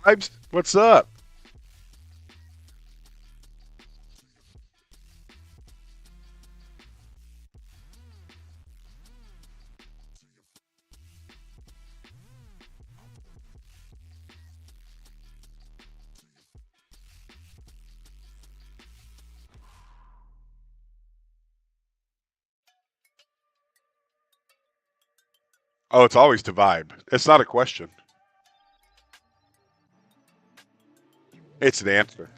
Vibes, what's up? Oh, it's always to vibe. It's not a question. It's an answer.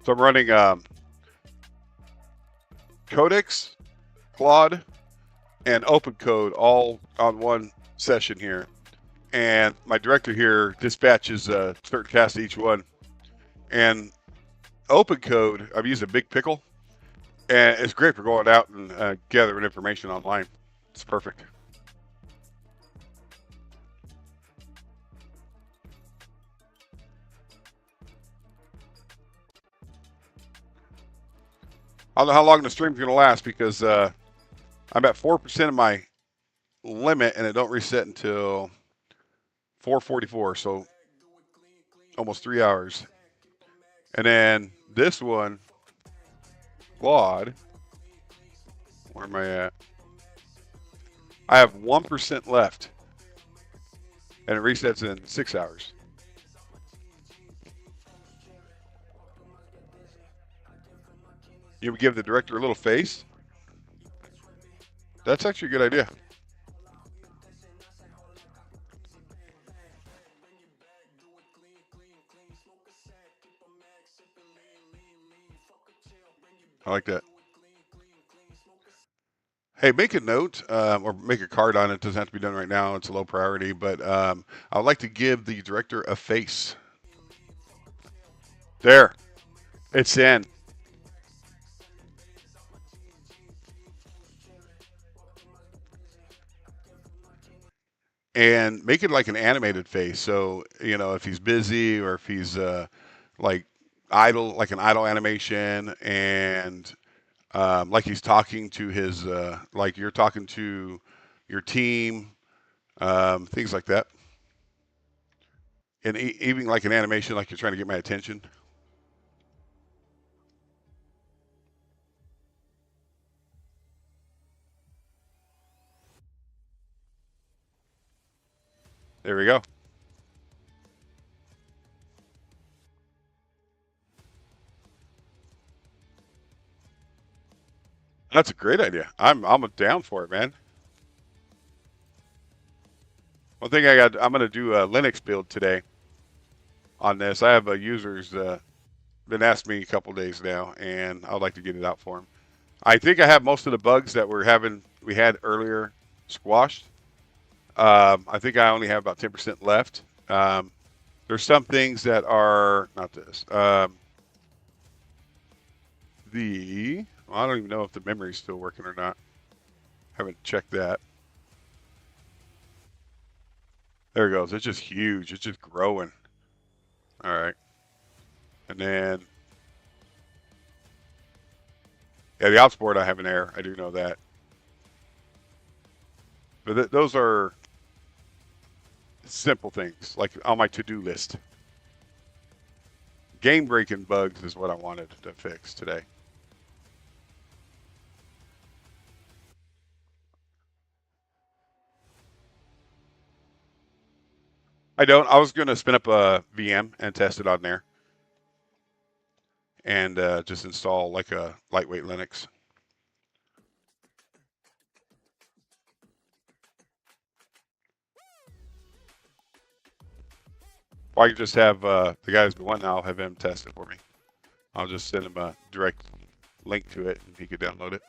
So I'm running Codex, Claude, and Open Code all on one session here. And my director here dispatches certain tasks to each one. And Open Code, I've used a big pickle, and it's great for going out and gathering information online. It's perfect. I don't know how long the stream's going to last because I'm at 4% of my limit, and it don't reset until 4:44, so almost 3 hours. And then this one, Claude, where am I at? I have 1% left, and it resets in 6 hours. You would give the director a little face. That's actually a good idea. I like that. Hey, make a note or make a card on it. It doesn't have to be done right now. It's a low priority, but I would like to give the director a face. There, it's in. And make it like an animated face. So, if he's busy or if he's like idle, like an idle animation, and like he's talking to his, like you're talking to your team, things like that. And even like an animation, like you're trying to get my attention. There we go. That's a great idea. I'm down for it, man. One thing I'm going to do a Linux build today on this. I have a users been asked me a couple days now, and I'd like to get it out for them. I think I have most of the bugs that we had earlier squashed. I think I only have about 10% left. There's some things that are not this. I don't even know if the memory's still working or not. Haven't checked that. There it goes. It's just huge. It's just growing. All right. And then, yeah, the outboard I have an error. I do know that. But those are simple things, like on my to-do list. Game-breaking bugs is what I wanted to fix today. I don't. I was going to spin up a VM and test it on there, and just install like a lightweight Linux. Or I can just have the guy who's been wanting. I'll have him test it for me. I'll just send him a direct link to it, and he could download it.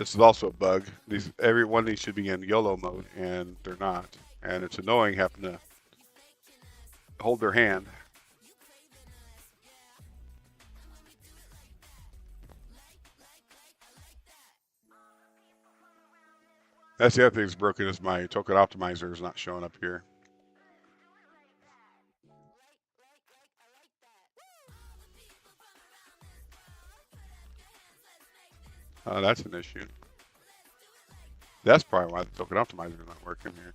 This is also a bug. Every one of these should be in YOLO mode, and they're not. And it's annoying having to hold their hand. That's the other thing that's broken is my token optimizer is not showing up here. That's an issue. That's probably why the token optimizer is not working here.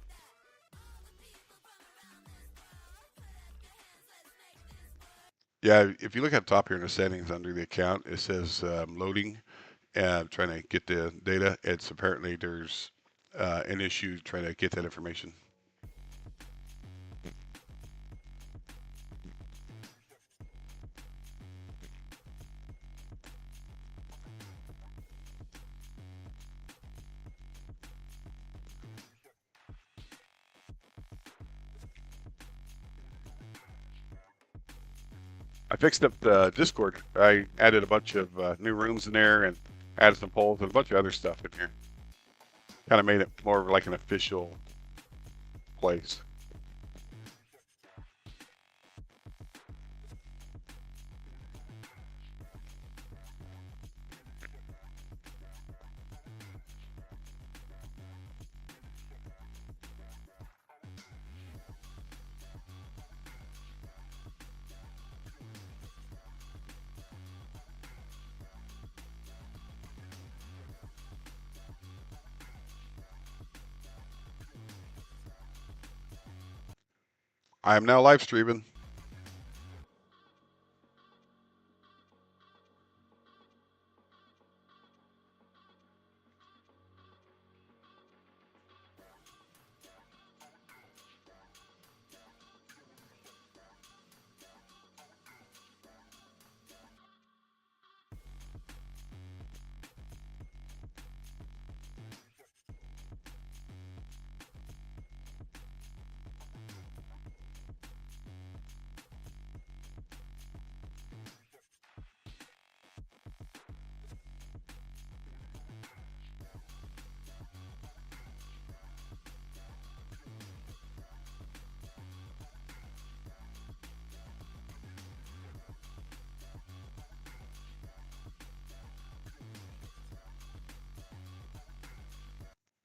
Yeah, if you look at the top here in the settings under the account, it says loading and trying to get the data. It's apparently there's an issue trying to get that information. I fixed up the Discord. I added a bunch of new rooms in there and added some polls and a bunch of other stuff in here. Kind of made it more of like an official place. I am now live streaming.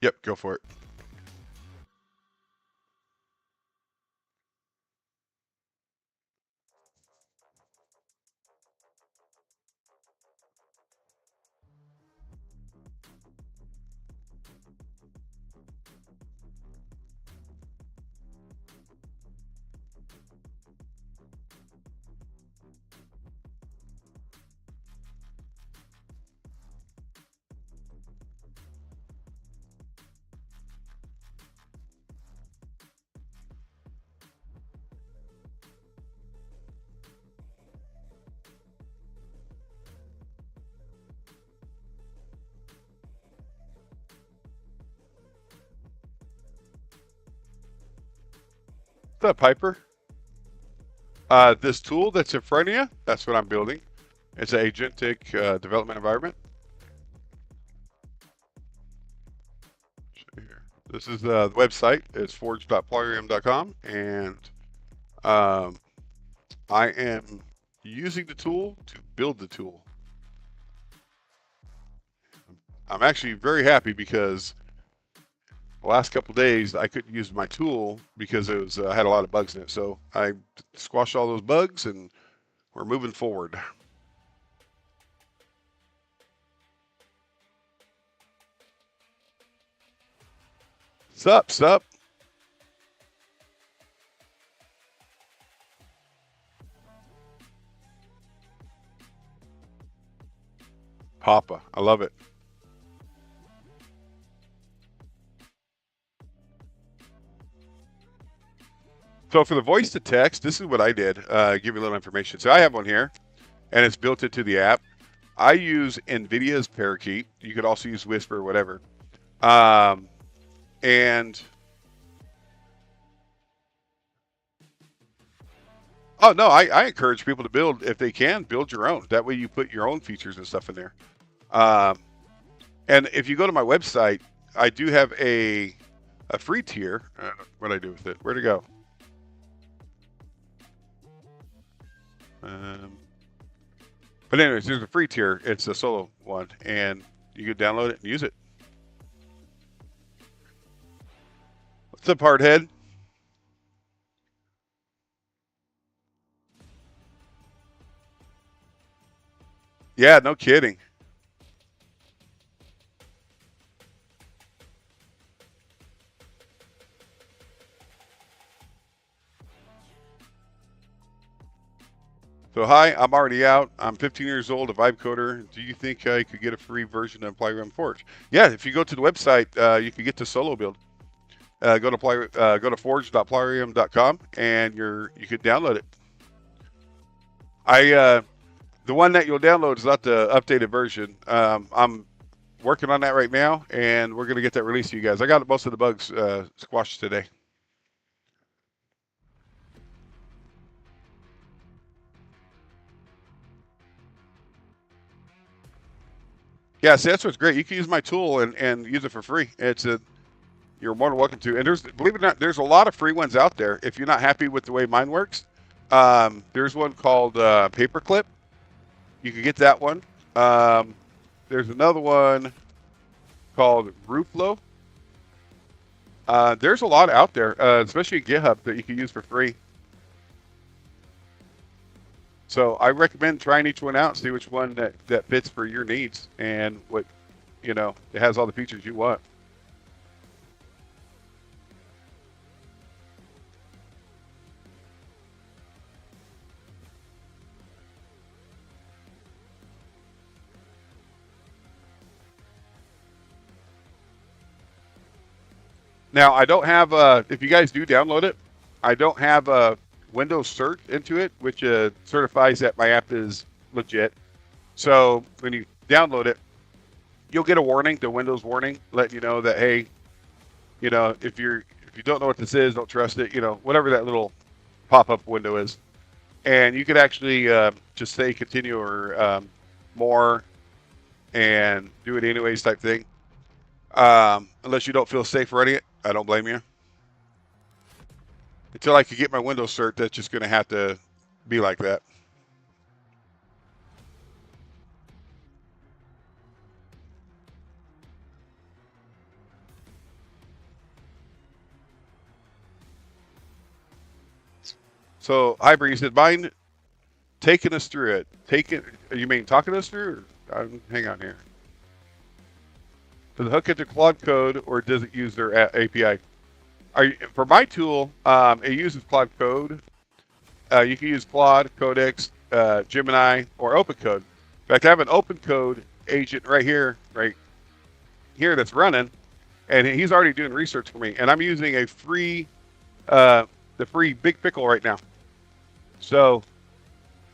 Yep, go for it. What's up, Piper? This tool that's in front of you, that's what I'm building. It's an agentic development environment. This is the website. It's forge.plyrium.com, and I am using the tool to build the tool. I'm actually very happy because the last couple days I couldn't use my tool because it was had a lot of bugs in it. So I squashed all those bugs and we're moving forward. Sup. Papa, I love it. So for the voice to text, this is what I did. Give you a little information. So I have one here, and it's built into the app. I use NVIDIA's Parakeet. You could also use Whisper or whatever. And oh no, I encourage people to build if they can build your own. That way you put your own features and stuff in there. And if you go to my website, I do have a free tier. What do I do with it? Where'd it go? But anyways, there's a free tier. It's a solo one, and you can download it and use it. What's up, Hardhead? Yeah, no kidding. So hi, I'm already out. I'm 15 years old, a vibecoder. Do you think I could get a free version of Plyrium Forge? Yeah, if you go to the website, you can get the solo build. Go to forge.plyrium.com and you could download it. The one that you'll download is not the updated version. I'm working on that right now, and we're gonna get that released to you guys. I got most of the bugs squashed today. Yeah, see, that's what's great. You can use my tool and use it for free. You're more than welcome to. And believe it or not, there's a lot of free ones out there. If you're not happy with the way mine works, there's one called Paperclip. You can get that one. There's another one called Rooflow. There's a lot out there, especially GitHub, that you can use for free. So I recommend trying each one out and see which one that fits for your needs and what, it has all the features you want. Now, I don't have, if you guys do download it, I don't have a Windows cert into it, which certifies that my app is legit. So when you download it, you'll get a warning, the Windows warning, letting you know that, hey, if you don't know what this is, don't trust it, whatever that little pop-up window is. And you could actually just say continue or more and do it anyways type thing. Unless you don't feel safe running it, I don't blame you. Until I could get my Windows cert, that's just going to have to be like that. So, Hyper, you said mine taking us through it. You mean talking us through? Hang on here. Does it hook into Claude Code or does it use their API? For my tool, it uses Claude Code. You can use Claude, Codex, Gemini, or OpenCode. In fact, I have an OpenCode agent right here that's running, and he's already doing research for me. And I'm using the free Big Pickle right now. So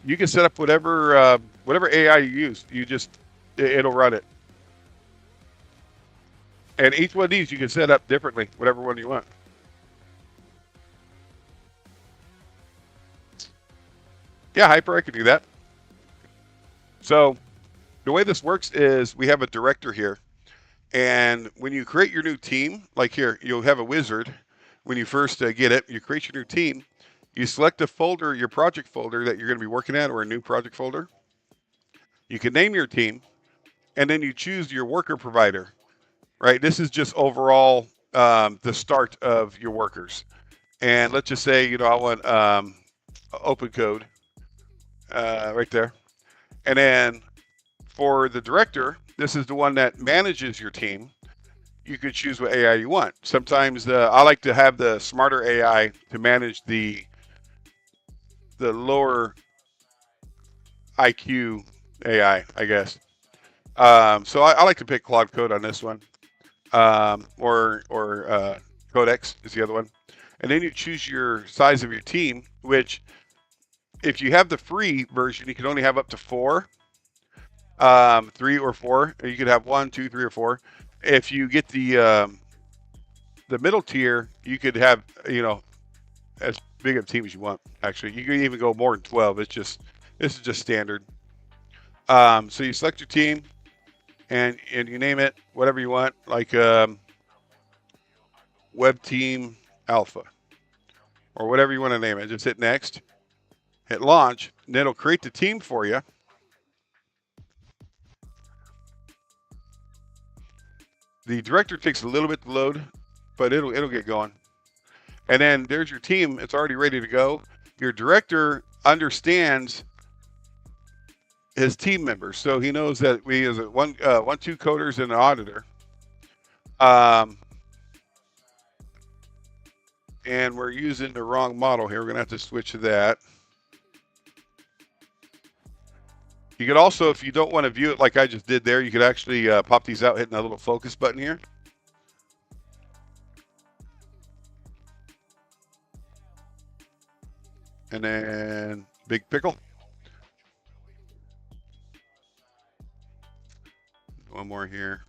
you can set up whatever AI you use. It'll run it. And each one of these you can set up differently, whatever one you want. Yeah, Hyper, I can do that. So the way this works is we have a director here. And when you create your new team, like here, you'll have a wizard. When you first get it, you create your new team. You select a folder, your project folder that you're going to be working at, or a new project folder. You can name your team, and then you choose your worker provider, right? This is just overall the start of your workers. And let's just say, I want open code right there. And then for the director, this is the one that manages your team. You could choose what AI you want. Sometimes I like to have the smarter AI to manage the lower IQ AI, I guess. So I like to pick Claude Code on this one, or Codex is the other one. And then you choose your size of your team, which if you have the free version, you can only have up to 4, 3 or 4. You could have 1, 2, 3, or 4. If you get the middle tier, you could have as big of a team as you want. Actually, you can even go more than 12. This is just standard. So you select your team, and you name it whatever you want, like Web Team Alpha or whatever you want to name it. Just hit next, hit launch, and it'll create the team for you. The director takes a little bit to load, but it'll get going. And then there's your team. It's already ready to go. Your director understands his team members, so he knows that we as two coders and an auditor. And we're using the wrong model here. We're gonna have to switch to that. You could also, if you don't want to view it like I just did there, you could actually pop these out, hitting that little focus button here. And then big pickle. One more here.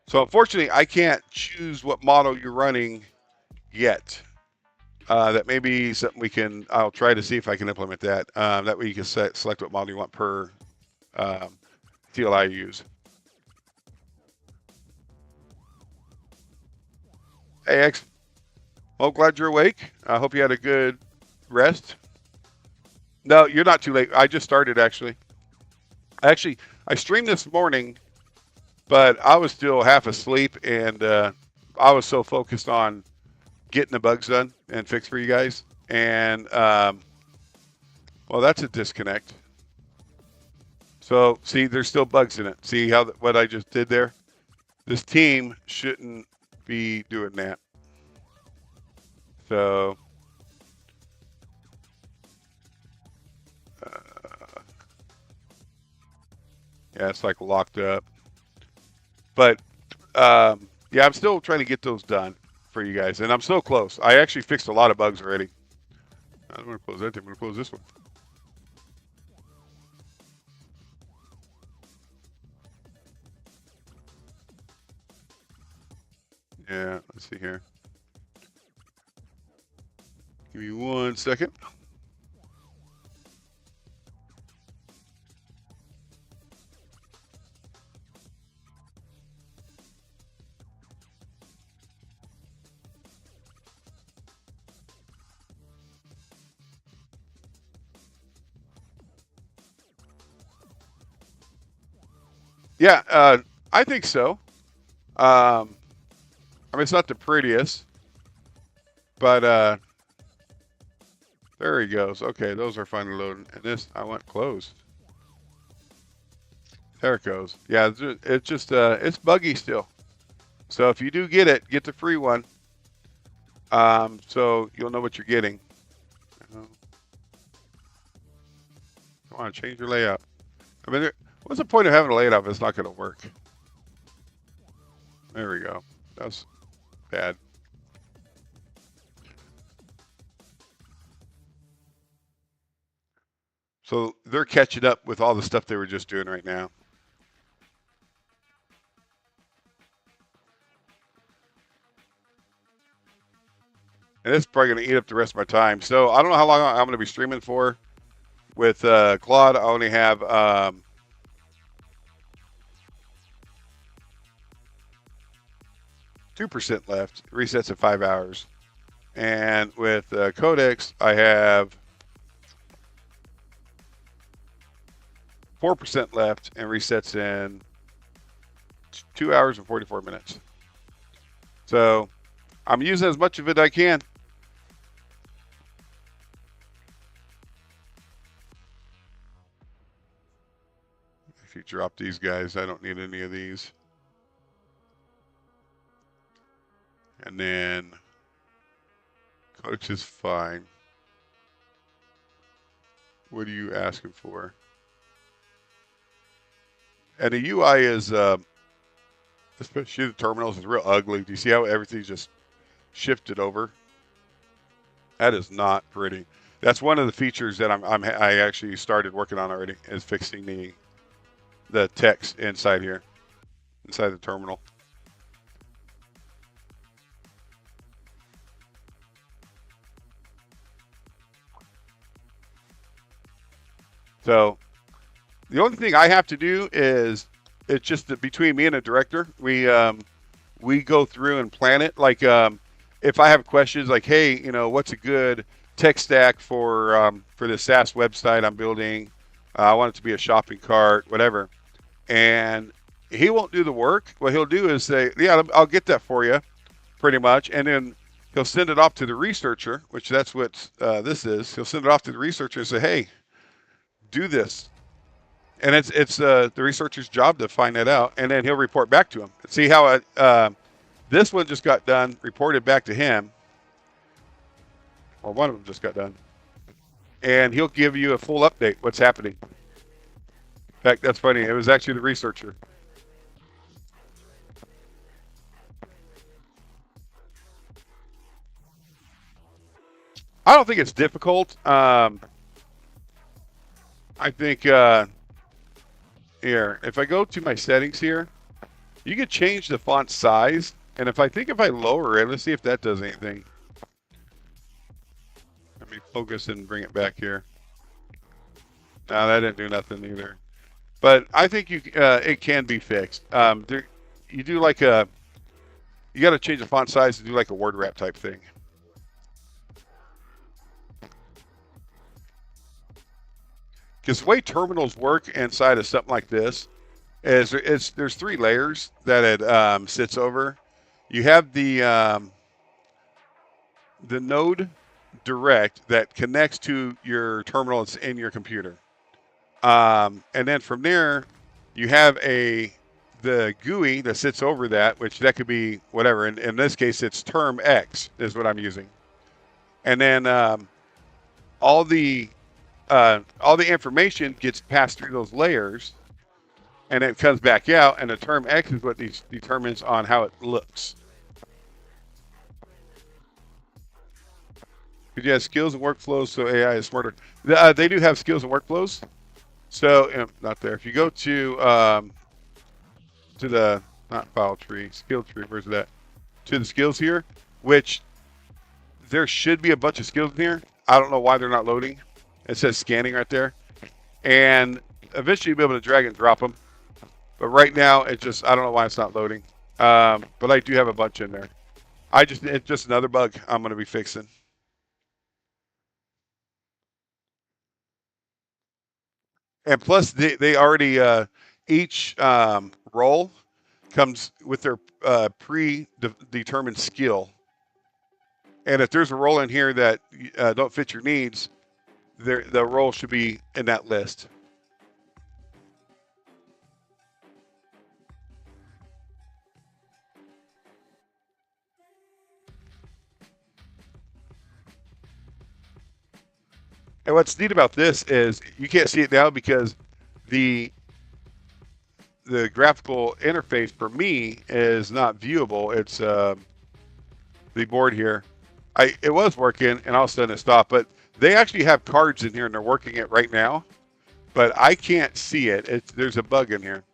So unfortunately, I can't choose what model you're running yet. That may be something I'll try to see if I can implement that. That way you can select what model you want per CLI you use. Hey, X. Well, glad you're awake. I hope you had a good rest. No, you're not too late. I just started, actually. I streamed this morning, but I was still half asleep, and I was so focused on getting the bugs done and fixed for you guys. And, well, that's a disconnect. So, see, there's still bugs in it. See what I just did there? This team shouldn't be doing that. So, yeah, it's like locked up. But, yeah, I'm still trying to get those done for you guys. And I'm so close. I actually fixed a lot of bugs already. I'm going to close that. I'm going to close this one. Yeah, let's see here. Give me 1 second. Yeah, I think so. I mean, it's not the prettiest, but there he goes. Okay, those are finally loading. And this, I want closed. There it goes. Yeah, it's just, it's buggy still. So if you do get it, get the free one. So you'll know what you're getting. Come on, change your layout. I mean, what's the point of having a layout if it's not going to work? There we go. That's bad. So they're catching up with all the stuff they were just doing right now. And it's probably going to eat up the rest of my time. So I don't know how long I'm going to be streaming for. With Claude, I only have 2% left. Resets in 5 hours. And with Codex, I have 4% left and resets in 2 hours and 44 minutes. So I'm using as much of it as I can. If you drop these guys, I don't need any of these. And then Coach is fine. What are you asking for? And the UI is, especially the terminals, is real ugly. Do you see how everything's just shifted over? That is not pretty. That's one of the features that I actually started working on already, is fixing the text inside here, inside the terminal. So the only thing I have to do is it's just that between me and the director, we go through and plan it. Like if I have questions like, hey, you know, what's a good tech stack for this SaaS website I'm building? I want it to be a shopping cart, whatever. And he won't do the work. What he'll do is say, yeah, I'll get that for you, pretty much. And then he'll send it off to the researcher, which that's what this is. He'll send it off to the researcher and say, hey, do this. And it's the researcher's job to find that out. And then he'll report back to him. See how this one just got done, reported back to him. Or one of them just got done. And he'll give you a full update, what's happening. In fact, that's funny. It was actually the researcher. I don't think it's difficult. I think here, if I go to my settings here, you can change the font size. And if I lower it, let's see if that does anything. Let me focus and bring it back here. No, that didn't do nothing either. But I think it can be fixed. You do like you got to change the font size to do like a word wrap type thing. Because the way terminals work inside of something like this is there's 3 layers that it sits over. You have the node direct that connects to your terminal that's in your computer. And then from there, you have the GUI that sits over that, which that could be whatever. In this case, it's term X is what I'm using. And then all the information gets passed through those layers, and it comes back out. And the term X is what determines on how it looks. Because you have skills and workflows, so AI is smarter. They do have skills and workflows. So not there. If you go to the not file tree, skill tree, where's that? To the skills here, which there should be a bunch of skills in here. I don't know why they're not loading. It says scanning right there, and eventually you'll be able to drag and drop them. But right now, I don't know why it's not loading. But I do have a bunch in there. It's just another bug I'm going to be fixing. And plus, they already each role comes with their predetermined skill. And if there's a role in here that don't fit your needs, the role should be in that list. And what's neat about this is you can't see it now because the graphical interface for me is not viewable. It's the board here. It was working, and all of a sudden it stopped. But they actually have cards in here, and they're working it right now. But I can't see it. There's a bug in here.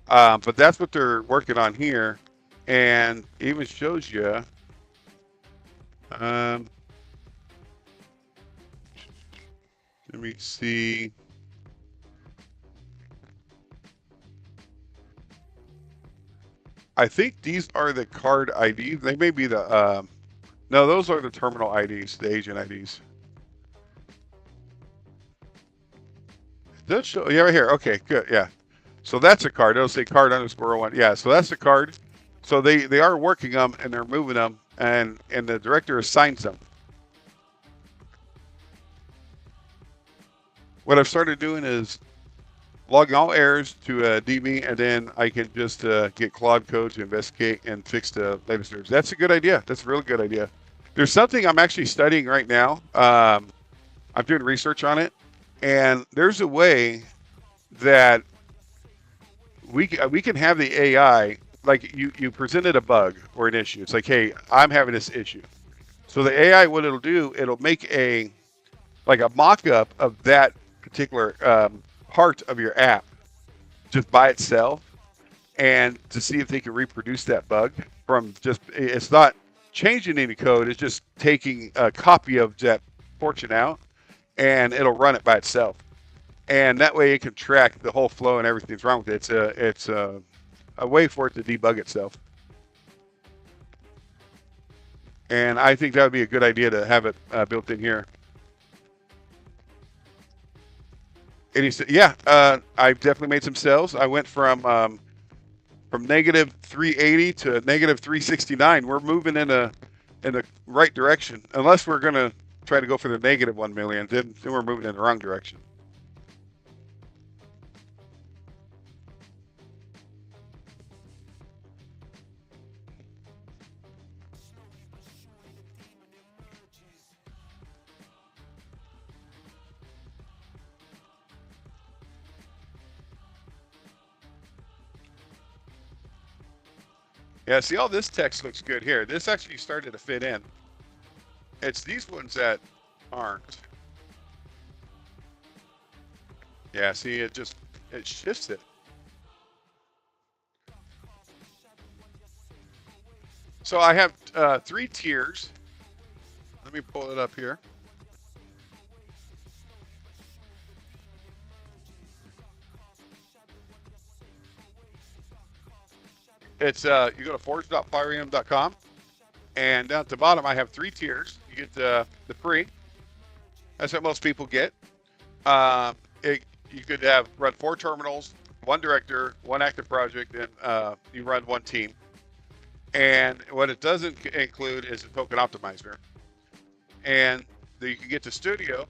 But that's what they're working on here, and it even shows you. Let me see. I think these are the card IDs. They may be the, no, those are the terminal IDs, the agent IDs. Does show, yeah, right here. Okay, good, yeah. So that's a card. It'll say card _01. Yeah, so that's the card. So they are working them, and they're moving them, and the director assigns them. What I've started doing is logging all errors to DB, and then I can just get Claude Code to investigate and fix the latest errors. That's a good idea. That's a really good idea. There's something I'm actually studying right now. I'm doing research on it, and there's a way that we can have the AI, like you presented a bug or an issue. It's like, hey, I'm having this issue. So the AI, what it'll do, it'll make a mock-up of that particular part of your app just by itself, and to see if they can reproduce that bug from it's not changing any code, it's just taking a copy of that portion out, and it'll run it by itself. and that way it can track the whole flow and everything's wrong with it. It's a way for it to debug itself. And I think that would be a good idea to have it built in here. And he said, yeah, I've definitely made some sales. I went from negative 380 to negative 369. We're moving in the right direction. Unless we're going to try to go for the negative 1 million, then we're moving in the wrong direction. Yeah, see, all this text looks good here. This actually started to fit in. It's these ones that aren't. Yeah, see, it shifts it. So I have 3 tiers. Let me pull it up here. It's you go to forge.plyrium.com, and down at the bottom I have 3 tiers. You get the free. That's what most people get. You could run 4 terminals, 1 director, 1 active project, and you run 1 team. And what it doesn't include is a token optimizer. And you can get the studio,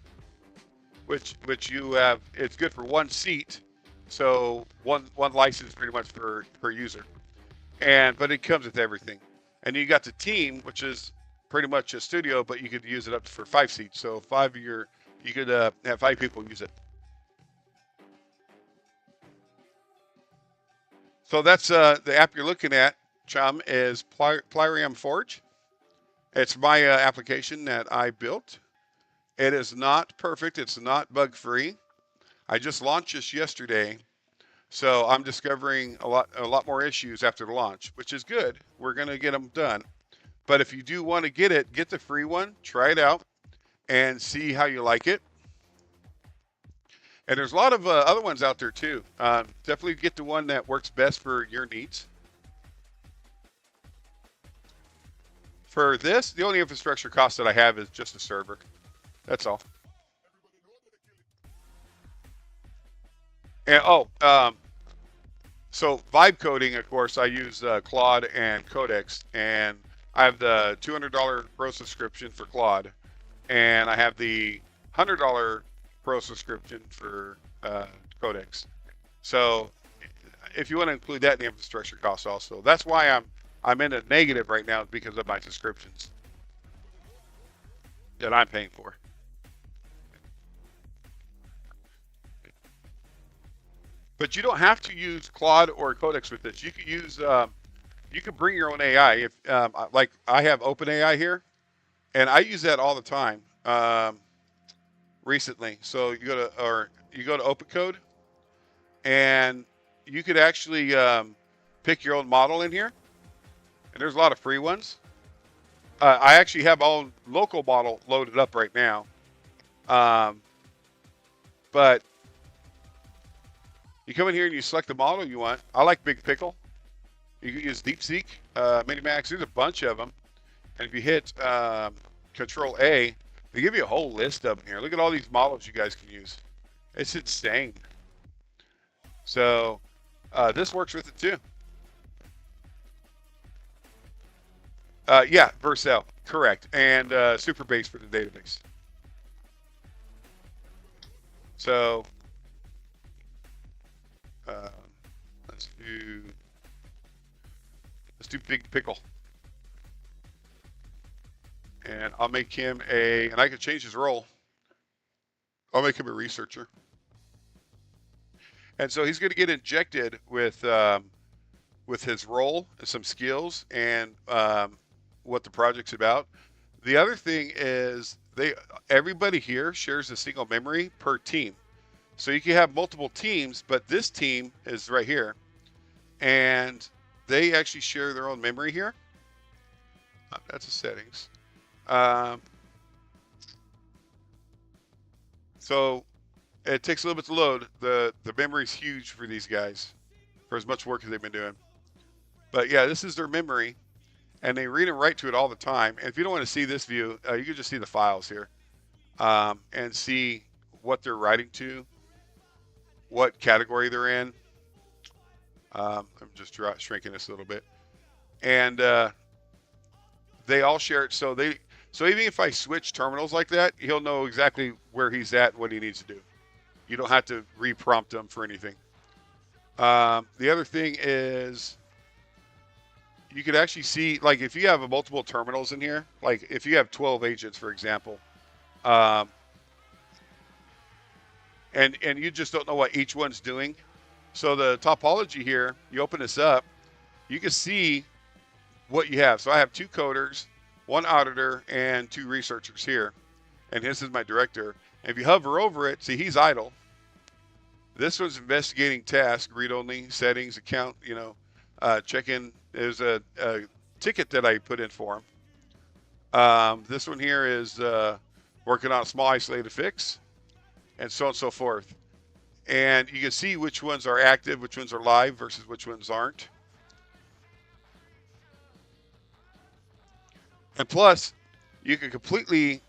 which you have. It's good for 1 seat, so one license pretty much per user. But it comes with everything. And you got the team, which is pretty much a studio, but you could use it up for 5 seats. So you could have 5 people use it. So that's the app you're looking at, Chum, is Plyrium Forge. It's my application that I built. It is not perfect. It's not bug-free. I just launched this yesterday, so I'm discovering a lot more issues after the launch, which is good. We're going to get them done. But if you do want to get the free one, try it out and see how you like it. And there's a lot of other ones out there too. Definitely get the one that works best for your needs. For this, the only infrastructure cost that I have is just a server. That's all. And so vibecoding, of course, I use Claude and Codex, and I have the $200 pro subscription for Claude, and I have the $100 pro subscription for Codex. So if you want to include that in the infrastructure cost also, that's why I'm in a negative right now because of my subscriptions that I'm paying for. But you don't have to use Claude or Codex with this. You can use you can bring your own AI. If like I have OpenAI here, and I use that all the time. Recently, so you go to OpenCode, and you could actually pick your own model in here. And there's a lot of free ones. I actually have my own local model loaded up right now. But you come in here and you select the model you want. I like Big Pickle. You can use DeepSeek, Minimax. There's a bunch of them. And if you hit Control A, they give you a whole list of them here. Look at all these models you guys can use. It's insane. So this works with it too. Yeah, Vercel, correct. And Superbase for the database. So let's do Big Pickle. And I'll make him and I can change his role. I'll make him a researcher. And so he's going to get injected with his role and some skills and what the project's about. The other thing is everybody here shares a single memory per team. So you can have multiple teams, but this team is right here. And they actually share their own memory here. That's the settings. So it takes a little bit to load. The memory's huge for these guys, for as much work as they've been doing. But yeah, this is their memory, and they read and write to it all the time. And if you don't want to see this view, you can just see the files here, and see what they're writing to, what category they're in. I'm just shrinking this a little bit, and they all share it. So even if I switch terminals like that, he'll know exactly where he's at and what he needs to do. You don't have to re-prompt him for anything. The other thing is, you could actually see, like, if you have multiple terminals in here, like if you have 12 agents, for example, and you just don't know what each one's doing. So the topology here, you open this up, you can see what you have. So I have 2 coders, 1 auditor, and 2 researchers here. And this is my director. And if you hover over it, see, he's idle. This one's investigating task, read-only, settings, account, check-in. There's a ticket that I put in for him. This one here is working on a small isolated fix, and so on and so forth. And you can see which ones are active, which ones are live versus which ones aren't. And plus, you can completely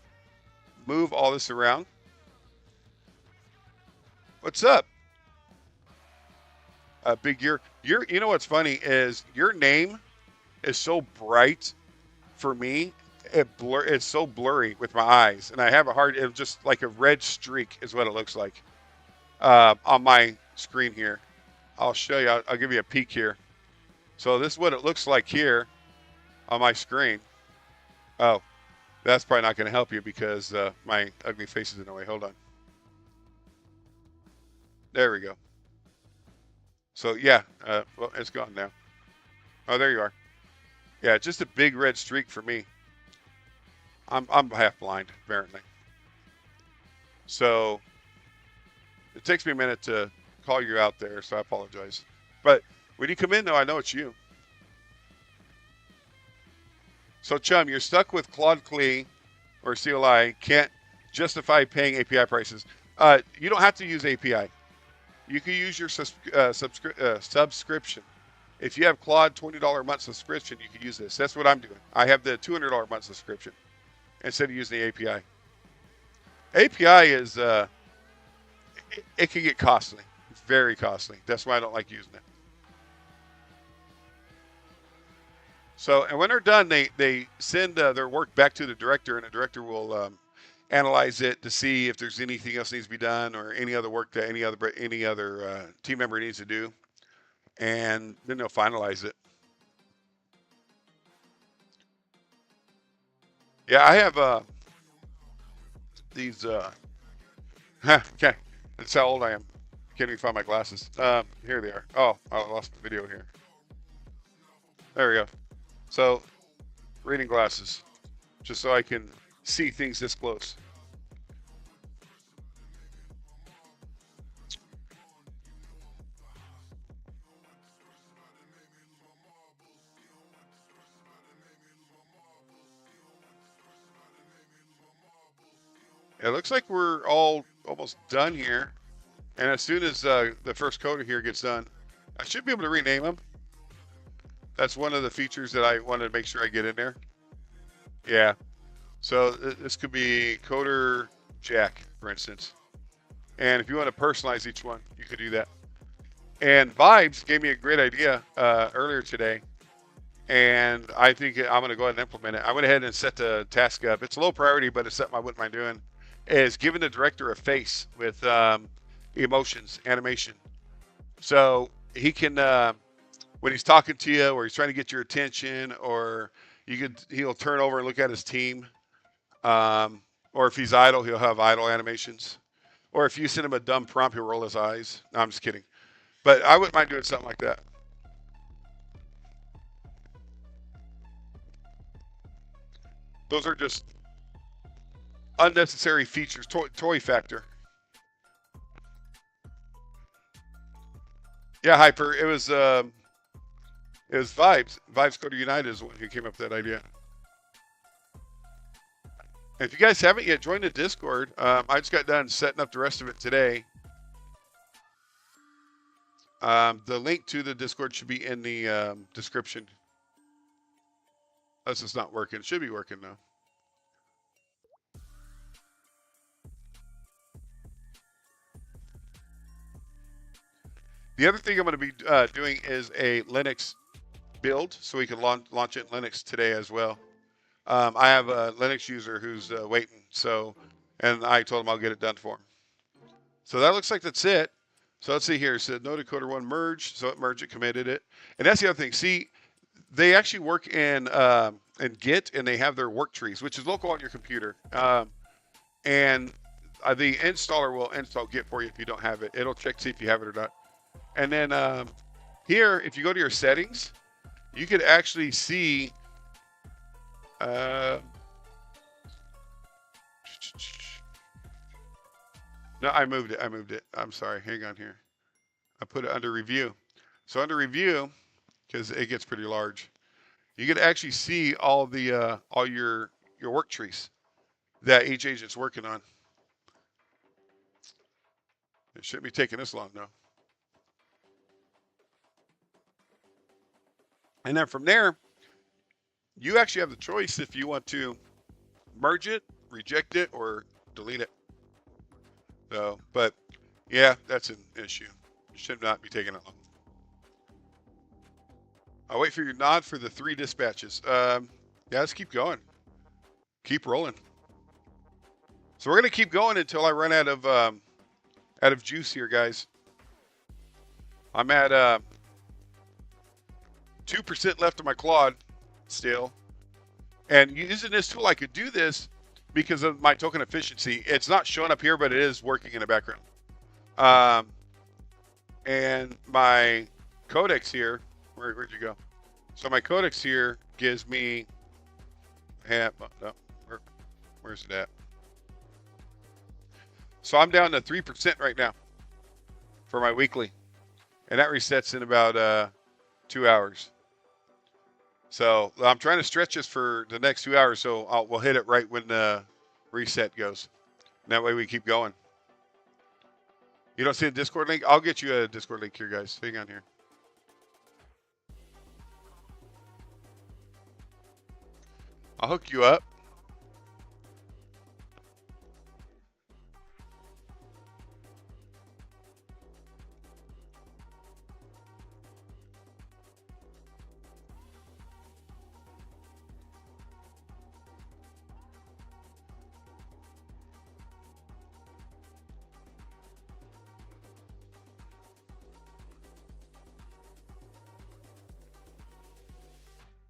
move all this around. What's up? Big Gear. You know what's funny is your name is so bright for me. It's so blurry with my eyes, and I have it's just like a red streak is what it looks like on my screen here. I'll show you. I'll give you a peek here. So this is what it looks like here on my screen. Oh, that's probably not going to help you because my ugly face is in the way. Hold on. There we go. So yeah, well, it's gone now. Oh, there you are. Yeah, just a big red streak for me. I'm half blind, apparently. So it takes me a minute to call you out there, so I apologize. But when you come in, though, I know it's you. So, Chum, you're stuck with Claude CLI or CLI, can't justify paying API prices. You don't have to use API. You can use your subscription. If you have Claude $20 a month subscription, you can use this. That's what I'm doing. I have the $200 a month subscription instead of using the API. API is, it can get costly, very costly. That's why I don't like using it. So, and when they're done, they send their work back to the director, and the director will analyze it to see if there's anything else needs to be done or any other work that any other team member needs to do, and then they'll finalize it. Yeah, I have these. Okay, that's how old I am. Can't even find my glasses. Here they are. Oh, I lost the video here. There we go. So, reading glasses, just so I can see things this close. It looks like we're all almost done here. And as soon as the first coder here gets done, I should be able to rename them. That's one of the features that I wanted to make sure I get in there. Yeah. So this could be coder Jack, for instance. And if you want to personalize each one, you could do that. And Vibes gave me a great idea earlier today. And I think I'm going to go ahead and implement it. I went ahead and set the task up. It's low priority, but it's something I wouldn't mind doing. Is giving the director a face with emotions, animation. So he can, when he's talking to you or he's trying to get your attention, or he'll turn over and look at his team. Or if he's idle, he'll have idle animations. Or if you send him a dumb prompt, he'll roll his eyes. No, I'm just kidding. But I wouldn't mind doing something like that. Those are just unnecessary features. Toy factor. Yeah, Hyper. It was Vibes. Vibes Coder United is the one who came up with that idea. If you guys haven't yet joined the Discord, I just got done setting up the rest of it today. The link to the Discord should be in the description. Unless it's not working. It should be working now. The other thing I'm going to be doing is a Linux build, so we can launch it in Linux today as well. I have a Linux user who's waiting, and I told him I'll get it done for him. So that looks like that's it. So let's see here. It said no decoder one merge, so it merged it, committed it, and that's the other thing. See, they actually work in Git, and they have their work trees, which is local on your computer. And the installer will install Git for you if you don't have it. It'll check to see if you have it or not. And then here, if you go to your settings, you could actually see. No, I moved it. I'm sorry. Hang on here. I put it under review. So under review, because it gets pretty large, you could actually see all the all your work trees that each agent's working on. It shouldn't be taking this long, though. And then from there, you actually have the choice if you want to merge it, reject it, or delete it. So, but yeah, that's an issue. It should not be taking that long. I'll wait for your nod for the 3 dispatches. Yeah, let's keep going. Keep rolling. So we're gonna keep going until I run out of juice here, guys. I'm at 2% left of my Claude still. And using this tool, I could do this because of my token efficiency. It's not showing up here, but it is working in the background. And my codex here, where'd you go? So my codex here gives me, where's it at? So I'm down to 3% right now for my weekly. And that resets in about 2 hours. So I'm trying to stretch this for the next 2 hours, so we'll hit it right when the reset goes. And that way we keep going. You don't see a Discord link? I'll get you a Discord link here, guys. Hang on here. I'll hook you up.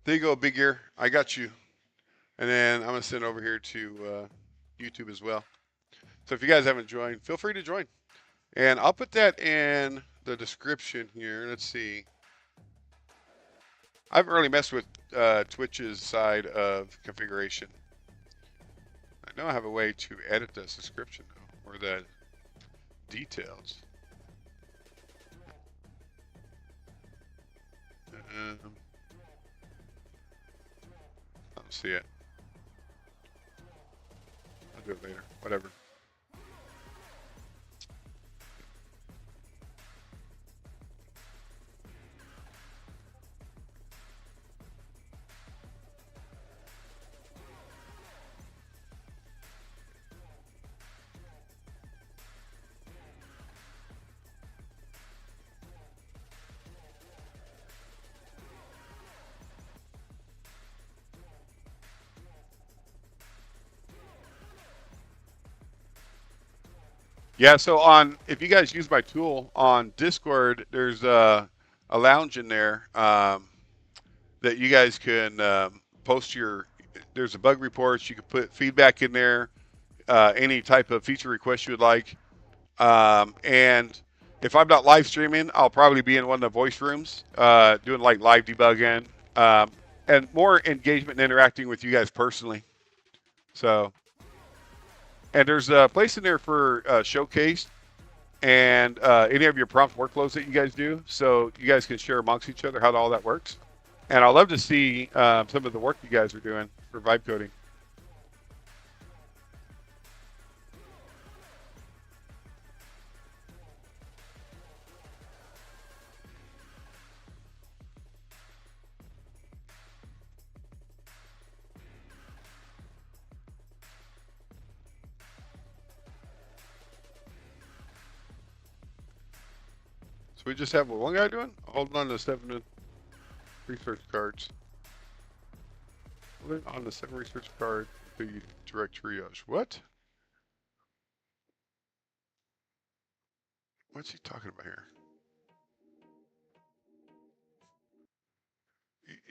There you go, Big Ear. I got you. And then I'm going to send over here to YouTube as well. So if you guys haven't joined, feel free to join. And I'll put that in the description here. Let's see. I haven't really messed with Twitch's side of configuration. I know I have a way to edit the description, though, or the details. I don't see it. I'll do it later. Whatever. Yeah, so if you guys use my tool on Discord, there's a lounge in there that you guys can post there's a bug reports, you can put feedback in there, any type of feature request you would like. And if I'm not live streaming, I'll probably be in one of the voice rooms doing like live debugging and more engagement and interacting with you guys personally. So. And there's a place in there for showcase and any of your prompt workflows that you guys do, so you guys can share amongst each other how all that works. And I'd love to see some of the work you guys are doing for vibe coding. So we just have what one guy doing? Holding on to 7 research cards. Holding on to 7 research cards to direct triage. What? What's he talking about here?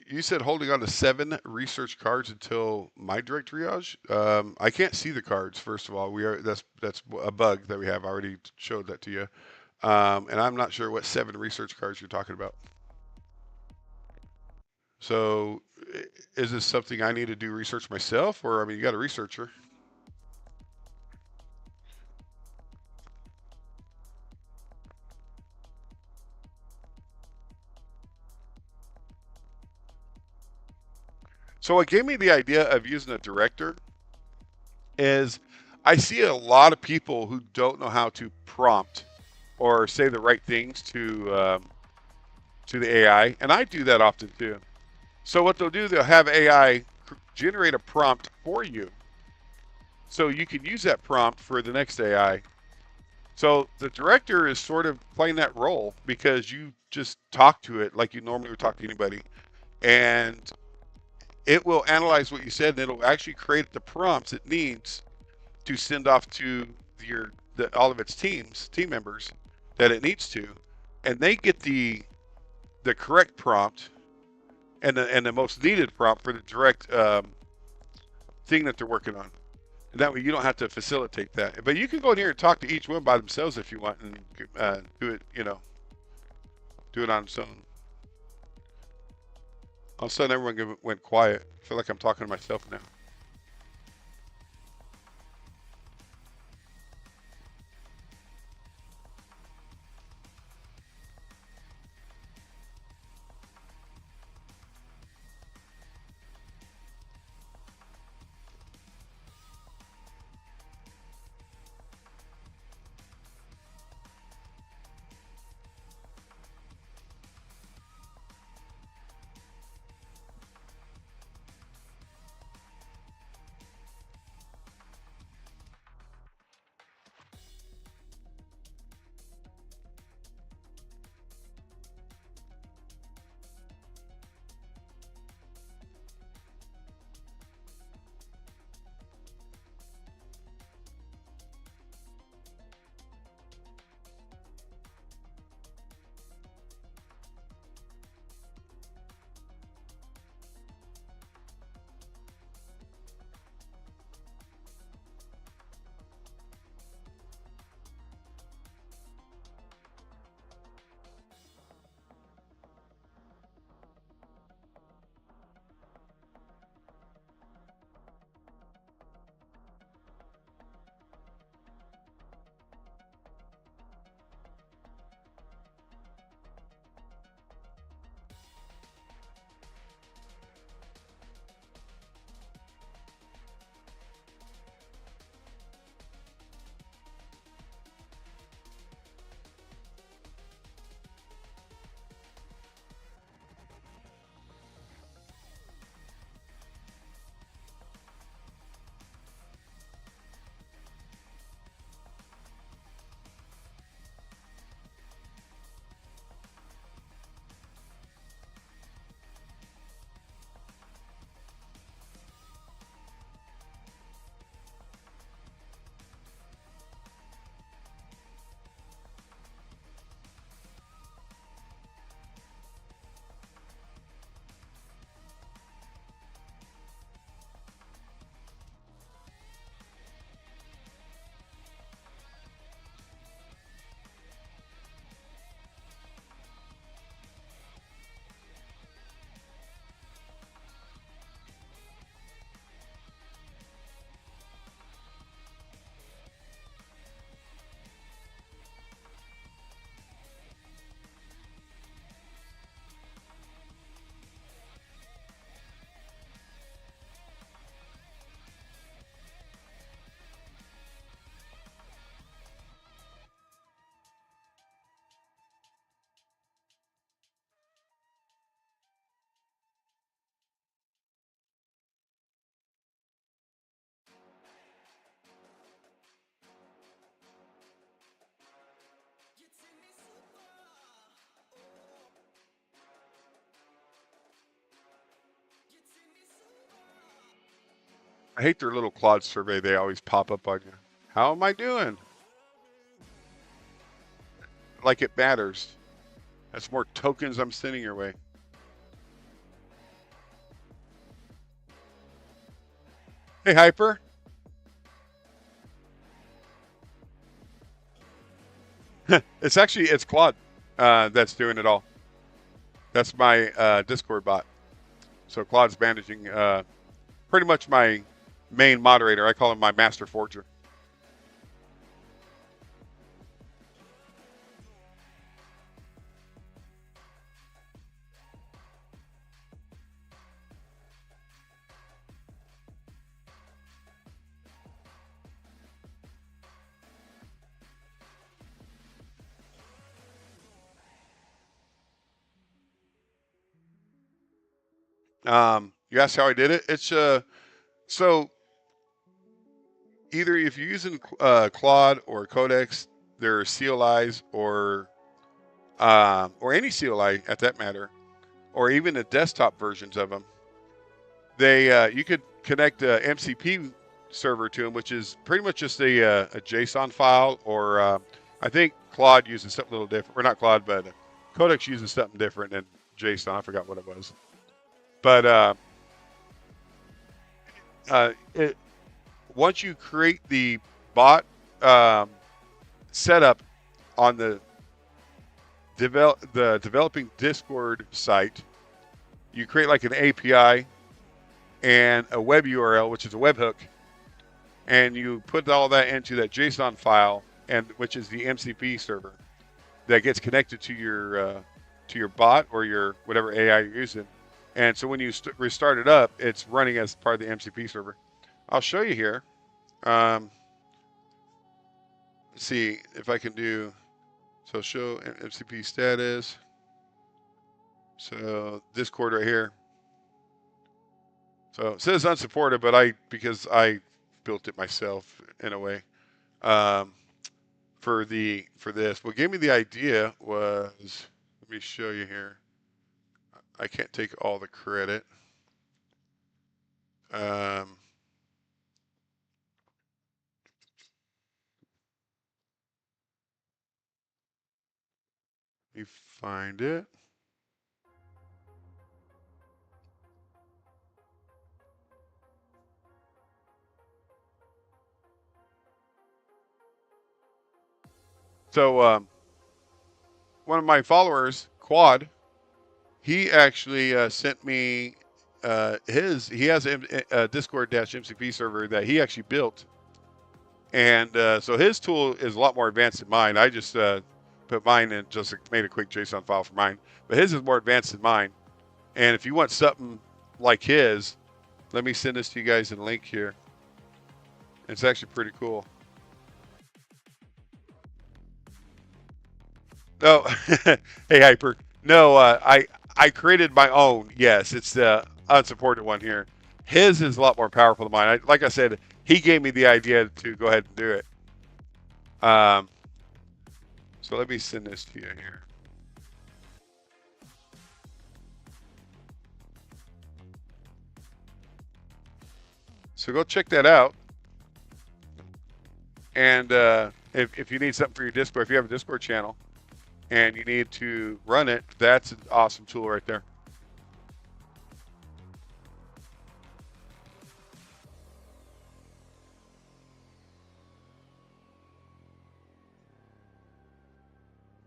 You said holding on to 7 research cards until my direct triage. I can't see the cards. First of all, that's a bug that we have. I already showed that to you, and I'm not sure what 7 research cards you're talking about. So, is this something I need to do research myself, or I mean, you got a researcher? So, what gave me the idea of using a director is I see a lot of people who don't know how to prompt or say the right things to the AI, and I do that often too. So what they'll do, they'll have AI generate a prompt for you, so you can use that prompt for the next AI. So the director is sort of playing that role because you just talk to it like you normally would talk to anybody, and it will analyze what you said, and it'll actually create the prompts it needs to send off to all of its team members that it needs to, and they get the correct prompt and the most needed prompt for the direct thing that they're working on. And that way you don't have to facilitate that. But you can go in here and talk to each one by themselves if you want, and do it, do it on its own. All of a sudden, everyone went quiet. I feel like I'm talking to myself now. I hate their little Claude survey. They always pop up on you. How am I doing? Like it matters. That's more tokens I'm sending your way. Hey, Hyper. It's Claude that's doing it all. That's my Discord bot. So Claude's managing pretty much my main moderator. I call him my master forger. You asked how I did it. It's so either if you're using Claude or Codex, there are CLIs or any CLI at that matter, or even the desktop versions of them. They you could connect a MCP server to them, which is pretty much just a JSON file, or I think Claude uses something a little different. Or not Claude, but Codex uses something different than JSON. I forgot what it was. But once you create the bot setup on the developing Discord site, you create like an API and a web URL, which is a webhook, and you put all that into that JSON file, and which is the MCP server that gets connected to your bot or your whatever AI you're using. And so when you restart it up, it's running as part of the MCP server. I'll show you here. Let's see if I can do, so show MCP status. So Discord right here. So it says unsupported, but because I built it myself in a way for this. What gave me the idea was, let me show you here. I can't take all the credit. Let me find it. So one of my followers, Quad, he actually sent me he has a Discord-MCP server that he actually built. And so his tool is a lot more advanced than mine. I just put mine in, just made a quick JSON file for mine. But his is more advanced than mine. And if you want something like his, let me send this to you guys in a link here. It's actually pretty cool. Oh, hey, Hyper. No, I created my own. Yes, it's the unsupported one here. His is a lot more powerful than mine. Like I said, he gave me the idea to go ahead and do it. So let me send this to you here. So go check that out. And if you need something for your Discord, if you have a Discord channel and you need to run it, that's an awesome tool right there.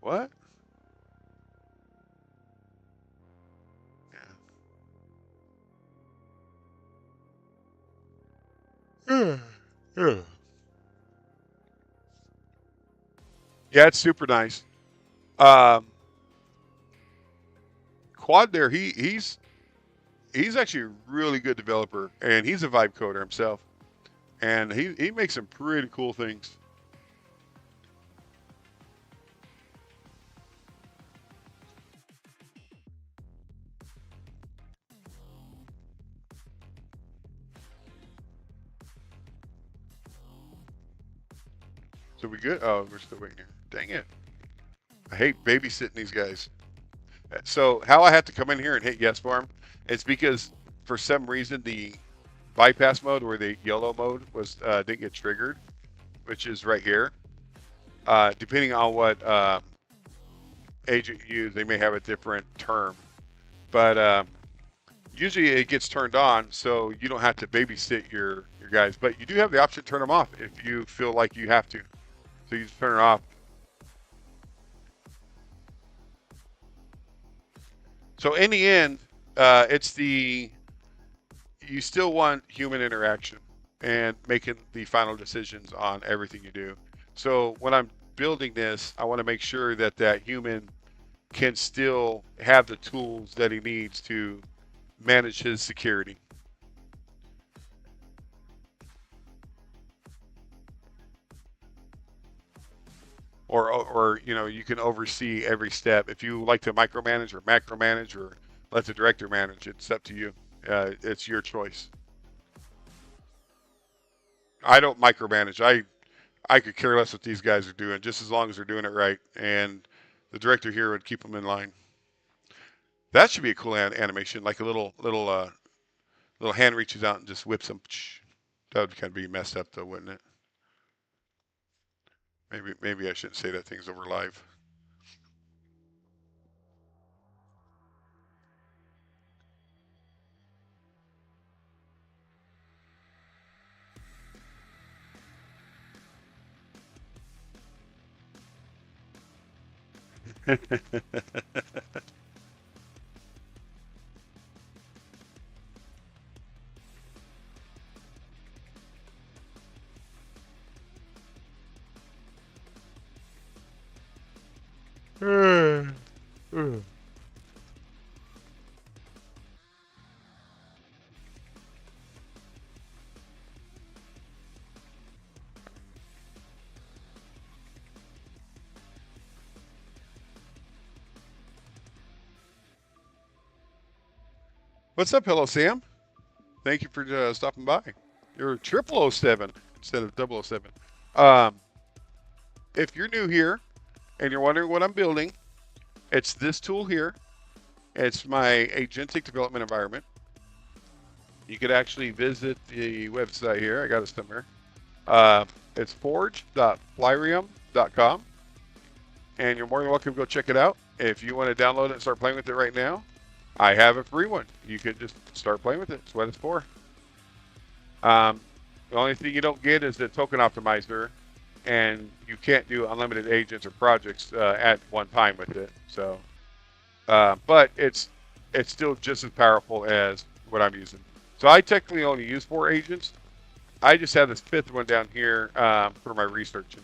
What? Yeah. Yeah, it's super nice. Quad there, he's actually a really good developer, and he's a vibe coder himself, and he makes some pretty cool things. So we good? Oh, we're still waiting here. Dang it! I hate babysitting these guys. So how I have to come in here and hit yes for them, it's because for some reason bypass mode where the yellow mode was didn't get triggered, which is right here. Depending on what agent you use, they may have a different term, but usually it gets turned on, so you don't have to babysit your guys. But you do have the option to turn them off if you feel like you have to. So you just turn it off. So in the end, you still want human interaction and making the final decisions on everything you do. So when I'm building this, I want to make sure that that human can still have the tools that he needs to manage his security. Or you know, you can oversee every step. If you like to micromanage or macromanage or let the director manage, it's up to you. It's your choice. I don't micromanage. I could care less what these guys are doing, just as long as they're doing it right. And the director here would keep them in line. That should be a cool animation, like a little hand reaches out and just whips them. That would kind of be messed up, though, wouldn't it? Maybe I shouldn't say that thing's over live. What's up, hello Sam? Thank you for stopping by. You're 0007 instead of 007. Um, if you're new here and you're wondering what I'm building, it's this tool here. It's my agentic development environment. You could actually visit the website here. I got it somewhere. It's forge.plyrium.com, and you're more than welcome to go check it out. If you want to download it and start playing with it right now, I have a free one. You can just start playing with it. That's what it's for. The only thing you don't get is the token optimizer, and you can't do unlimited agents or projects at one time with it. So, but it's still just as powerful as what I'm using. So I technically only use 4 agents. I just have this 5th one down here for my researching.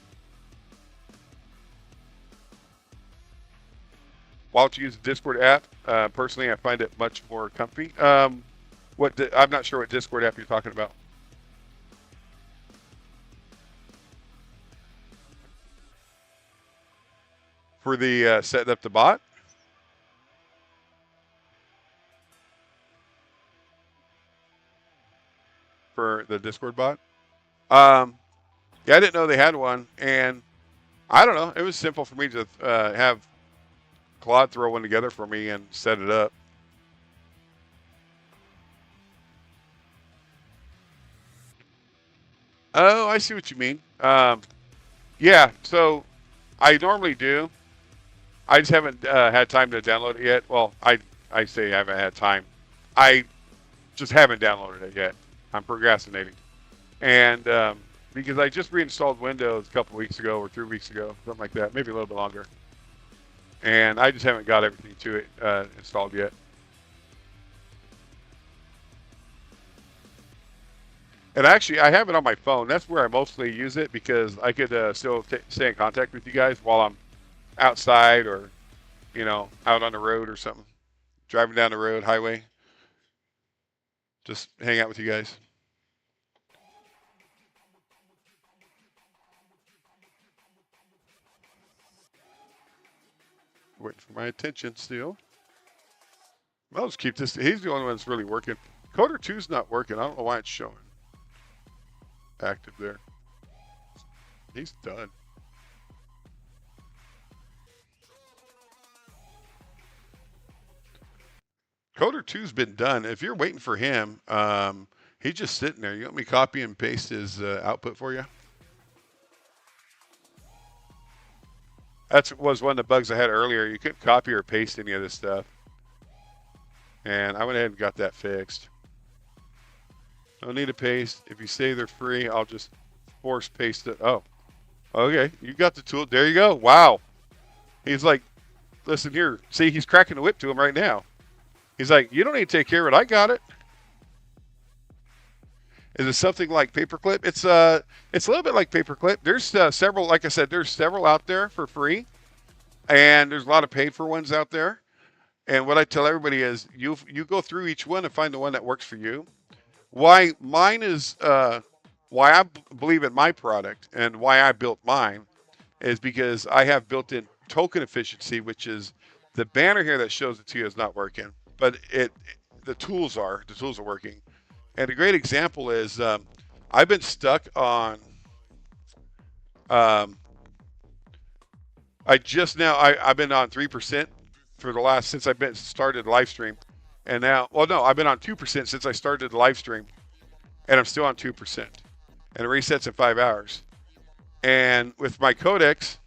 Why don't you use the Discord app? Personally, I find it much more comfy. I'm not sure what Discord app you're talking about. For the setting up the bot? For the Discord bot? Yeah, I didn't know they had one, and I don't know. It was simple for me to have Claude throw one together for me and set it up. Oh, I see what you mean. Yeah, so I normally do. I just haven't had time to download it yet. Well, I say I haven't had time. I just haven't downloaded it yet. I'm procrastinating. And because I just reinstalled Windows a couple weeks ago or 3 weeks ago, something like that, maybe a little bit longer. And I just haven't got everything to it installed yet. And actually, I have it on my phone. That's where I mostly use it because I could still stay in contact with you guys while I'm outside or, you know, out on the road or something. Driving down the road, highway. Just hang out with you guys. Waiting for my attention still. Well, let's keep this. He's the only one that's really working. Coder 2's not working. I don't know why it's showing active there. He's done. Coder 2's been done. If you're waiting for him, He's just sitting there. You want me to copy and paste his output for you? That was one of the bugs I had earlier. You couldn't copy or paste any of this stuff. And I went ahead and got that fixed. No need to paste. If you say they're free, I'll just force paste it. Oh, okay. You got the tool. There you go. Wow. He's like, listen here. See, he's cracking the whip to him right now. He's like, you don't need to take care of it. I got it. Is it something like Paperclip? It's a little bit like Paperclip. There's several, like I said, there's several out there for free, and there's a lot of paid for ones out there. And what I tell everybody is, you go through each one and find the one that works for you. Why mine is why I believe in my product and why I built mine is because I have built-in token efficiency, which is the banner here that shows it to you is not working, but the tools are working. And a great example is I've been stuck on. I've been on 3% for the last since I've been started live stream, and now I've been on 2% since I started the live stream, and I'm still on 2%, and it resets in 5 hours. And with my codecs,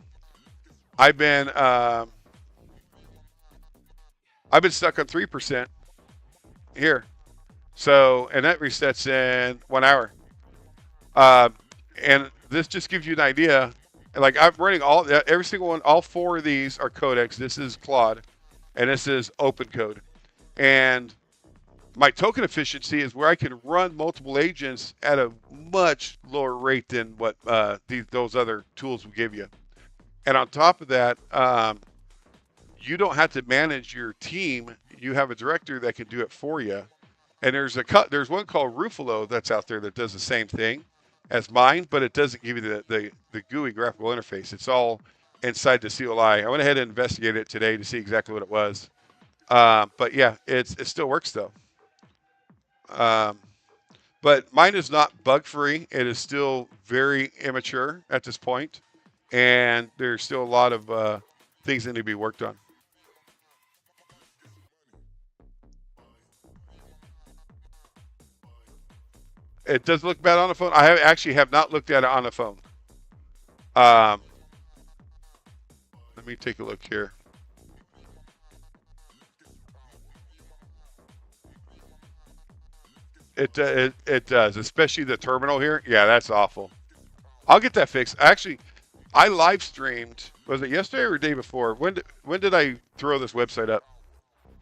I've been stuck on 3% here. So, and that resets in 1 hour. And this just gives you an idea. Like I'm running every single one, all 4 of these are codecs. This is Claude, and this is open code. And my token efficiency is where I can run multiple agents at a much lower rate than what those other tools will give you. And on top of that, you don't have to manage your team. You have a director that can do it for you. And there's one called Ruffalo that's out there that does the same thing as mine, but it doesn't give you the GUI graphical interface. It's all inside the CLI. I went ahead and investigated it today to see exactly what it was. But yeah, it still works though. But mine is not bug free. It is still very immature at this point, and there's still a lot of things that need to be worked on. It does look bad on the phone. I actually have not looked at it on the phone. Let me take a look here. It does, especially the terminal here. Yeah, that's awful. I'll get that fixed. Actually, I live streamed. Was it yesterday or the day before? When did I throw this website up?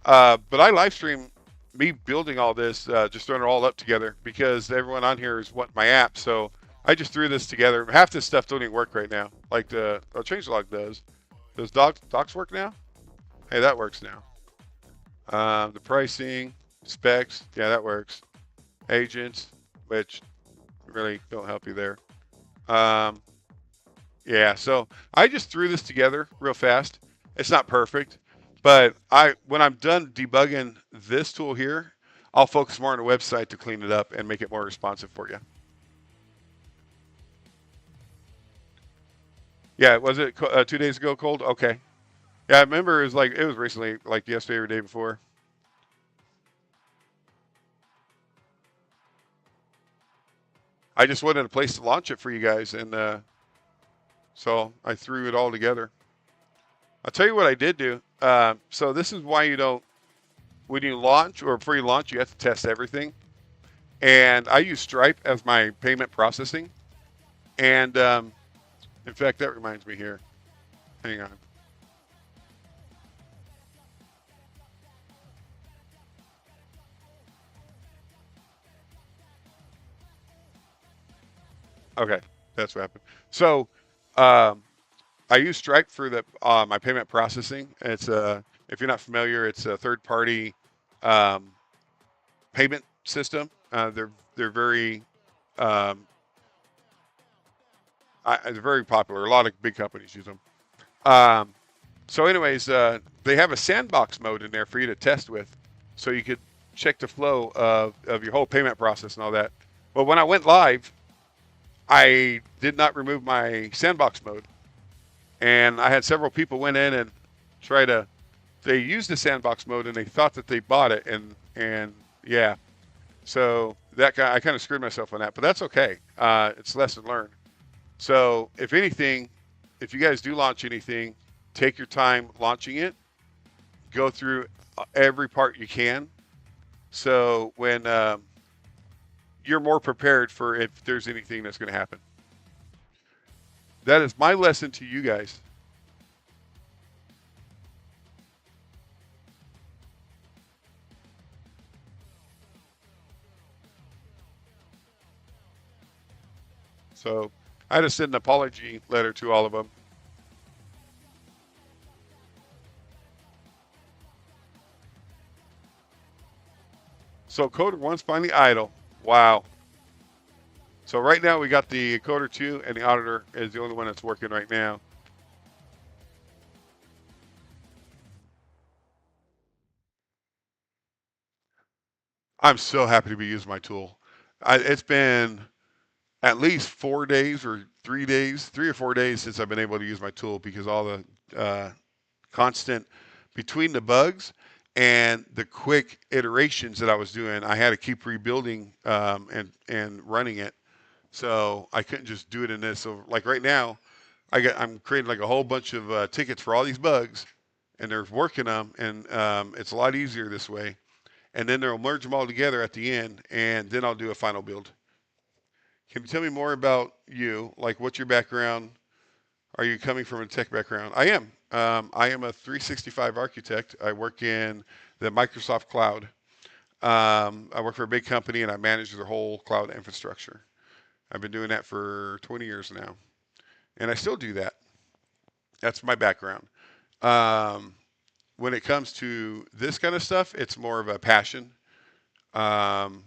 But I live streamed me building all this, just throwing it all up together because everyone on here is wanting my app. So I just threw this together. Half this stuff don't even work right now. Like the changelog does. Does docs work now? Hey, that works now. The pricing, specs, yeah, that works. Agents, which really don't help you there. Yeah, so I just threw this together real fast. It's not perfect, but when I'm done debugging this tool here, I'll focus more on the website to clean it up and make it more responsive for you. Yeah, was it 2 days ago cold? Okay. Yeah, I remember it was recently, like yesterday or the day before. I just wanted a place to launch it for you guys, and so I threw it all together. I'll tell you what I did do. So this is why you don't, when you launch or before you launch, you have to test everything. And I use Stripe as my payment processing. And in fact, that reminds me here. Hang on. Okay, that's what happened. So I use Stripe for my payment processing. It's if you're not familiar, it's a third-party payment system. They're very they're very popular. A lot of big companies use them. So anyways, they have a sandbox mode in there for you to test with, so you could check the flow of your whole payment process and all that. But when I went live, I did not remove my sandbox mode. And I had several people went in and they used the sandbox mode and they thought that they bought it. And yeah, so that guy, I kind of screwed myself on that, but that's okay. It's lesson learned. So if anything, if you guys do launch anything, take your time launching it. Go through every part you can. So when you're more prepared for if there's anything that's going to happen. That is my lesson to you guys. So I had to send an apology letter to all of them. So Coder 1's finally idle. Wow. So right now we got the Coder 2 and the Auditor is the only one that's working right now. I'm so happy to be using my tool. It's been at least 4 days or 3 days, 3 or 4 days since I've been able to use my tool because all the constant between the bugs and the quick iterations that I was doing, I had to keep rebuilding and running it. So I couldn't just do it in this. So like right now, I'm creating like a whole bunch of tickets for all these bugs, and they're working them, and it's a lot easier this way. And then they'll merge them all together at the end, and then I'll do a final build. Can you tell me more about you? Like, what's your background? Are you coming from a tech background? I am. I am a 365 architect. I work in the Microsoft cloud. I work for a big company and I manage their whole cloud infrastructure. I've been doing that for 20 years now, and I still do that. That's my background. Um, when it comes to this kind of stuff, it's more of a passion um,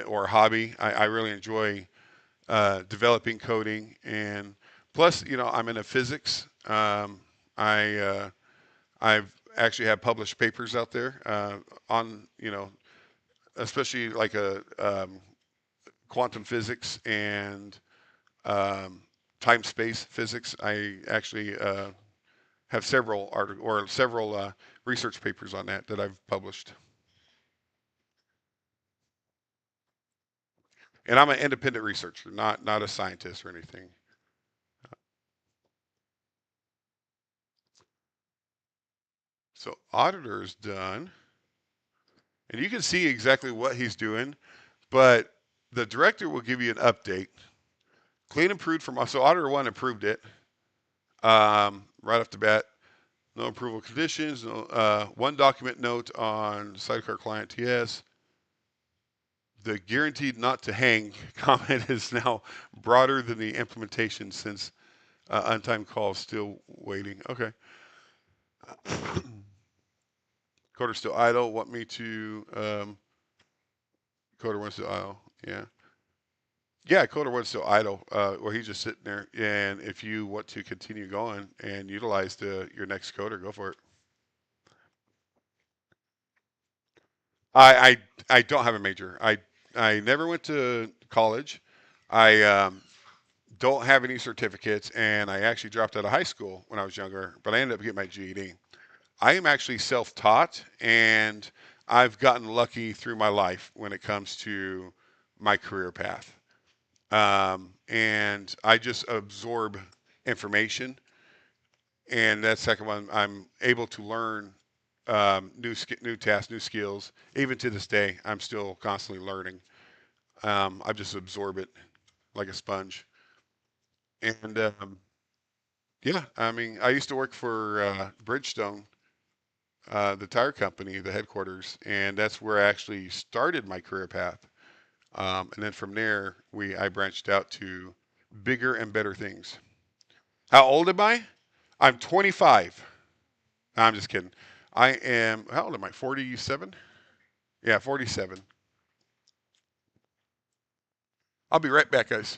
or a hobby. I really enjoy developing coding, and plus, I'm into physics. I I've actually have published papers out there on especially like a quantum physics and um, time space physics. I actually have several several research papers on that I've published, and I'm an independent researcher, not a scientist or anything. So auditor is done, and you can see exactly what he's doing, but the director will give you an update. Clean improved from so auditor one approved it right off the bat. No approval conditions. No, one document note on sidecar client TS. The guaranteed not to hang comment is now broader than the implementation since untimed call still waiting. Okay. Coder still idle. Want me to Coder one's still idle. Yeah. Yeah, Coder one's still idle. Where he's just sitting there. And if you want to continue going and utilize your next coder, go for it. I I don't have a major. I never went to college. I don't have any certificates, and I actually dropped out of high school when I was younger. But I ended up getting my GED. I am actually self-taught, and I've gotten lucky through my life when it comes to my career path. And I just absorb information, and that second one, I'm able to learn new tasks, new skills. Even to this day, I'm still constantly learning. I just absorb it like a sponge. And yeah, I mean, I used to work for Bridgestone, the tire company, the headquarters, and that's where I actually started my career path. And then from there, I branched out to bigger and better things. How old am I? I'm 25. No, I'm just kidding. I am. How old am I? 47. Yeah, 47. I'll be right back, guys.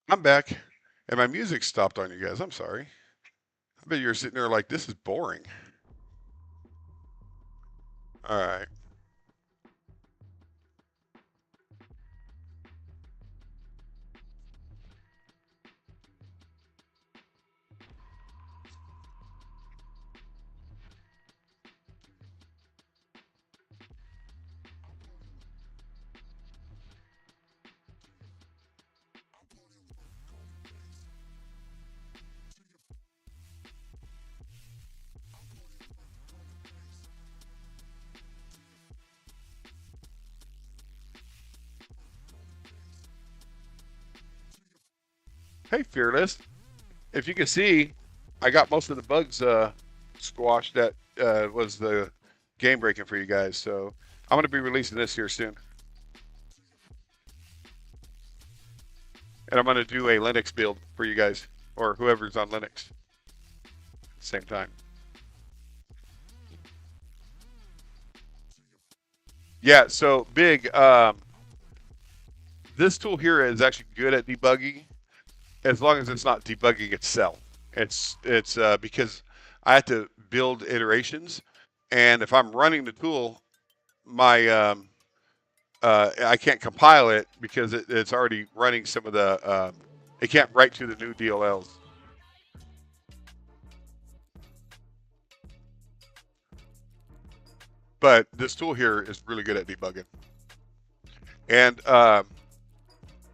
I'm back, and my music stopped on you guys. I'm sorry. I bet you're sitting there like, this is boring. All right. Hey, Fearless. If you can see, I got most of the bugs squashed that was the game breaking for you guys. So I'm going to be releasing this here soon. And I'm going to do a Linux build for you guys or whoever's on Linux at the same time. Yeah, so Big, this tool here is actually good at debugging as long as it's not debugging itself. It's because I have to build iterations, and if I'm running the tool, my I can't compile it because it's already running some of the. It can't write to the new DLLs. But this tool here is really good at debugging, and it's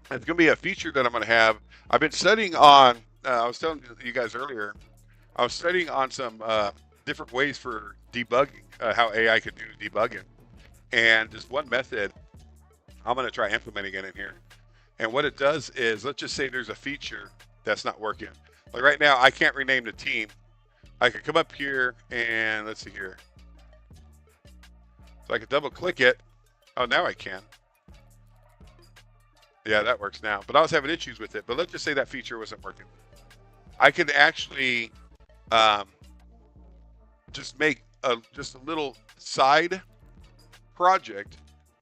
going to be a feature that I'm going to have. I've been studying on. I was telling you guys earlier. I was studying on some different ways for debugging, how AI could do debugging, and just one method I'm going to try implementing it in here. And what it does is, let's just say there's a feature that's not working. Like right now, I can't rename the team. I could come up here and let's see here. So I could double click it. Oh, now I can. Yeah, that works now. But I was having issues with it. But let's just say that feature wasn't working. I could actually just make just a little side project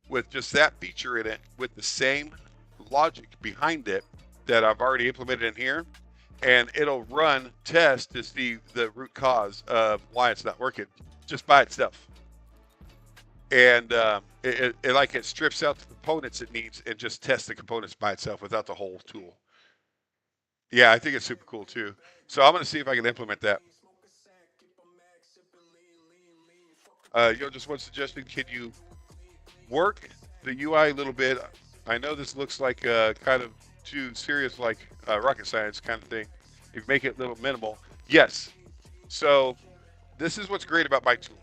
with just that feature in it with the same logic behind it that I've already implemented in here, and it'll run tests to see the root cause of why it's not working just by itself. And it strips out the components it needs and just tests the components by itself without the whole tool. Yeah, I think it's super cool too. So I'm going to see if I can implement that. Just one suggestion: can you work the UI a little bit? I know this looks like kind of too serious, like rocket science kind of thing. You make it a little minimal. Yes. So this is what's great about my tool.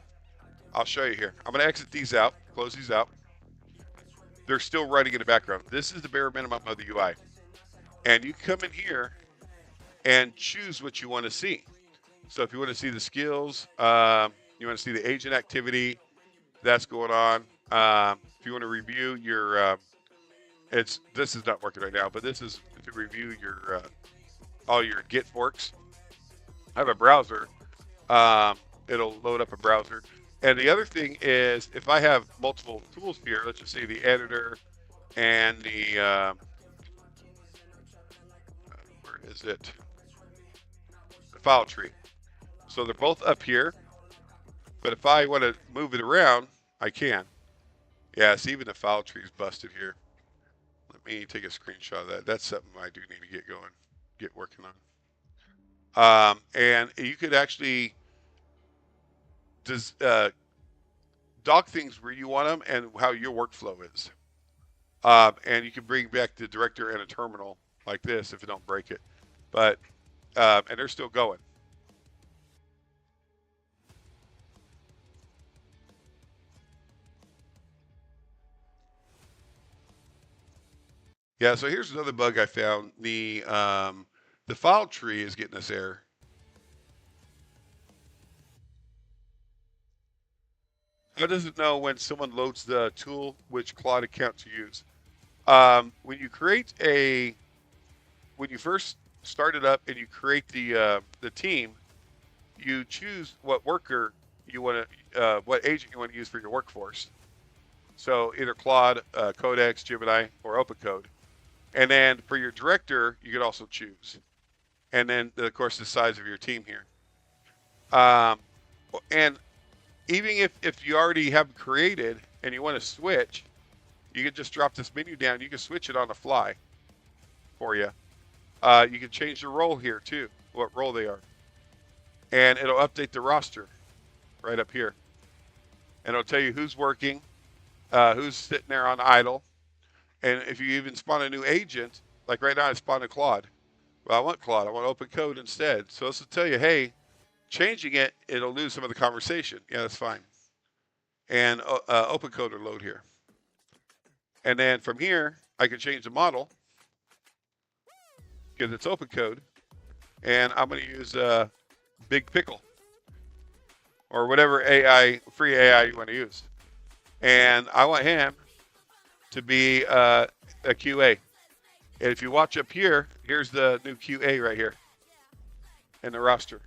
I'll show you here. I'm going to exit these out, close these out. They're still running in the background. This is the bare minimum of the UI. And you come in here and choose what you want to see. So if you want to see the skills, you want to see the agent activity that's going on. If you want to review your, this is not working right now, but this is to review your all your Git forks. I have a browser. It'll load up a browser. And the other thing is, if I have multiple tools here, let's just say the editor and the, where is it? The file tree. So they're both up here. But if I want to move it around, I can. Yeah, see, even the file tree is busted here. Let me take a screenshot of that. That's something I do need to get working on. And you could actually dock things where you want them and how your workflow is. And you can bring back the director and a terminal like this if you don't break it. But and they're still going. Yeah, so here's another bug I found. The file tree is getting this error. How does it know when someone loads the tool which Claude account to use? When you first start it up and you create the team, you choose what worker you want to, what agent you want to use for your workforce. So either Claude, Codex, Gemini, or OpenCode. And then for your director, you could also choose. And then, of course, the size of your team here. Um, and even if you already have created and you want to switch, you can just drop this menu down. You can switch it on the fly for you. You can change the role here too, what role they are. And it'll update the roster right up here. And it'll tell you who's working, who's sitting there on idle. And if you even spawn a new agent, like right now I spawned a Claude. Well, I want Claude. I want open code instead. So this will tell you, hey, changing it, it'll lose some of the conversation. Yeah, that's fine. And open code will load here. And then from here, I can change the model because it's open code. And I'm going to use Big Pickle or whatever AI, free AI you want to use. And I want him to be a QA. And if you watch up here, here's the new QA right here in the roster.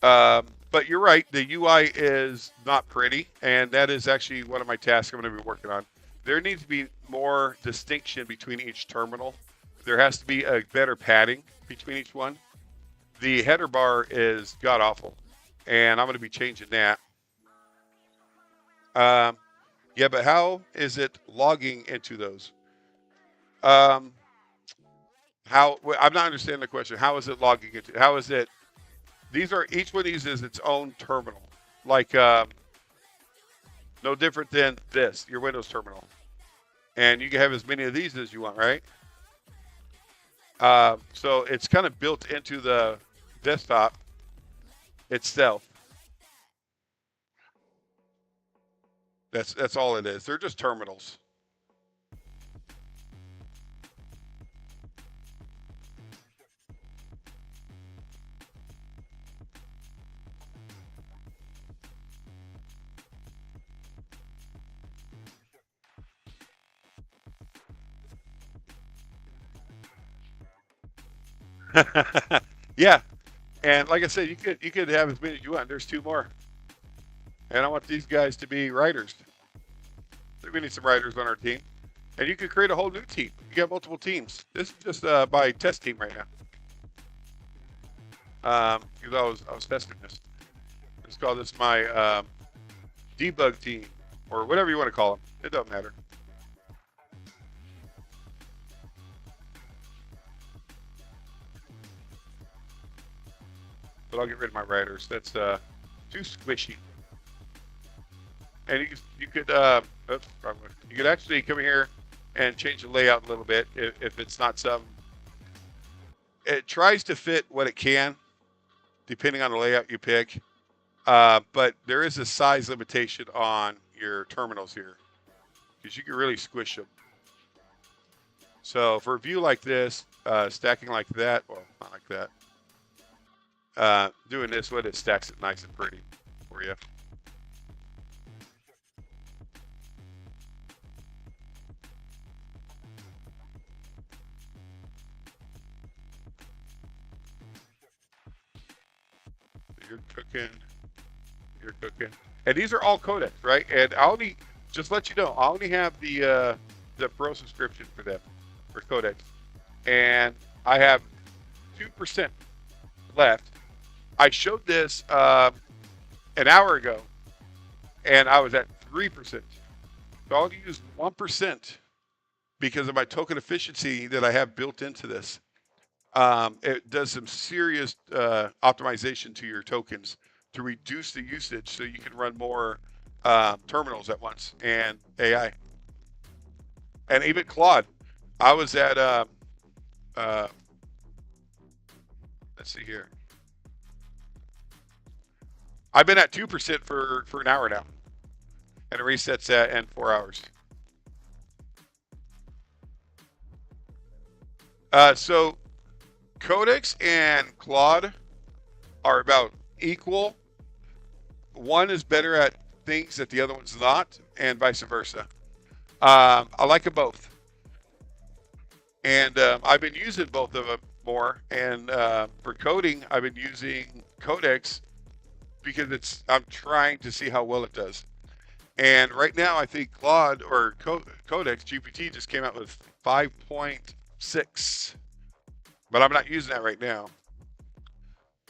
But you're right, the UI is not pretty, and that is actually one of my tasks I'm going to be working on. There needs to be more distinction between each terminal. There has to be a better padding between each one. The header bar is god-awful, and I'm going to be changing that. Yeah, but how is it logging into those? I'm not understanding the question. How is it logging into? How is it? These are, each one of these is its own terminal. Like, no different than this, your Windows terminal. And you can have as many of these as you want, right? So it's kind of built into the desktop itself. That's all it is. They're just terminals. Yeah, and like I said, you could have as many as you want. There's 2 more, and I want these guys to be writers. We need some writers on our team, and you could create a whole new team. You got multiple teams. This is just by test team right now. Because I was testing this. Let's call this my debug team or whatever you want to call them. It doesn't matter. But I'll get rid of my writers. That's too squishy. And you could you could actually come here and change the layout a little bit if it's not some. It tries to fit what it can, depending on the layout you pick. But there is a size limitation on your terminals here, because you can really squish them. So for a view like this, stacking like that, well, not like that. Doing this one, it stacks it nice and pretty for you. You're cooking. And these are all codecs, right? And I only, just let you know, I only have the pro subscription for them, for codecs. And I have 2% left. I showed this an hour ago, and I was at 3%. So I'll use 1% because of my token efficiency that I have built into this. It does some serious optimization to your tokens to reduce the usage so you can run more terminals at once and AI. And even Claude. I was at, let's see here. I've been at 2% for an hour now. And it resets in 4 hours. So Codex and Claude are about equal. One is better at things that the other one's not, and vice versa. I like them both. And I've been using both of them more. And for coding, I've been using Codex because I'm trying to see how well it does. And right now, I think Claude or Codex GPT just came out with 5.6, but I'm not using that right now.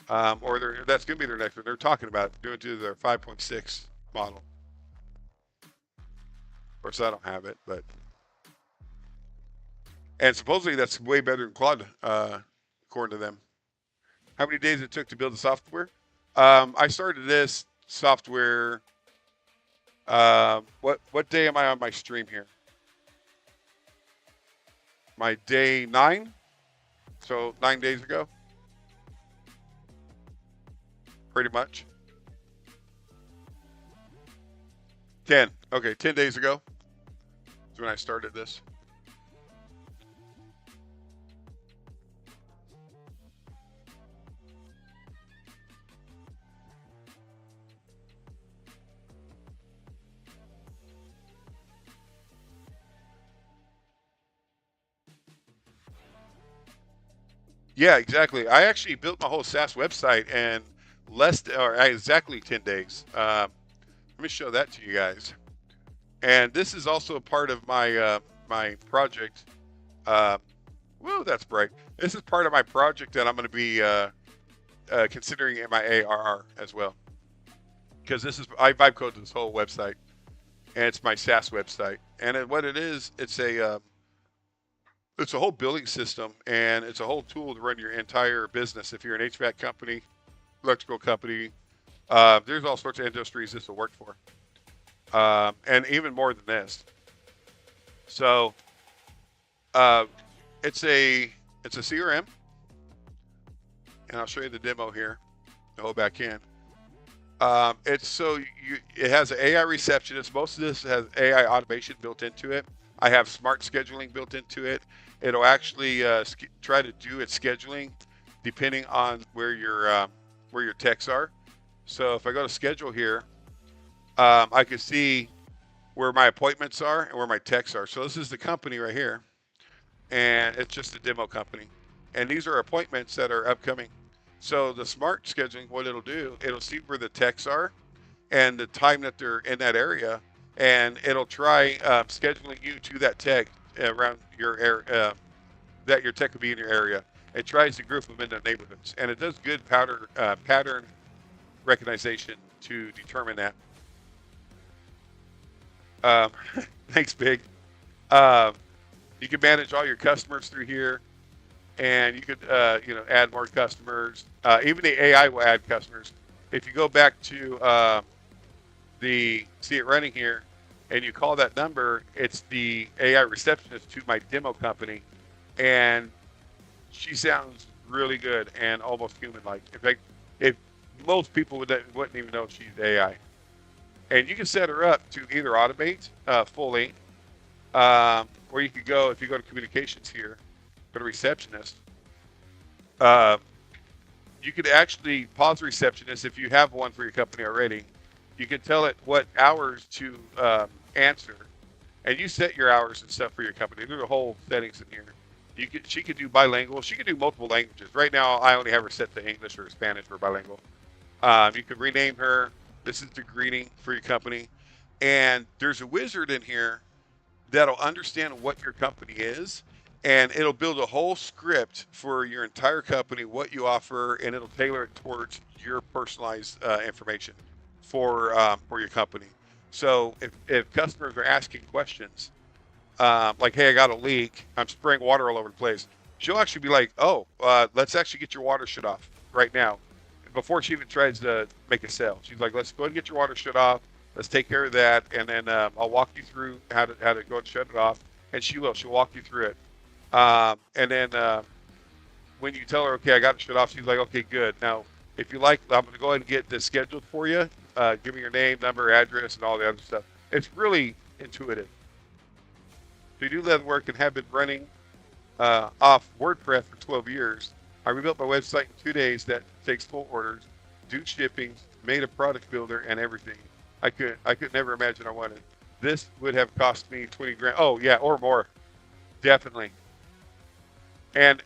Or that's going to be their next one. They're talking about doing to their 5.6 model. Of course, I don't have it, but and supposedly that's way better than Claude, according to them. How many days it took to build the software? I started this software. What day am I on my stream here? My day 9, so 9 days ago, pretty much. 10. Okay, 10 days ago is when I started this. Yeah, exactly. I actually built my whole SaaS website in exactly 10 days. Let me show that to you guys. And this is also a part of my my project. Whoa, that's bright. This is part of my project that I'm going to be considering in my ARR as well. Because I vibe code this whole website, and it's my SaaS website. And what it is, it's a whole billing system, and it's a whole tool to run your entire business. If you're an HVAC company, electrical company, there's all sorts of industries this will work for, and even more than this. So it's a CRM, and I'll show you the demo here. The whole back end. It has an AI receptionist. Most of this has AI automation built into it. I have smart scheduling built into it. It'll actually try to do its scheduling depending on where your techs are. So if I go to schedule here, I can see where my appointments are and where my techs are. So this is the company right here, and it's just a demo company. And these are appointments that are upcoming. So the smart scheduling, what it'll do, it'll see where the techs are and the time that they're in that area, and it'll try scheduling you to that tech around your area, that your tech will be in your area. It tries to group them into neighborhoods, and it does good pattern recognition to determine that. Thanks, Big. You can manage all your customers through here, and you could add more customers. Even the AI will add customers. If you go back to see it running here, and you call that number, it's the AI receptionist to my demo company, and she sounds really good and almost human-like. In fact, if most people wouldn't even know she's AI. And you can set her up to either automate fully, or you could go, if you go to communications here, go to receptionist, you could actually pause receptionist if you have one for your company already. You can tell it what hours to answer, and you set your hours and stuff for your company. There's a whole settings in here. She could do bilingual. She could do multiple languages. Right now, I only have her set to English or Spanish for bilingual. You could rename her. This is the greeting for your company. And there's a wizard in here that'll understand what your company is, and it'll build a whole script for your entire company, what you offer, and it'll tailor it towards your personalized information for your company. So if customers are asking questions, like, hey, I got a leak, I'm spraying water all over the place, she'll actually be like, oh, let's actually get your water shut off right now. Before she even tries to make a sale, she's like, let's go ahead and get your water shut off. Let's take care of that, and then I'll walk you through how to go and shut it off. And she'll walk you through it. And then when you tell her, okay, I got it shut off, she's like, okay, good. Now, if you like, I'm going to go ahead and get this scheduled for you. Give me your name, number, address, and all the other stuff. It's really intuitive. So you do leather work and have been running off WordPress for 12 years. I rebuilt my website in 2 days that takes full orders, do shipping, made a product builder, and everything. I could never imagine I wanted. This would have cost me 20 grand. Oh yeah, or more, definitely. And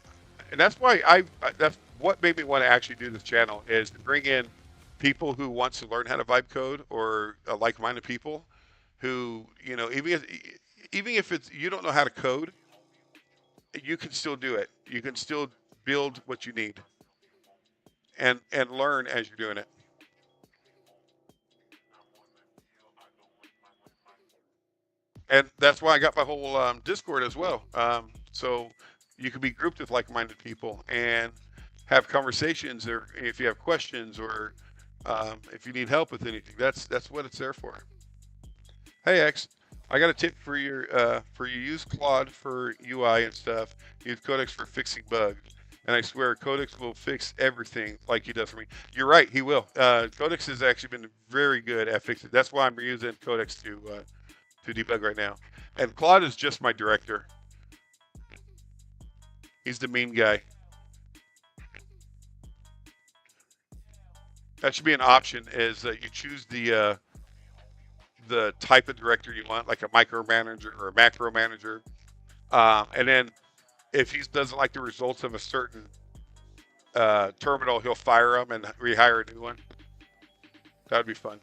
that's why that's what made me want to actually do this channel, is to bring in people who wants to learn how to vibe code, or like-minded people, who, you know, even if it's you don't know how to code, you can still do it. You can still build what you need and learn as you're doing it. And that's why I got my whole Discord as well. So you can be grouped with like-minded people and have conversations, or if you have questions, or if you need help with anything. That's what it's there for. Hey X, I got a tip for you. Use Claude for UI and stuff. Use Codex for fixing bugs. And I swear, Codex will fix everything like he does for me. You're right, he will. Codex has actually been very good at fixing. That's why I'm using Codex to debug right now. And Claude is just my director. He's the mean guy. That should be an option. Is you choose the type of director you want, like a micromanager or a macro manager, and then if he doesn't like the results of a certain terminal, he'll fire them and rehire a new one. That would be fun.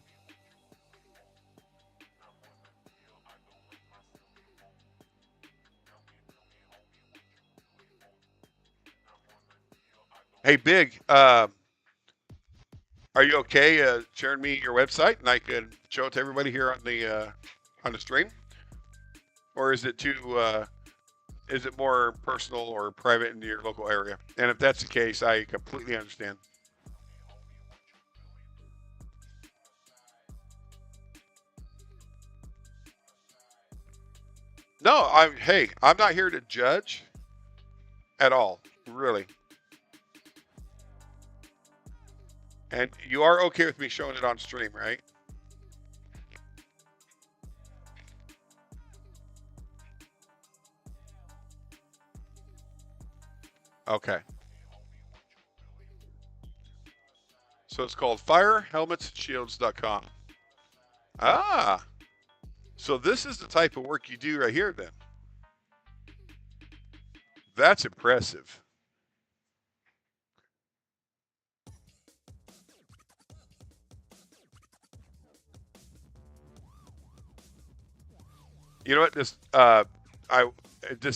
Hey, Big, are you okay sharing me your website and I can show it to everybody here on the stream, or is it too is it more personal or private in your local area? And if that's the case, I completely understand. No, I'm not here to judge at all, really. And you are okay with me showing it on stream, right? Okay. So it's called firehelmetsshields.com. Ah, so this is the type of work you do right here then. That's impressive. You know what? This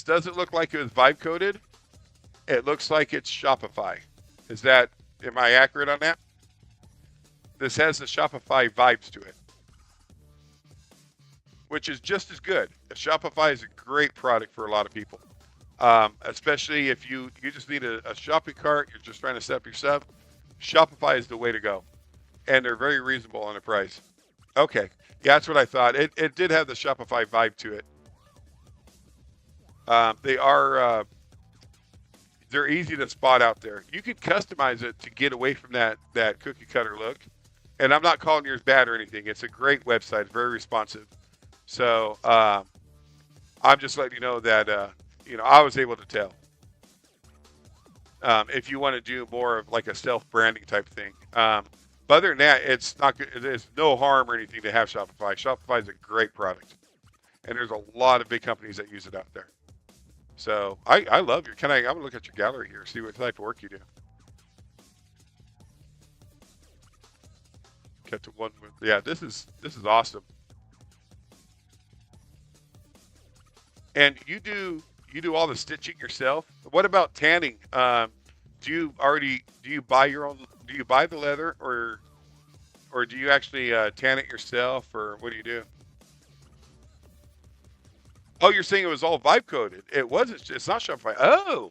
doesn't look like it was vibe coded. It looks like it's Shopify. Am I accurate on that? This has the Shopify vibes to it, which is just as good. Shopify is a great product for a lot of people, especially if you just need a shopping cart, you're just trying to set up your stuff. Shopify is the way to go, and they're very reasonable on the price. Okay, yeah, that's what I thought. It did have the Shopify vibe to it. They are they're easy to spot out there. You can customize it to get away from that cookie cutter look. And I'm not calling yours bad or anything. It's a great website, very responsive. So I'm just letting you know that I was able to tell. If you want to do more of like a self branding type thing. But other than that, it's not good. There's no harm or anything to have Shopify. Shopify is a great product, and there's a lot of big companies that use it out there. So I love your. I'm gonna look at your gallery here, see what type of work you do. Get to one. Yeah, this is awesome. And you do all the stitching yourself. What about tanning? Do you buy your own? Do you buy the leather, or do you actually tan it yourself, or what do you do? Oh, you're saying it was all vibe coded. It wasn't. It's not Shopify. Oh,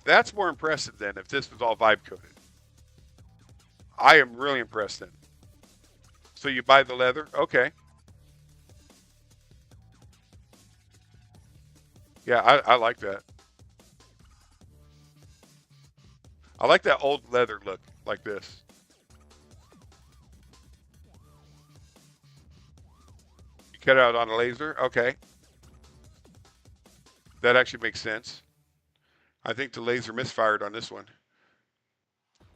that's more impressive then. If this was all vibe coded, I am really impressed then. So you buy the leather, okay? Yeah, I like that. I like that old leather look like this. You cut it out on a laser, okay? That actually makes sense. I think the laser misfired on this one.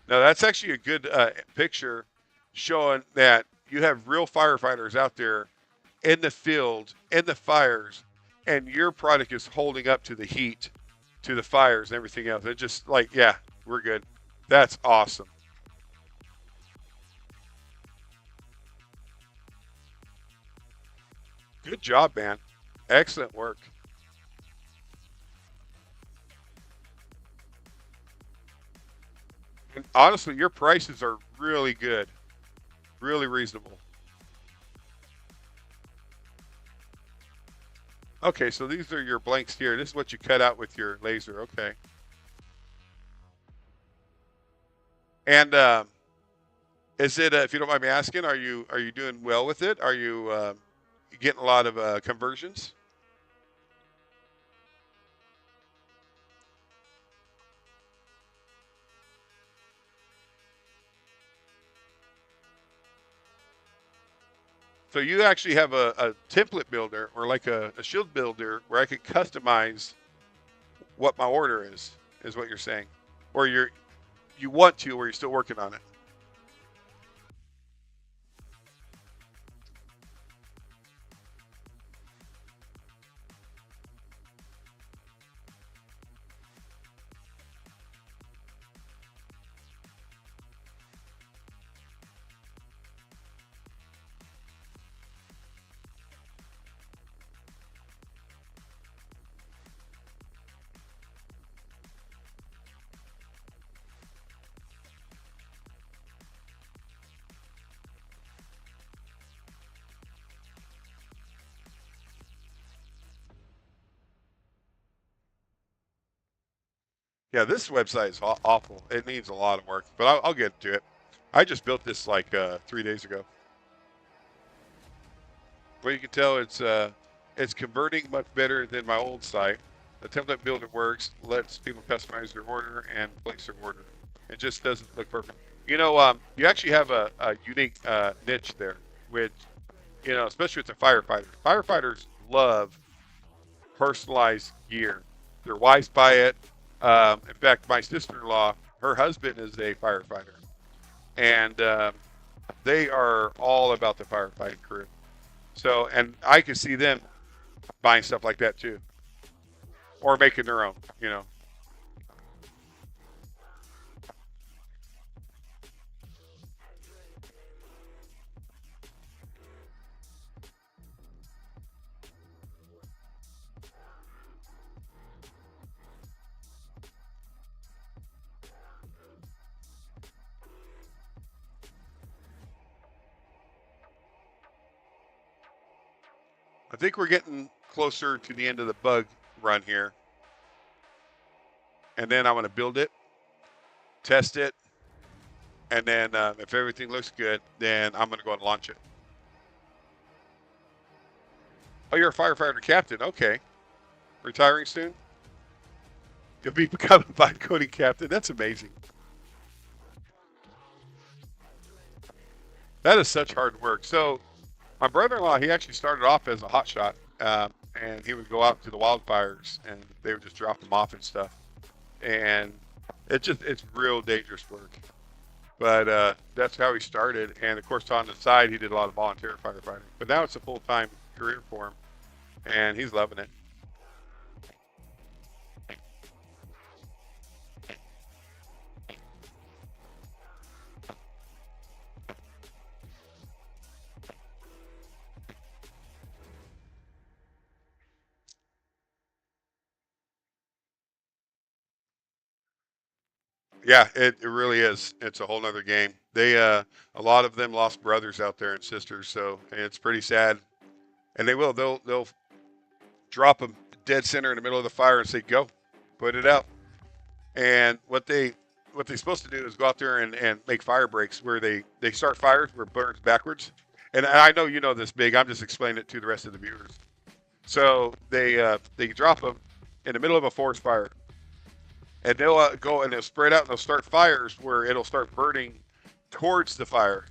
Now that's actually a good picture showing that you have real firefighters out there in the field, in the fires, and your product is holding up to the heat, to the fires and everything else. It just like, yeah, we're good. That's awesome. Good job, man. Excellent work. And honestly, your prices are really good, really reasonable. Okay, so these are your blanks here. This is what you cut out with your laser. Okay. And is it, if you don't mind me asking, are you doing well with it? Are you getting a lot of conversions? So you actually have a template builder or like a shield builder where I can customize what my order is what you're saying, or you want to, or you're still working on it. Yeah, this website is awful. It needs a lot of work, but I'll get to it. I just built this like 3 days ago. Well, you can tell it's converting much better than my old site. The template builder works, lets people customize their order and place their order. It just doesn't look perfect. You actually have a unique niche there, which especially with the firefighters. Firefighters love personalized gear. Their wives buy it. In fact, my sister-in-law, her husband is a firefighter, and they are all about the firefighting crew. So, and I could see them buying stuff like that too, or making their own. I think we're getting closer to the end of the bug run here, and then I'm going to build it, test it, and then if everything looks good, then I'm going to go and launch it. Oh, you're a firefighter captain. Okay, retiring soon. You'll be becoming a vibecoding captain. That's amazing. That is such hard work. So my brother-in-law, he actually started off as a hotshot, and he would go out to the wildfires, and they would just drop him off and stuff. And it's real dangerous work. But that's how he started. And of course, on the side, he did a lot of volunteer firefighting. But now it's a full-time career for him, and he's loving it. Yeah, it really is. It's a whole nother game. A lot of them lost brothers out there and sisters, so it's pretty sad. And they'll drop them dead center in the middle of the fire and say, "Go, put it out." And what they're supposed to do is go out there and make fire breaks where they start fires where it burns backwards. And I know you know this big. I'm just explaining it to the rest of the viewers. So they drop them in the middle of a forest fire, and they'll go and they'll spread out and they'll start fires where it'll start burning towards the fire.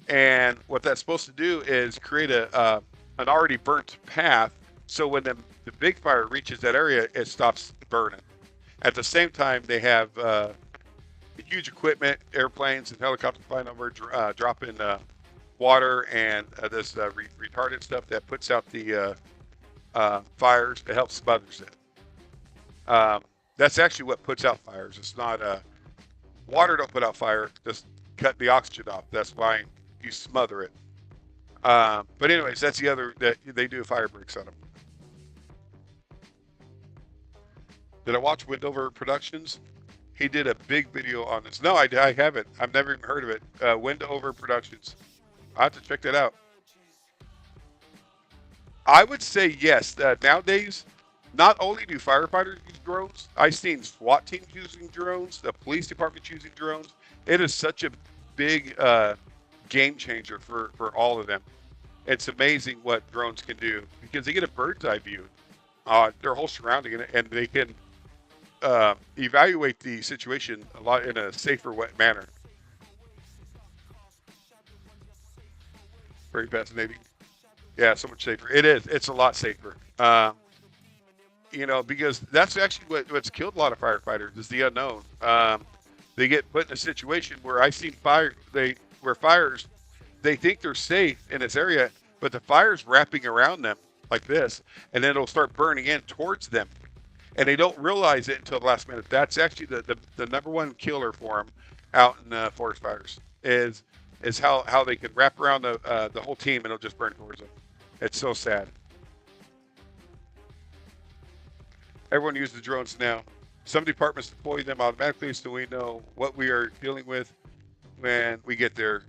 And what that's supposed to do is create an already burnt path. So when the big fire reaches that area, it stops burning. At the same time, they have huge equipment, airplanes and helicopters flying over, dropping water and this retardant stuff that puts out the fires. It helps smothers it. That's actually what puts out fires. It's not water don't put out fire. Just cut the oxygen off. That's why you smother it. But anyways, that's the other that they do fire breaks on them. Did I watch Windover Productions? He did a big video on this. No, I haven't. I've never even heard of it. Windover Productions. I have to check that out. I would say yes. Nowadays, not only do firefighters use drones, I've seen SWAT teams using drones, the police department using drones. It is such a big game changer for all of them. It's amazing what drones can do because they get a bird's eye view, their whole surrounding, and they can evaluate the situation a lot in a safer manner. Very fascinating. Yeah, so much safer. It is. It's a lot safer. Because that's actually what's killed a lot of firefighters is the unknown. They get put in a situation where I've seen where fires, they think they're safe in this area, but the fire's wrapping around them like this, and then it'll start burning in towards them, and they don't realize it until the last minute. That's actually the number one killer for them out in forest fires is how they can wrap around the whole team and it'll just burn towards them. It's so sad. Everyone uses drones now. Some departments deploy them automatically, so we know what we are dealing with when we get there.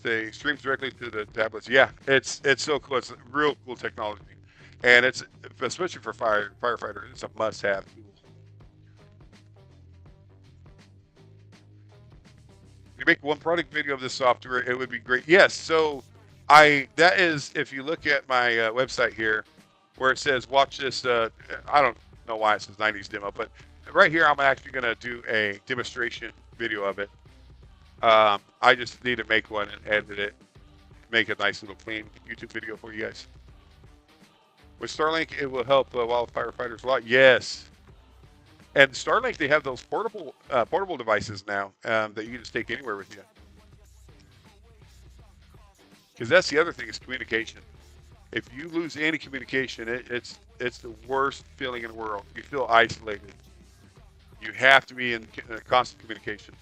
They streams directly to the tablets. Yeah, it's so cool. It's real cool technology, and it's especially for firefighters. It's a must-have tool. You make one product video of this software, it would be great. Yes, so that is, if you look at my website here, where it says watch this. I don't know why it says 90s demo, but right here I'm actually going to do a demonstration video of it. I just need to make one and edit it, make a nice little clean YouTube video for you guys. With Starlink, it will help wildfire fighters a lot. Yes. And Starlink, they have those portable devices now that you can just take anywhere with you. Because that's the other thing is communication. If you lose any communication, it's the worst feeling in the world. You feel isolated. You have to be in constant communication.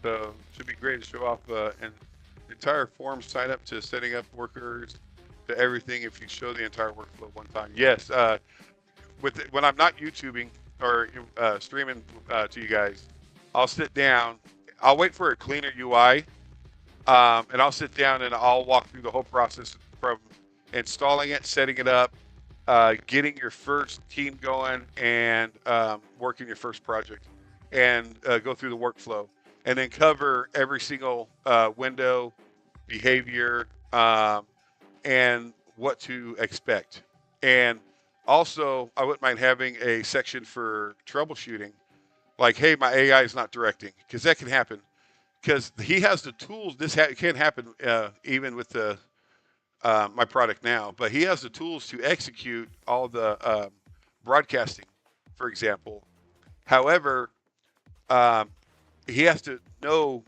So it should be great to show off an entire form sign up to setting up workers to everything if you show the entire workflow one time. Yes, when I'm not YouTubing or streaming to you guys, I'll sit down. I'll wait for a cleaner UI, and I'll sit down and I'll walk through the whole process from installing it, setting it up, getting your first team going, and working your first project, and go through the workflow, and then cover every single window, behavior, and what to expect. And also, I wouldn't mind having a section for troubleshooting, like, hey, my AI is not directing, because that can happen. Because he has the tools. This can happen even with my product now, but he has the tools to execute all the broadcasting, for example. However, he has to know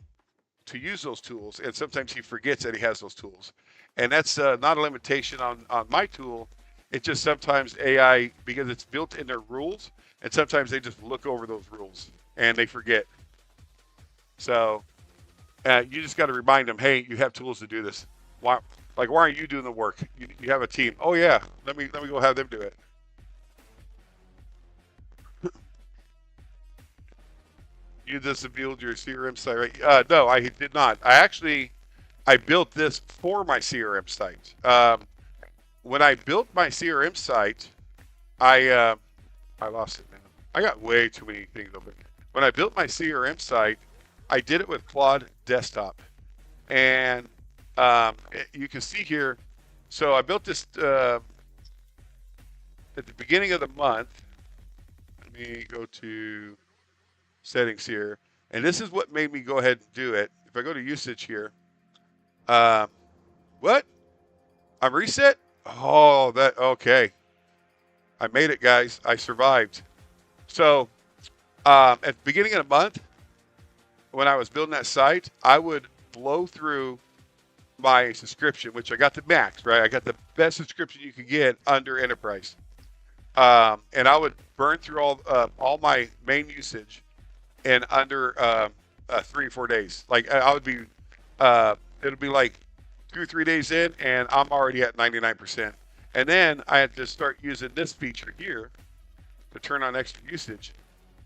to use those tools, and sometimes he forgets that he has those tools. And that's not a limitation on my tool. It's just sometimes AI, because it's built in their rules, and sometimes they just look over those rules and they forget. So you just got to remind them, hey, you have tools to do this. Why aren't you doing the work? You have a team. Oh yeah, let me go have them do it. You just build your CRM site, right? No, I did not. I built this for my CRM site. When I built my CRM site, I lost it now. I got way too many things open. When I built my CRM site, I did it with Claude Desktop, and you can see here. So I built this at the beginning of the month. Let me go to settings here, and this is what made me go ahead and do it. If I go to usage here, what? I'm reset? Oh, okay. I made it, guys. I survived. So at the beginning of the month, when I was building that site, I would blow through my subscription, which I got the max, right? I got the best subscription you could get under enterprise. and I would burn through all my main usage in under 3 or 4 days. Like I would be, it'll be like 2 or 3 days in, and I'm already at 99%. And then I had to start using this feature here to turn on extra usage.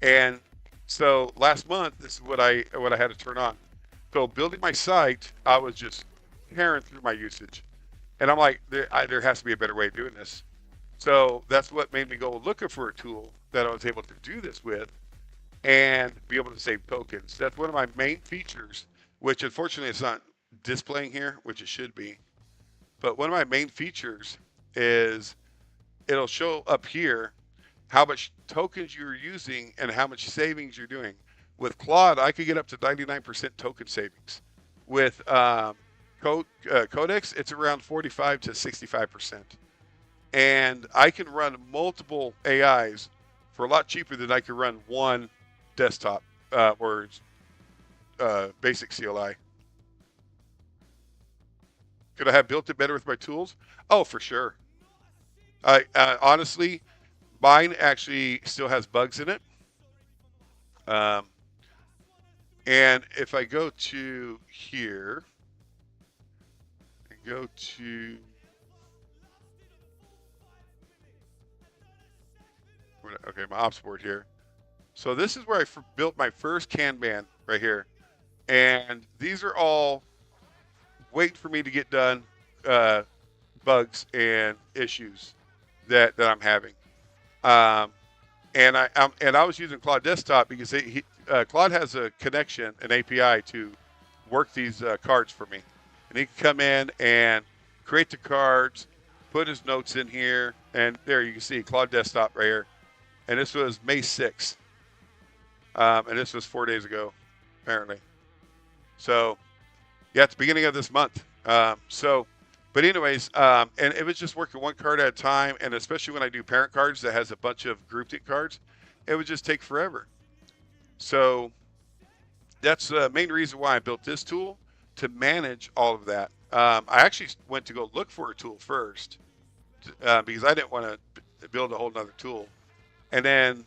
And so last month, this is what I had to turn on. So building my site, I was just tearing through my usage, and I'm like, there has to be a better way of doing this. So that's what made me go looking for a tool that I was able to do this with and be able to save tokens. That's one of my main features, which unfortunately it's not displaying here, which it should be. But one of my main features is it'll show up here how much tokens you're using and how much savings you're doing. With Claude, I could get up to 99% token savings. With Codex, it's around 45 to 65%. And I can run multiple AIs for a lot cheaper than I could run one desktop or basic CLI. Could I have built it better with my tools? Oh, for sure. Honestly, mine actually still has bugs in it. And if I go to here and go to okay, my ops board here. So this is where I built my first Kanban right here. And these are all wait for me to get done bugs and issues that I'm having. And I was using Claude Desktop because Claude has a connection, an API to work these cards for me. And he can come in and create the cards, put his notes in here, and there you can see Claude Desktop right here. And this was May 6th. And this was 4 days ago, apparently. So, yeah, at the beginning of this month. But anyways, and it was just working one card at a time, and especially when I do parent cards that has a bunch of grouped in cards, it would just take forever. So that's the main reason why I built this tool, to manage all of that. I actually went to go look for a tool first because I didn't want to build a whole nother tool. And then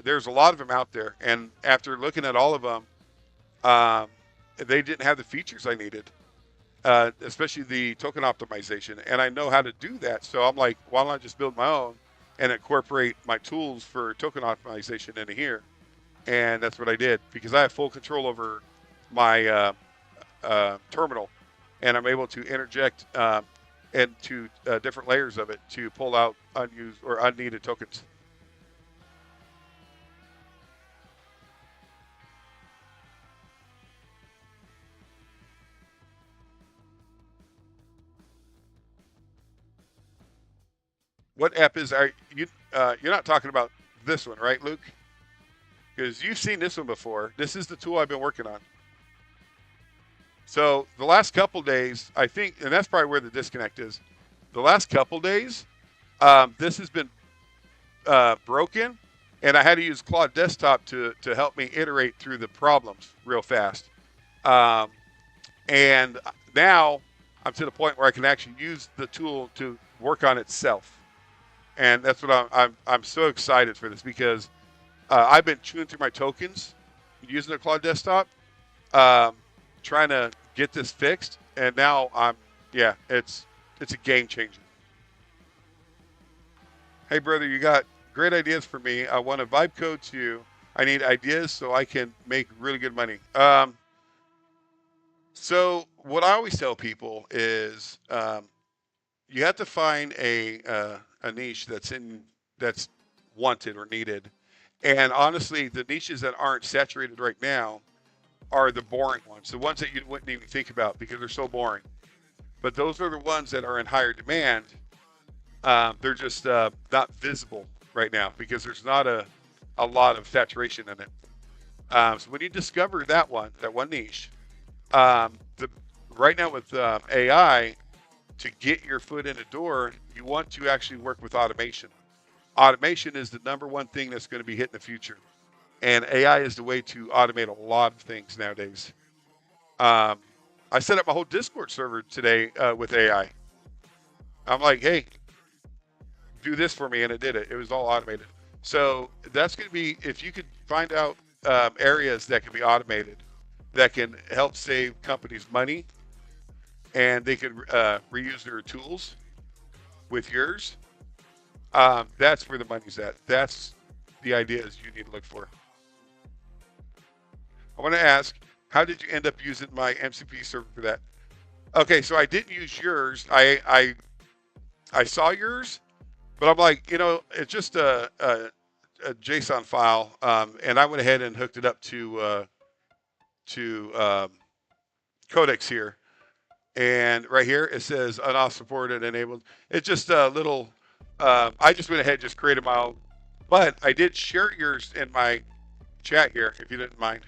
there's a lot of them out there, and after looking at all of them, they didn't have the features I needed. Especially the token optimization, and I know how to do that. So I'm like, why don't I just build my own and incorporate my tools for token optimization into here? And that's what I did, because I have full control over my terminal, and I'm able to interject into different layers of it to pull out unused or unneeded tokens. What app are you? You're not talking about this one, right, Luke? Because you've seen this one before. This is the tool I've been working on. So the last couple days, I think, and that's probably where the disconnect is. The last couple days, this has been broken, and I had to use Claude Desktop to help me iterate through the problems real fast. And now I'm to the point where I can actually use the tool to work on itself. And that's what I'm so excited for this, because I've been chewing through my tokens using the Claude Desktop, trying to get this fixed, and now it's a game changer. Hey brother, you got great ideas for me. I want to vibe code to you. I need ideas so I can make really good money. So what I always tell people is you have to find a niche that's wanted or needed. And honestly, the niches that aren't saturated right now are the boring ones, the ones that you wouldn't even think about because they're so boring. But those are the ones that are in higher demand. They're just not visible right now because there's not a lot of saturation in it. So when you discover that one niche, right now with AI, to get your foot in the door, you want to actually work with automation. Automation is the #1 thing that's going to be hit in the future. And AI is the way to automate a lot of things nowadays. I set up my whole Discord server today with AI. I'm like, hey, do this for me, and it did it. It was all automated. So that's going to be, if you could find out areas that can be automated that can help save companies money, and they can reuse their tools with yours. That's where the money's at. That's the ideas you need to look for. I want to ask, how did you end up using my MCP server for that? Okay, so I didn't use yours. I saw yours, but I'm like, it's just a JSON file, and I went ahead and hooked it up to Codex here. And right here it says unoff supported enabled. It's just a little. I just went ahead and just created my own, but I did share yours in my chat here, if you didn't mind.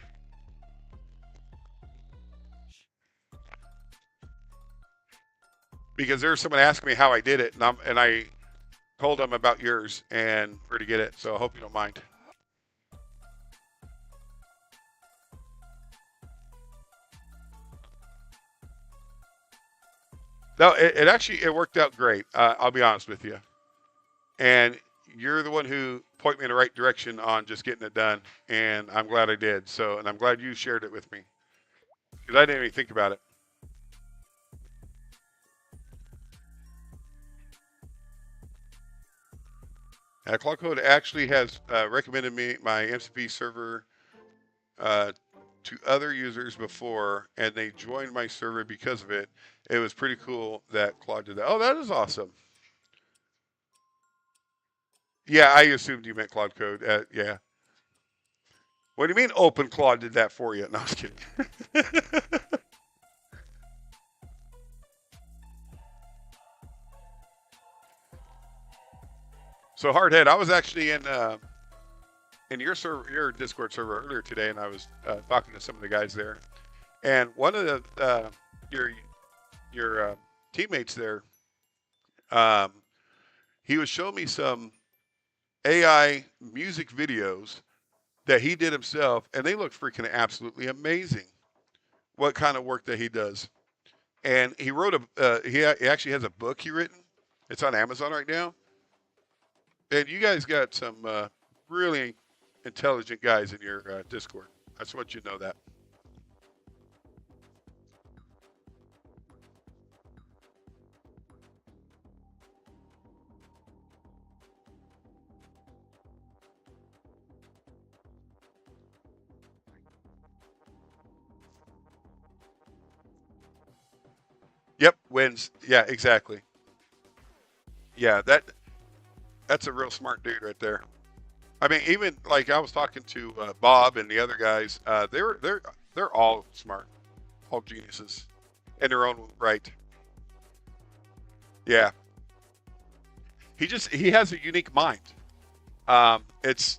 Because there's someone asking me how I did it, and I told them about yours and where to get it. So I hope you don't mind. No, it actually worked out great. I'll be honest with you. And you're the one who pointed me in the right direction on just getting it done, and I'm glad I did. So, and I'm glad you shared it with me because I didn't even think about it. Cloud Code actually has recommended me my MCP server to other users before, and they joined my server because of it. It was pretty cool that Claude did that. Oh, that is awesome. Yeah, I assumed you meant Claude Code. Yeah. What do you mean Open Claude did that for you? No, I was kidding. So Hardhead, I was actually in your server, your Discord server earlier today, and I was talking to some of the guys there, and one of the your teammates there, um, he was showing me some AI music videos that he did himself, and they look freaking absolutely amazing. What kind of work that he does, and he wrote he actually has a book he written. It's on Amazon right now, and you guys got some really intelligent guys in your Discord. I just want you to know that. Yep, wins. Yeah, exactly. Yeah, that's a real smart dude right there. I mean, even like I was talking to Bob and the other guys, they're all smart, all geniuses in their own right. Yeah, he has a unique mind. It's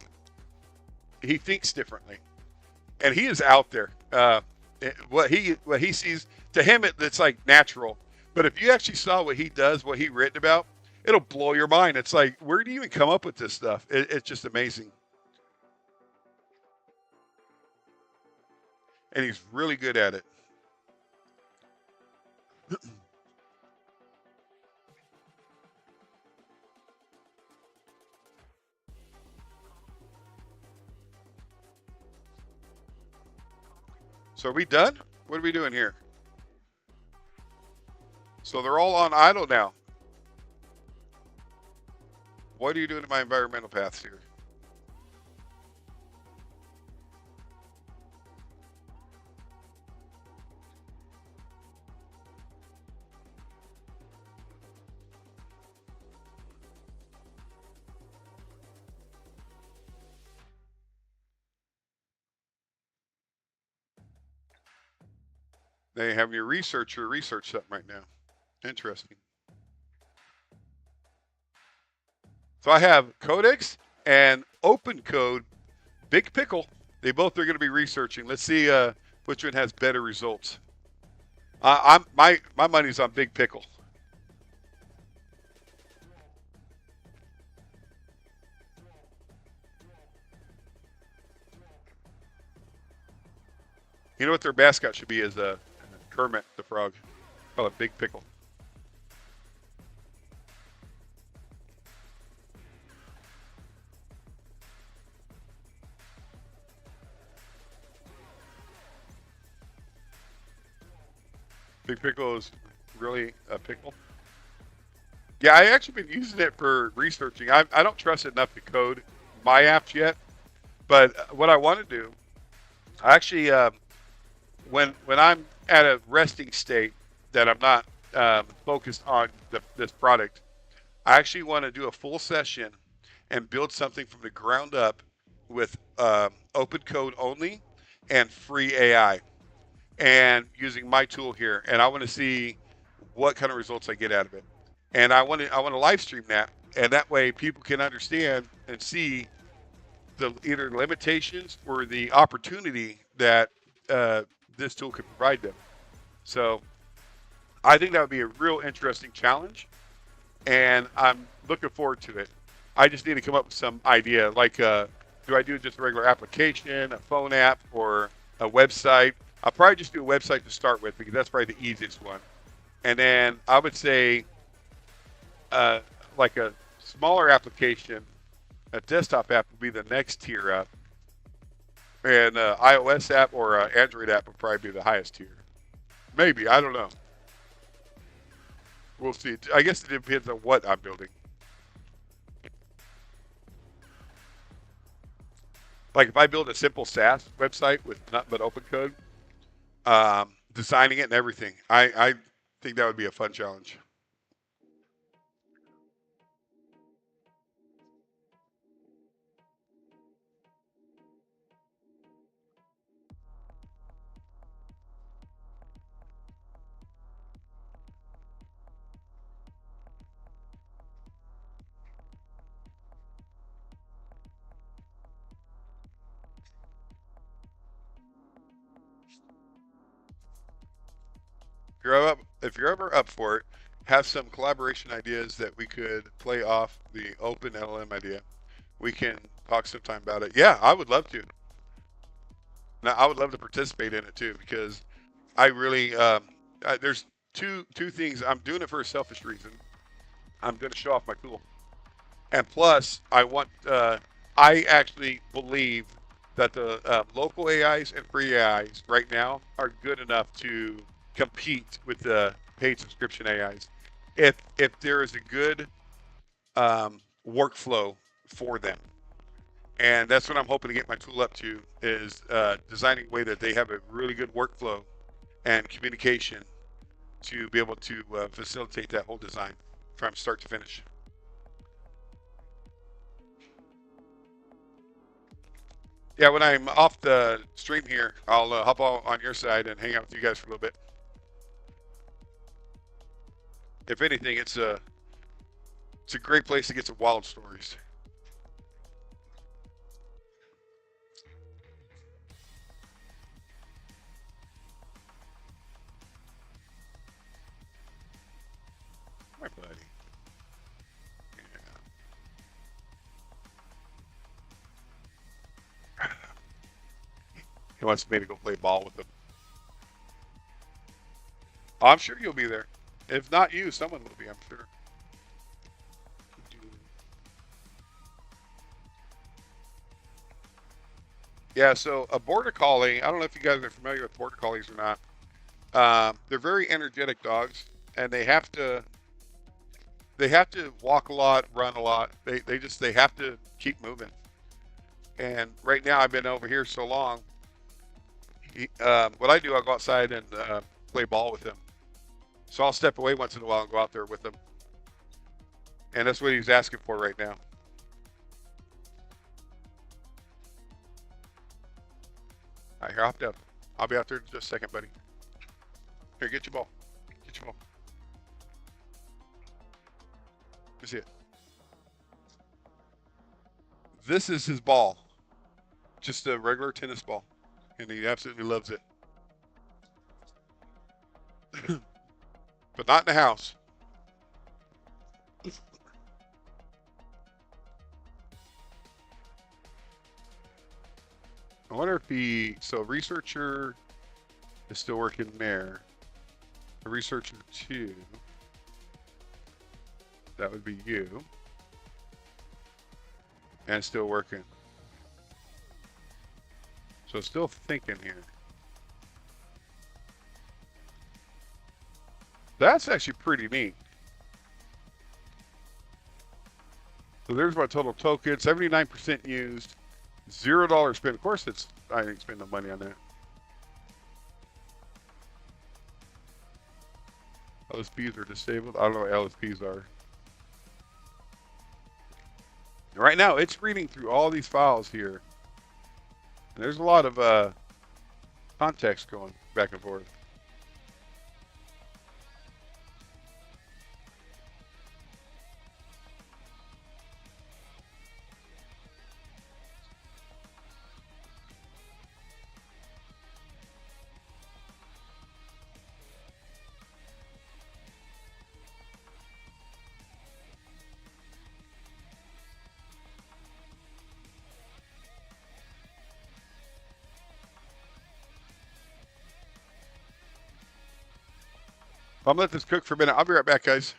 he thinks differently, and he is out there. What he sees to him, it's like natural. But if you actually saw what he does, what he written about, it'll blow your mind. It's like, where do you even come up with this stuff? It's just amazing, and he's really good at it. So are we done? What are we doing here? So they're all on idle now. What are you doing to my environmental paths here? They have your researcher research something right now. Interesting. So I have Codex and Open Code, Big Pickle. They both are going to be researching. Let's see which one has better results. I'm my money's on Big Pickle. You know what their mascot should be is Kermit the Frog. Call it Big Pickle. Big Pickle is really a pickle. Yeah, I actually been using it for researching. I don't trust it enough to code my apps yet, but what I want to do, I actually when I'm at a resting state that I'm not focused on this product, I actually want to do a full session and build something from the ground up with open code only and free AI and using my tool here. And I want to see what kind of results I get out of it. And I want to live stream that, and that way people can understand and see the either limitations or the opportunity that this tool could provide them. So I think that would be a real interesting challenge, and I'm looking forward to it. I just need to come up with some idea, like do I do just a regular application, a phone app, or a website? I'll probably just do a website to start with because that's probably the easiest one. And then I would say uh, like a smaller application, a desktop app would be the next tier up, and iOS app or Android app would probably be the highest tier. Maybe, I don't know. We'll see. I guess it depends on what I'm building. Like if I build a simple SaaS website with nothing but open code, designing it and everything, I think that would be a fun challenge. If you're ever up for it, have some collaboration ideas that we could play off the open LLM idea. We can talk sometime about it. Yeah, I would love to. Now, I would love to participate in it too because I really there's two things. I'm doing it for a selfish reason. I'm going to show off my tool, and plus, I actually believe that the local AIs and free AIs right now are good enough to compete with the paid subscription AIs. If there is a good workflow for them, and that's what I'm hoping to get my tool up to is designing a way that they have a really good workflow and communication to be able to facilitate that whole design from start to finish. Yeah, when I'm off the stream here, I'll hop on your side and hang out with you guys for a little bit. If anything, it's a great place to get some wild stories. My buddy. Yeah. He wants me to go play ball with him. Oh, I'm sure you'll be there. If not you, someone will be, I'm sure. Yeah, so a border collie, I don't know if you guys are familiar with border collies or not. They're very energetic dogs, and they have to walk a lot, run a lot. They have to keep moving. And right now, I've been over here so long. What I do, I'll go outside and play ball with him. So I'll step away once in a while and go out there with him. And that's what he's asking for right now. All right, here, hopped up. I'll be out there in just a second, buddy. Here, get your ball. Get your ball. Let me see it. This is his ball. Just a regular tennis ball. And he absolutely loves it. But not in the house. I wonder if so researcher is still working there. A researcher 2, that would be you. And still working. So still thinking here. That's actually pretty neat. So there's my total token, 79% used, $0 spent. Of course, I didn't spend no money on that. LSPs are disabled. I don't know what LSPs are. Right now, it's reading through all these files here. And there's a lot of context going back and forth. I'm gonna let this cook for a minute. I'll be right back, guys.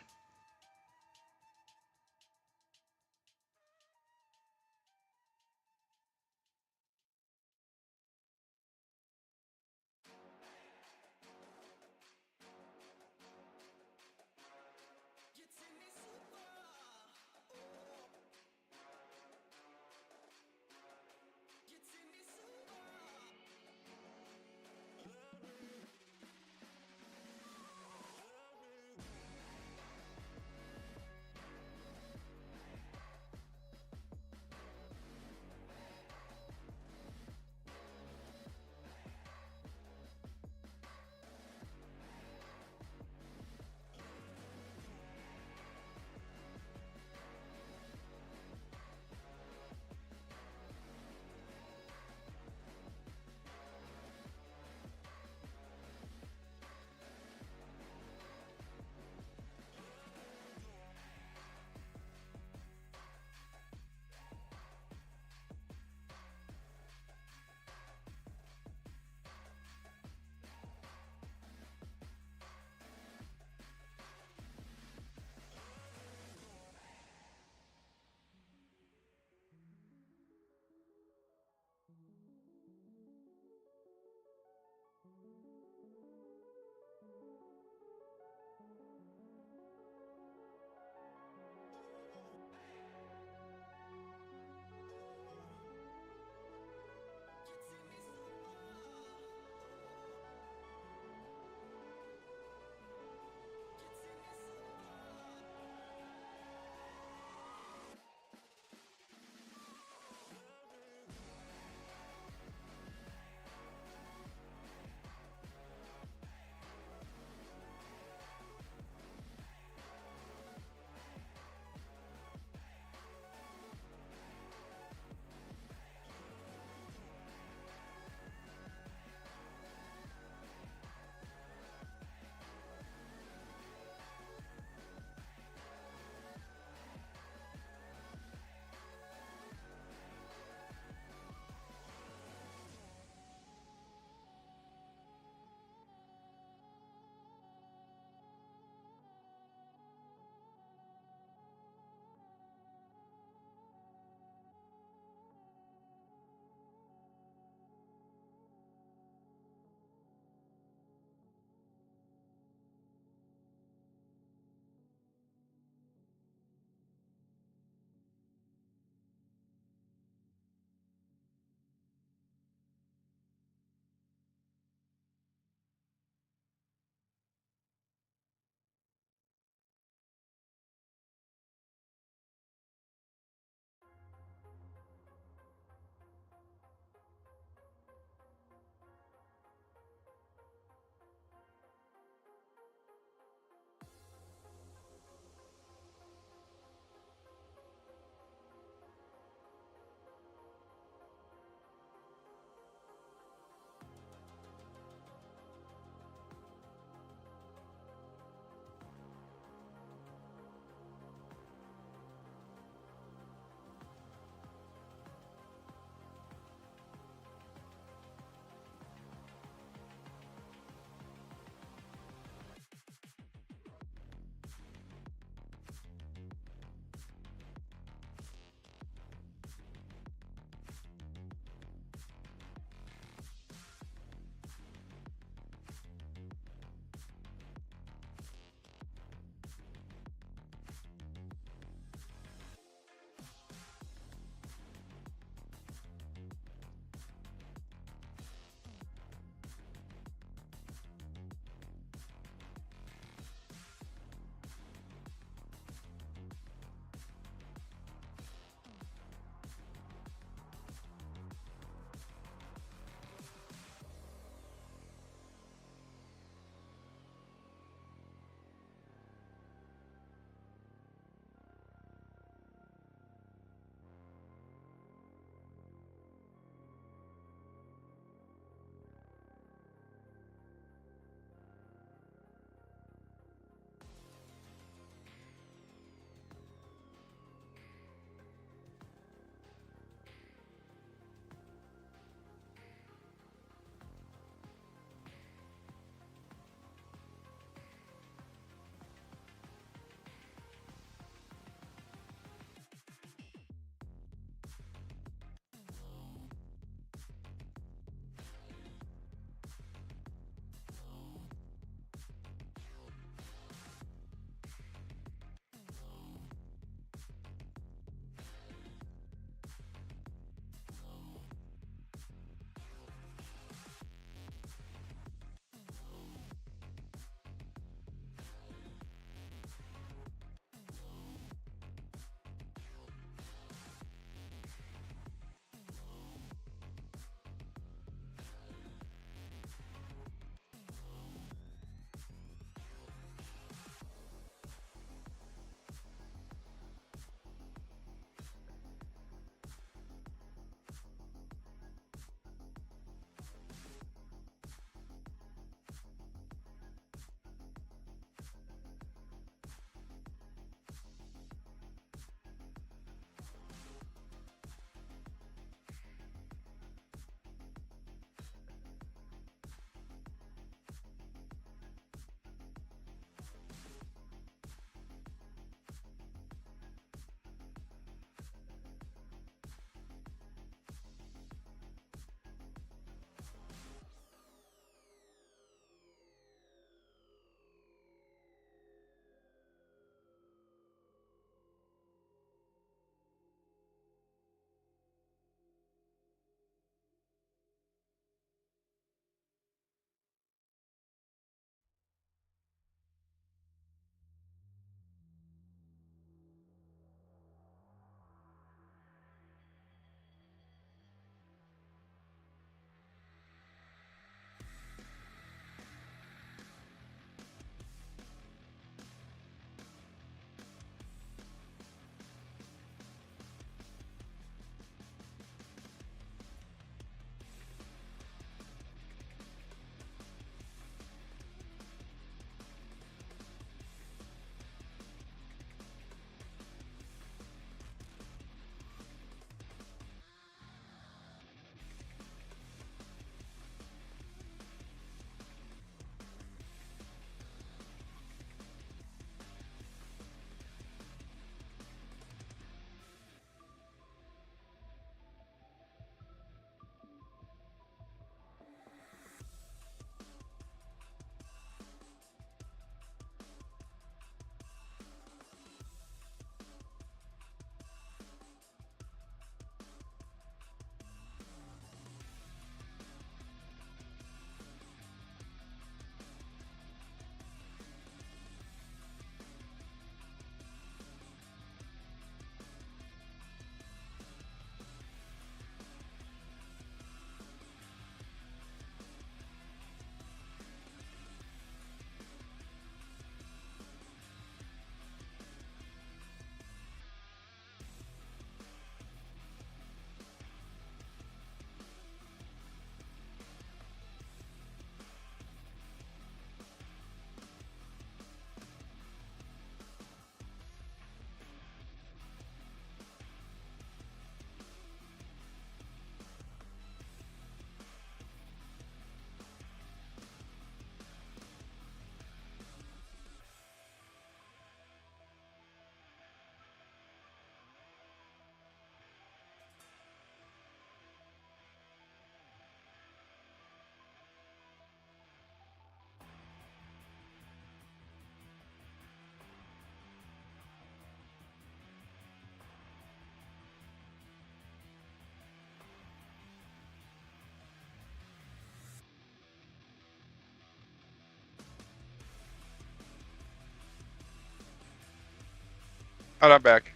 Oh, I'm back.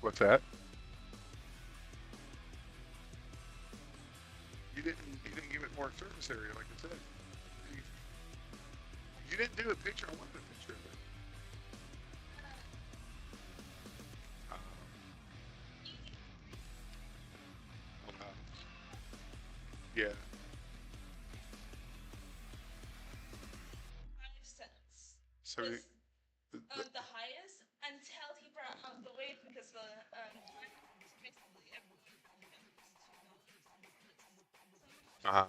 What's that? You didn't give it more surface area, like I said. You, you didn't do a picture. I wanted a picture of it. Um, oh, wow. Yeah. So uh-huh.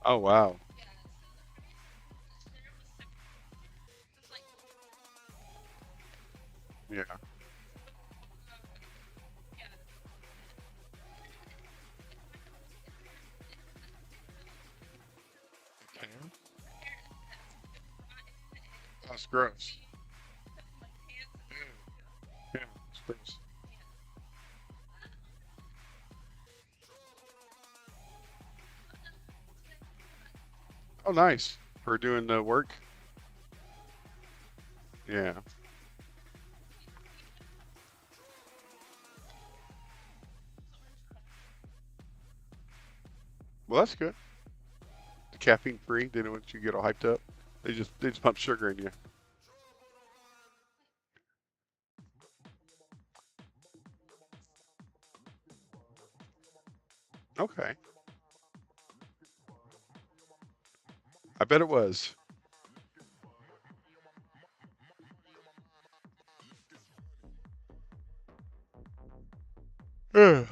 Oh, wow. Yeah. Okay. That's gross. Yeah. It's gross. Oh, nice. For doing the work. Yeah. Well, that's good. The caffeine free. They don't want you to get all hyped up. They just pump sugar in you. Okay. I bet it was. Yeah.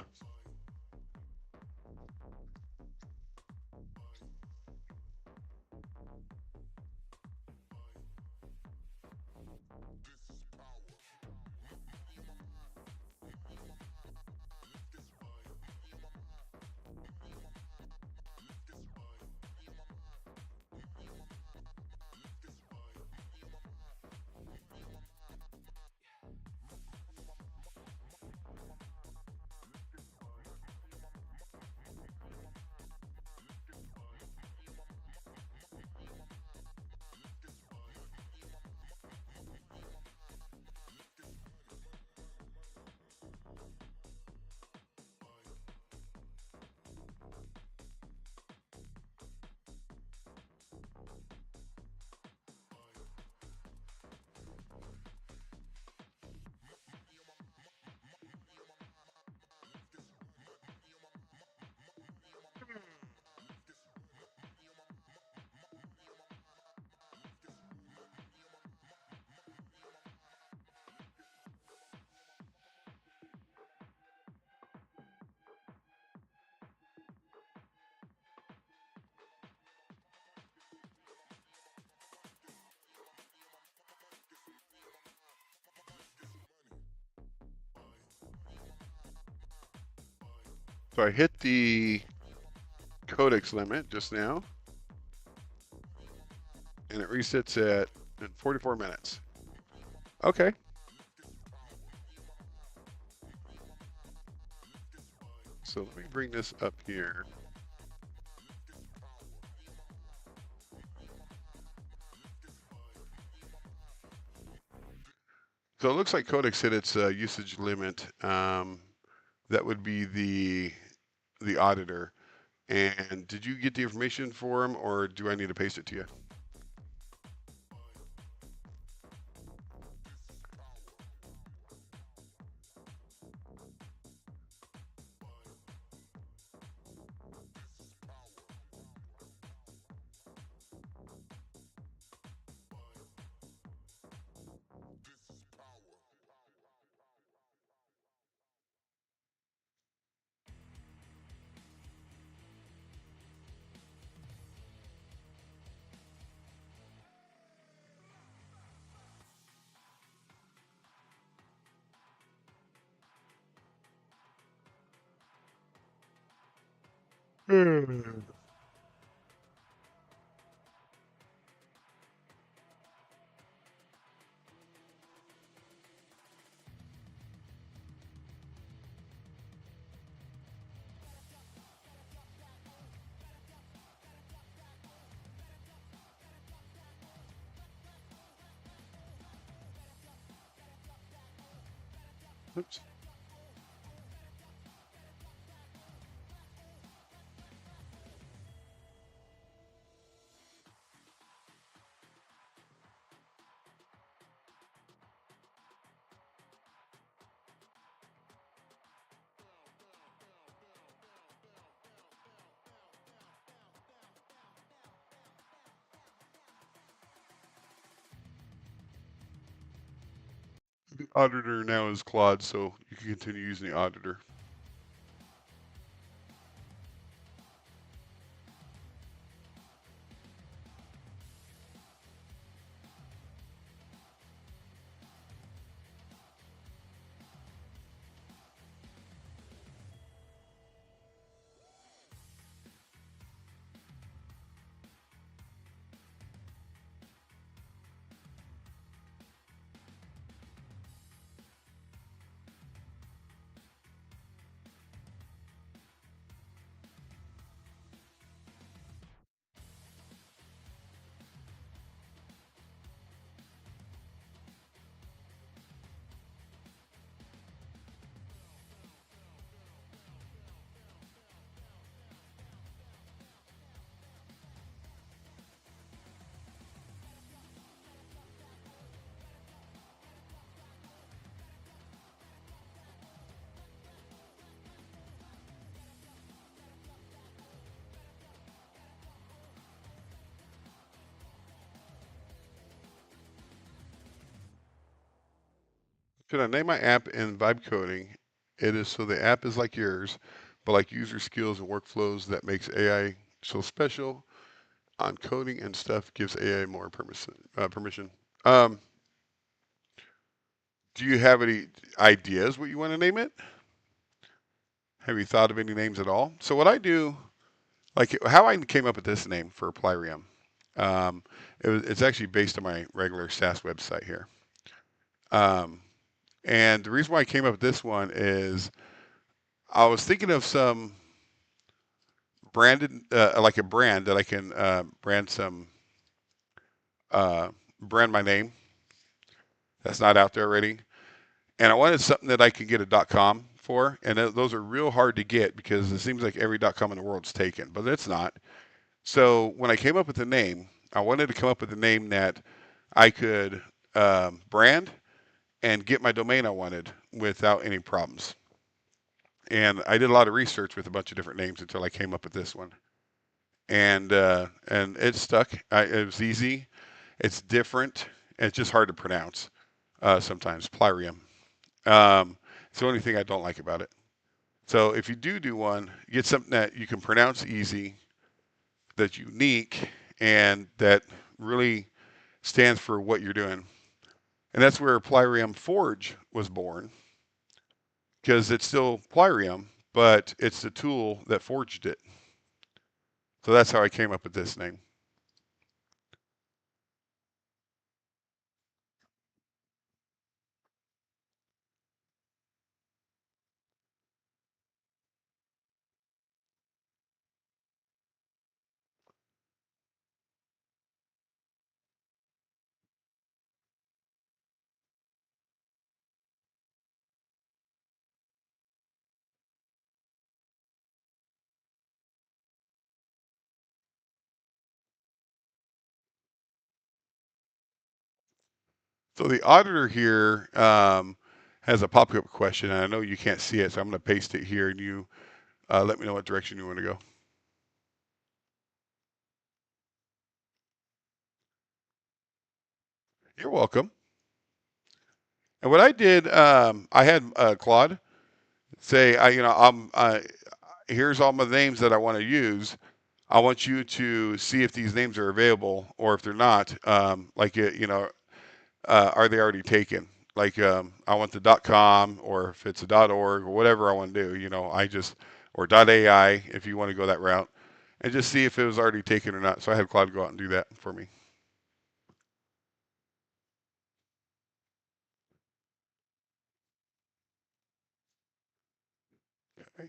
So I hit the codex limit just now, and it resets at in 44 minutes. Okay. So let me bring this up here. So it looks like codex hit its usage limit. That would be the auditor. And did you get the information for him, or do I need to paste it to you? Oops. The auditor now is Claude, so you can continue using the auditor. Should I name my app in vibecoding? It is so the app is like yours, but like user skills and workflows that makes AI so special. On coding and stuff gives AI more permission. Um, do you have any ideas what you want to name it? Have you thought of any names at all? So what I do, like how I came up with this name for Plyrium, it's actually based on my regular SaaS website here. Um, and the reason why I came up with this one is I was thinking of some branded, like a brand that I can uh, brand my name that's not out there already. And I wanted something that I could get a .com for, and those are real hard to get because it seems like every .com in the world's taken, but it's not. So when I came up with the name, I wanted to come up with a name that I could brand and get my domain I wanted without any problems. And I did a lot of research with a bunch of different names until I came up with this one. And it stuck. It was easy. It's different. And it's just hard to pronounce sometimes. Plyrium. It's the only thing I don't like about it. So if you do one, get something that you can pronounce easy, that's unique, and that really stands for what you're doing. And that's where Plyrium Forge was born, because it's still Plyrium, but it's the tool that forged it. So that's how I came up with this name. So the auditor here has a pop-up question, and I know you can't see it, so I'm going to paste it here, and you let me know what direction you want to go. You're welcome. And what I did, I had Claude say, here's all my names that I want to use. I want you to see if these names are available, or if they're not, are they already taken? Like, I want the .com, or if it's a .org, or whatever I want to do. Or .ai if you want to go that route, and just see if it was already taken or not. So I had Claude go out and do that for me. Okay.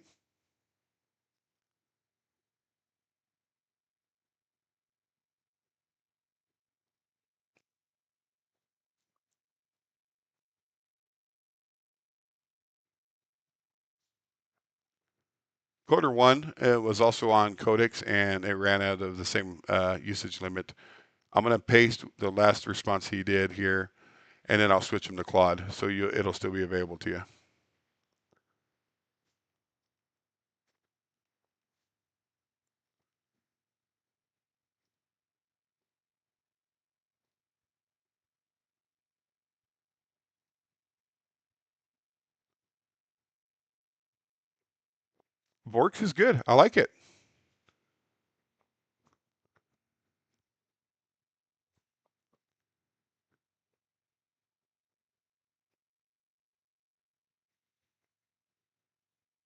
Coder 1 was also on Codex, and it ran out of the same usage limit. I'm going to paste the last response he did here, and then I'll switch him to Claude, so it'll still be available to you. Vorks is good. I like it.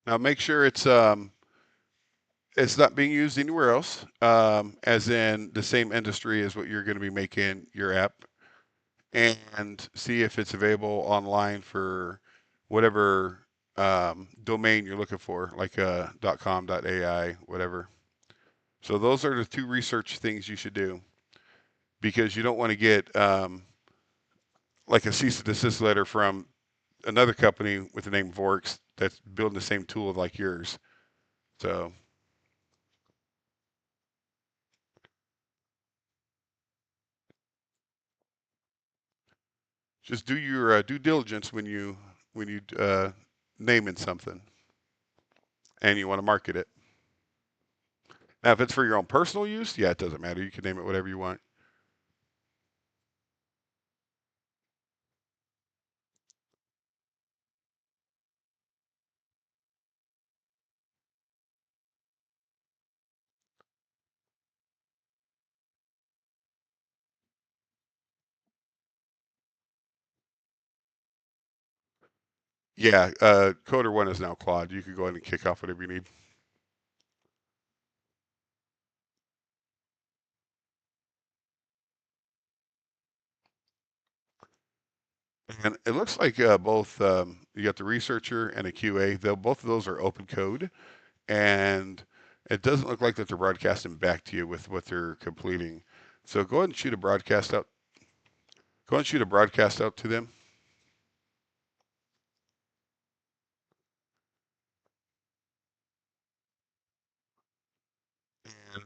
Now make sure it's not being used anywhere else, as in the same industry as what you're going to be making your app, and see if it's available online for whatever domain you're looking for, like .com, .ai, whatever. So those are the two research things you should do, because you don't want to get like a cease and desist letter from another company with the name Vorks that's building the same tool like yours. So just do your due diligence when you naming something and you want to market it. Now, if it's for your own personal use, yeah, it doesn't matter. You can name it whatever you want. Yeah, Coder 1 is now Claude. You can go ahead and kick off whatever you need. And it looks like both you got the researcher and a QA. Both of those are open code, and it doesn't look like that they're broadcasting back to you with what they're completing. So go ahead and shoot a broadcast out. Go ahead and shoot a broadcast out to them, and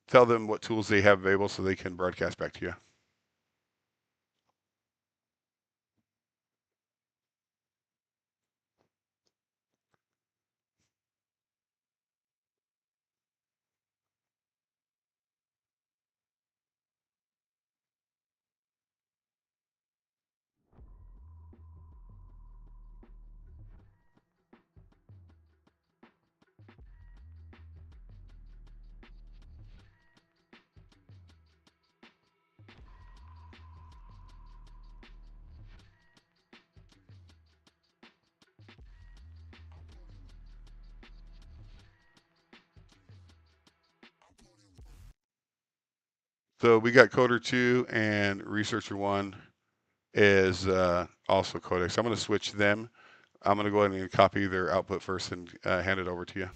tell them what tools they have available so they can broadcast back to you. So we got Coder 2 and Researcher 1 is also Codex. I'm going to switch them. I'm going to go ahead and copy their output first and hand it over to you.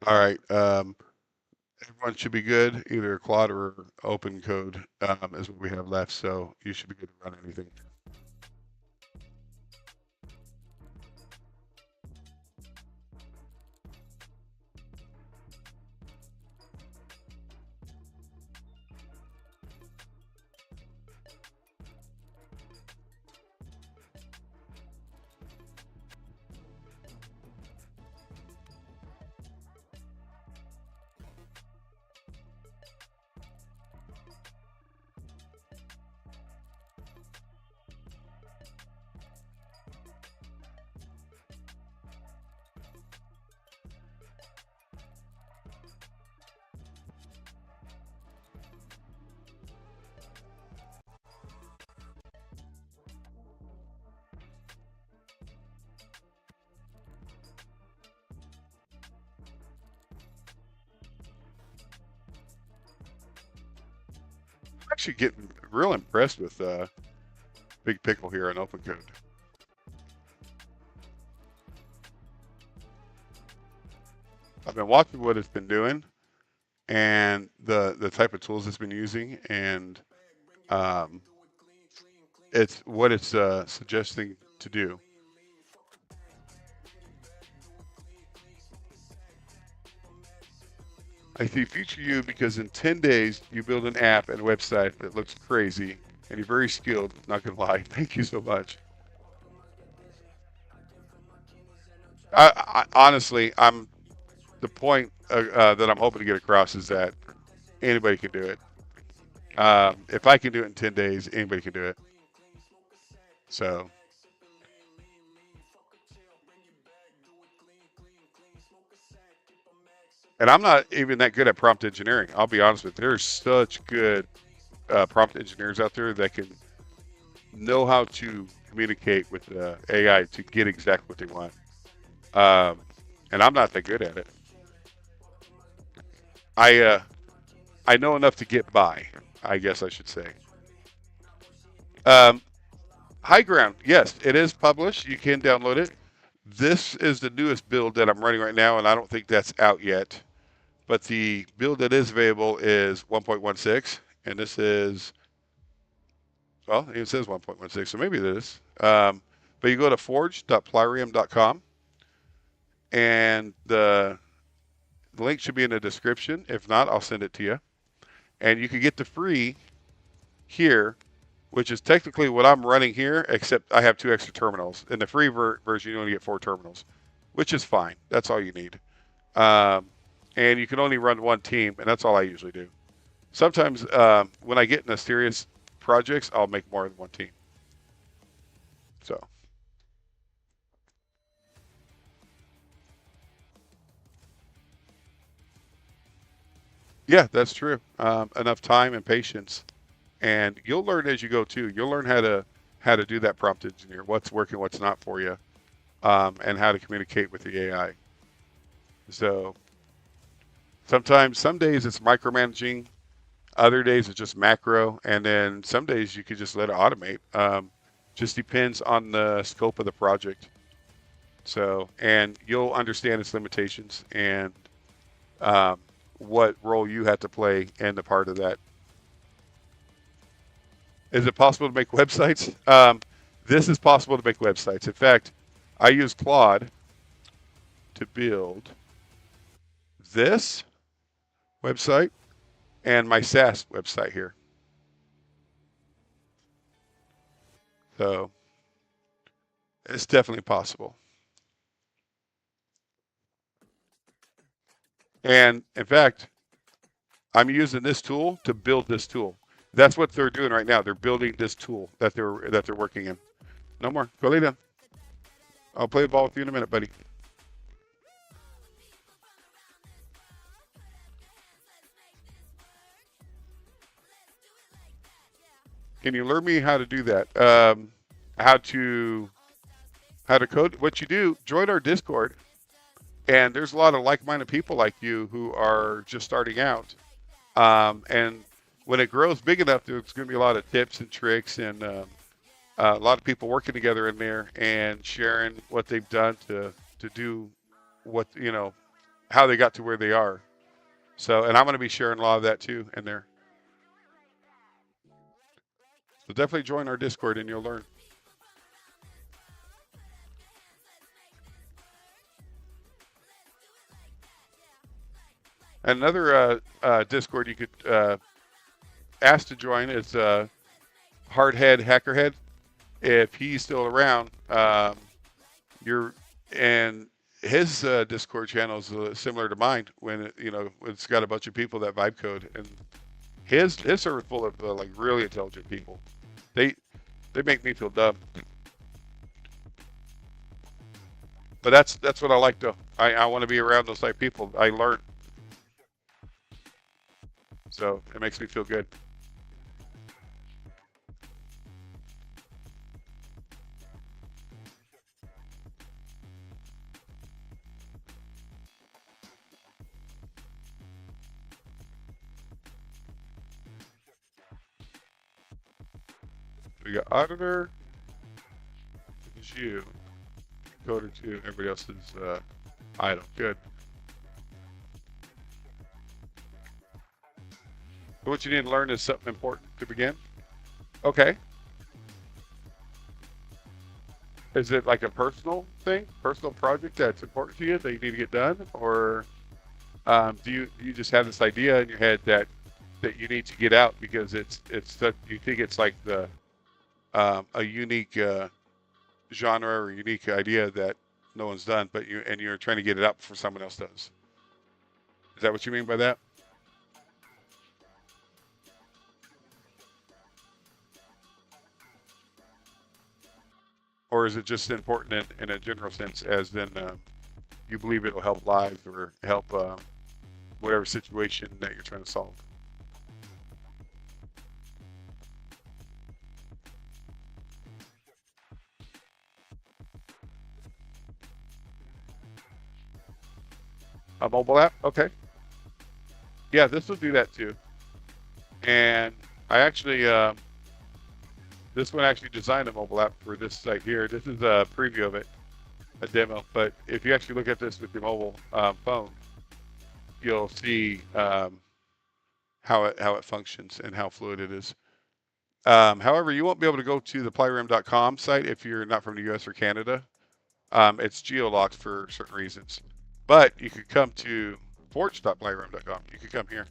All right. Everyone should be good. Either Claude or open code is what we have left. So you should be good to run anything. actually getting real impressed with Big Pickle here on OpenCode. I've been watching what it's been doing and the type of tools it's been using, and it's what it's suggesting to do. I see future you because in 10 days you build an app and website that looks crazy, and you're very skilled. Not gonna lie. Thank you so much. Honestly, I'm the point that I'm hoping to get across is that anybody can do it. If I can do it in 10 days, anybody can do it. So, and I'm not even that good at prompt engineering. I'll be honest with you. There's such good prompt engineers out there that can know how to communicate with AI to get exactly what they want. And I'm not that good at it. I know enough to get by, I guess I should say. Um, High Ground, yes, it is published. You can download it. This is the newest build that I'm running right now, and I don't think that's out yet. But the build that is available is 1.16, and this is, well, it says 1.16, so maybe it is. But you go to forge.plyrium.com, and the link should be in the description. If not, I'll send it to you. And you can get the free here, which is technically what I'm running here, except I have 2 extra terminals. In the free version, you only get 4 terminals, which is fine. That's all you need. And you can only run 1 team, and that's all I usually do. Sometimes when I get into serious projects, I'll make more than 1 team. So. Yeah, that's true. Enough time and patience, and you'll learn as you go too. You'll learn how to do that prompt engineer, what's working, what's not for you, and how to communicate with the AI. So sometimes, some days it's micromanaging, other days it's just macro, and then some days you could just let it automate. Just depends on the scope of the project. So, and you'll understand its limitations and what role you have to play in the part of that. Is it possible to make websites? This is possible to make websites. In fact, I use Claude to build this website and my SaaS website here. So it's definitely possible. And in fact, I'm using this tool to build this tool. That's what they're doing right now. They're building this tool that they're working in. No more. Go lay down. I'll play the ball with you in a minute, buddy. Can you learn me how to do that? How to code? What you do? Join our Discord, and there's a lot of like-minded people like you who are just starting out. And when it grows big enough, there's going to be a lot of tips and tricks, and a lot of people working together in there and sharing what they've done to do what, how they got to where they are. So, and I'm going to be sharing a lot of that too in there. So definitely join our Discord and you'll learn. Another Discord you could ask to join is Hardhead Hackerhead. If he's still around, you're and his Discord channel is similar to mine. When it's got a bunch of people that vibe code, and his server's full of like really intelligent people. They make me feel dumb. But that's what I like though. I want to be around those type of people. I learn. So it makes me feel good. We got auditor, is you, coder 2, everybody else is idle. Good. So what you need to learn is something important to begin. Okay. Is it like a personal thing, personal project that's important to you that you need to get done, or do you just have this idea in your head that you need to get out because it's you think it's like the a unique genre or unique idea that no one's done, but you're trying to get it out before someone else does. Is that what you mean by that? Or is it just important in a general sense, as then you believe it'll help lives or help whatever situation that you're trying to solve? A mobile app? Okay. Yeah, this will do that too. And I actually, this one actually designed a mobile app for this site here. This is a preview of it, a demo. But if you actually look at this with your mobile phone, you'll see how it functions and how fluid it is. However, you won't be able to go to the Plyrium.com site if you're not from the U.S. or Canada. It's geo-locked for certain reasons. But you could come to forge.plyrium.com. You could come here.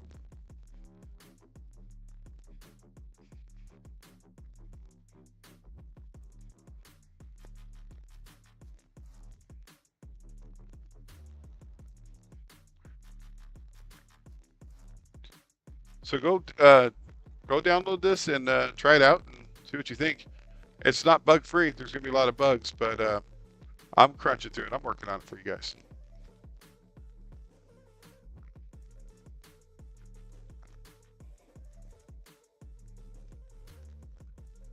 So go download this and try it out and see what you think. It's not bug free. There's gonna be a lot of bugs, but I'm crunching through it. I'm working on it for you guys.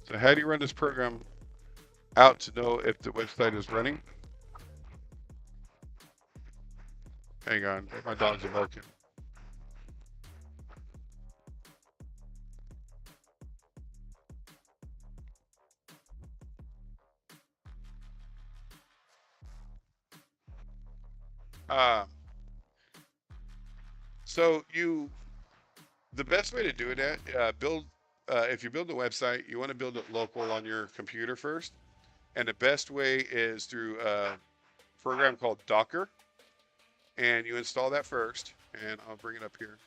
So how do you run this program out to know if the website is running? Hang on, my dogs are barking. So the best way to do it if you build a website, you want to build it local on your computer first. And the best way is through a program called Docker. And you install that first. And I'll bring it up here.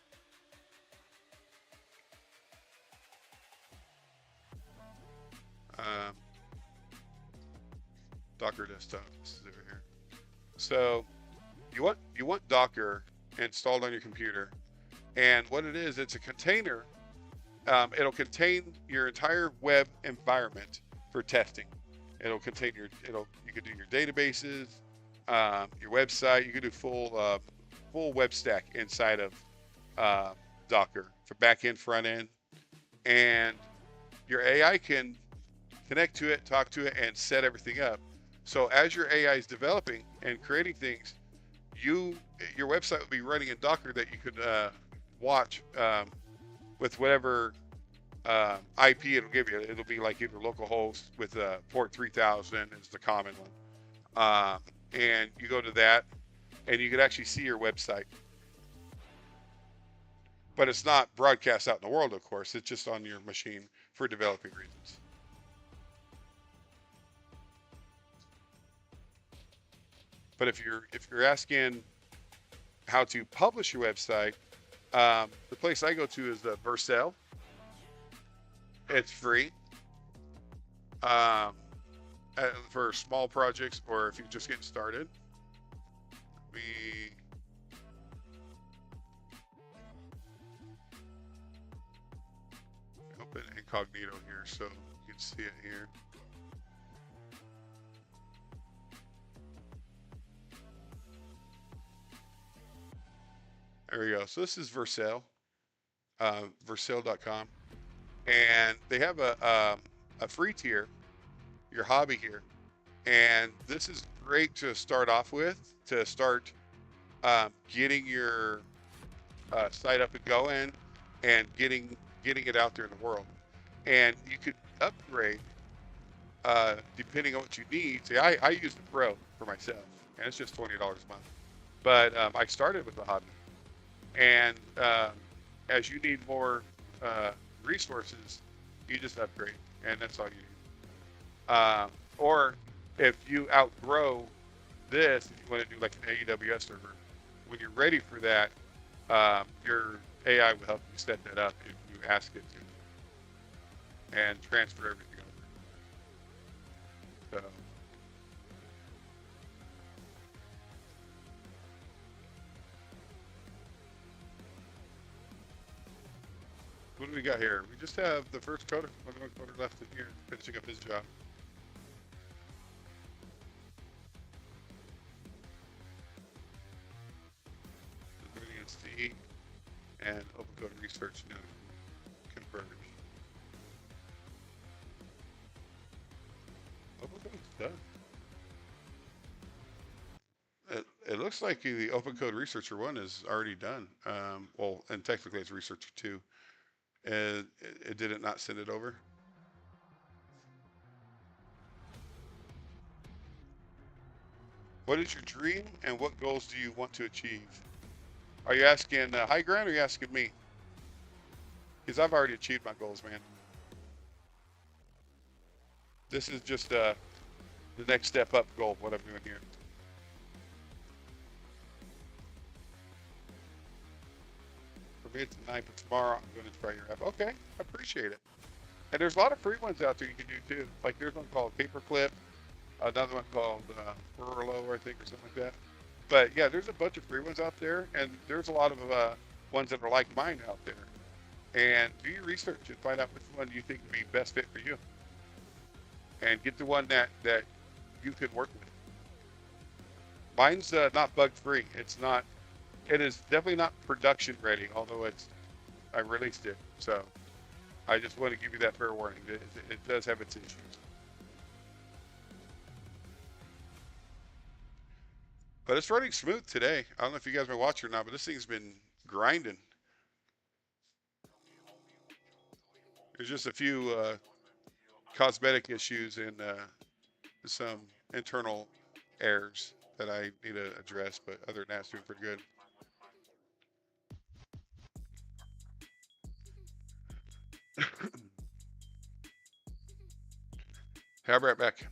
Docker desktop. This is over here. So you want Docker installed on your computer. And what it is, it's a container. It'll contain your entire web environment for testing. It'll contain you could do your databases, your website. You could do full web stack inside of Docker for backend, front end, and your AI can connect to it, talk to it, and set everything up. So as your AI is developing and creating things, your website will be running in Docker that you could watch with whatever IP it'll give you. It'll be like either localhost with port 3000 is the common one. And you go to that and you could actually see your website. But it's not broadcast out in the world, of course. It's just on your machine for developing reasons. But if you're asking how to publish your website, the place I go to is the Vercel. It's free for small projects or if you're just getting started. We open incognito here so you can see it here. There we go. So this is Vercel, Vercel.com. And they have a free tier, your hobby here. And this is great to start off with, to start getting your site up and going and getting it out there in the world. And you could upgrade depending on what you need. See, I use the Pro for myself, and it's just $20 a month. But I started with the hobby, and as you need more resources, you just upgrade, and that's all you need. Or if you outgrow this, if you want to do like an AWS server, when you're ready for that, your AI will help you set that up if you ask it to, and transfer everything over. So. What do we got here? We just have the first coder, one coder left in here, finishing up his job. Learning C and open code research now converge. Open code's done. It looks like the open code researcher 1 is already done. Well, and technically it's researcher 2. And it did it not send it over? What is your dream and what goals do you want to achieve? Are you asking high ground or are you asking me? Because I've already achieved my goals, man. This is just the next step up goal, what I'm doing here. For me, it's 9, but tomorrow I'm going to try your app. Okay, I appreciate it. And there's a lot of free ones out there you can do too. Like there's one called Paperclip, another one called Furlough, I think, or something like that. But yeah, there's a bunch of free ones out there, and there's a lot of ones that are like mine out there. And do your research and find out which one you think would be best fit for you. And get the one that you can work with. Mine's not bug free. It's not. It is definitely not production ready, although I released it. So I just want to give you that fair warning. It does have its issues. But it's running smooth today. I don't know if you guys been watching or not, but this thing's been grinding. There's just a few cosmetic issues and some internal errors that I need to address, but other than that, it's doing pretty good. I'll be right back.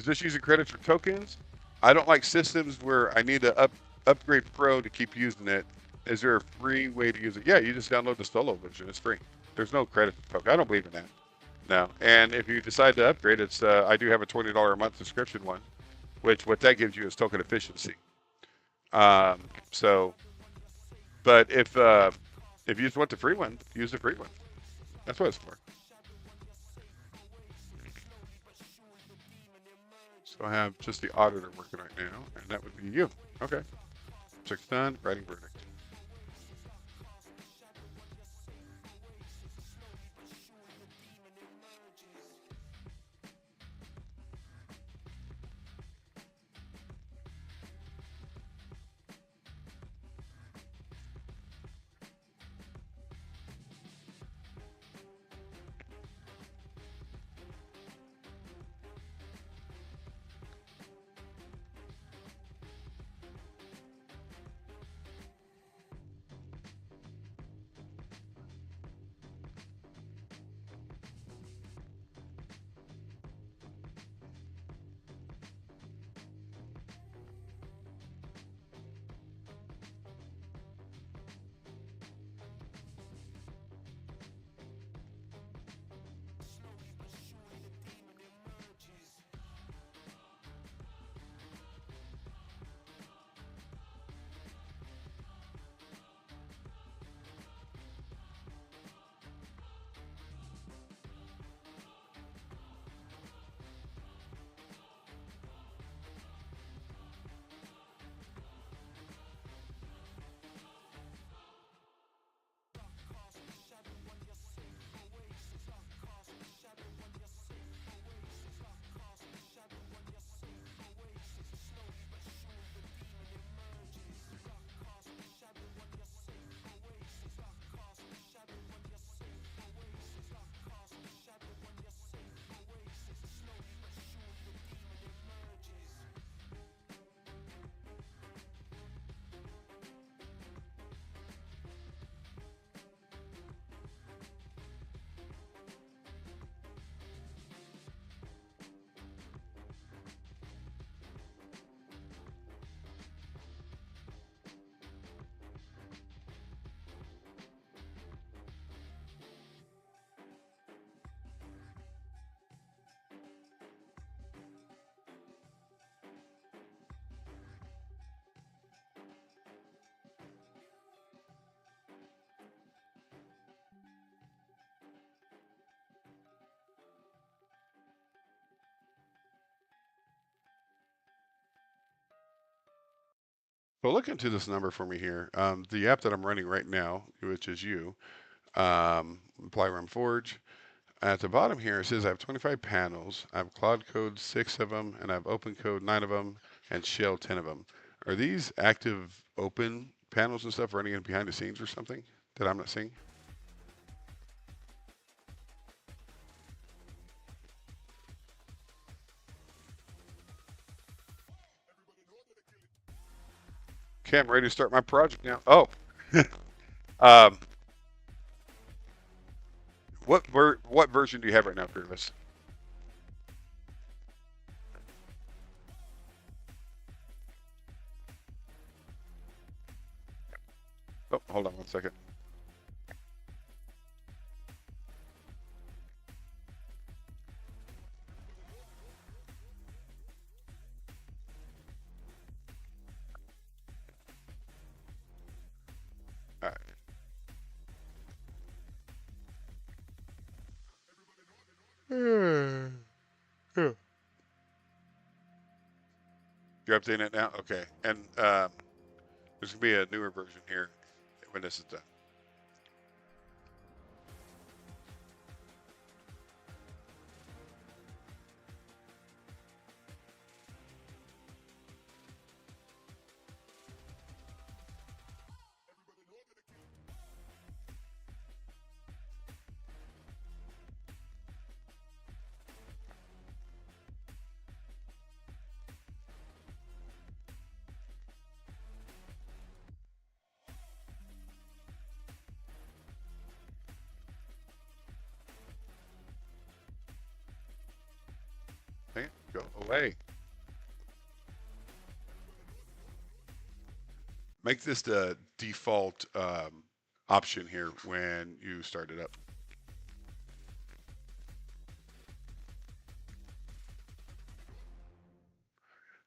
Is this using credits or tokens? I don't like systems where I need to upgrade Pro to keep using it. Is there a free way to use it? Yeah, you just download the solo version. It's free. There's no credit for token. I don't believe in that. No. And if you decide to upgrade, it's I do have a $20 a month subscription one, which what that gives you is token efficiency. So, but if you just want the free one, use the free one. That's what it's for. So I have just the auditor working right now, and that would be you. Okay. Check's done. Writing verdict. So look into this number for me here. The app that I'm running right now, which is you, Plyrium Forge. At the bottom here, it says I have 25 panels. I have Cloud Code 6 of them, and I have Open Code 9 of them, and Shell 10 of them. Are these active open panels and stuff running in behind the scenes or something that I'm not seeing? Okay, I'm ready to start my project now. Oh, um, what version do you have right now, Fearless? Oh, hold on one second. All right. Yeah. You're updating it now? Okay. And there's going to be a newer version here when this is done. Go away. Make this the default option here when you start it up.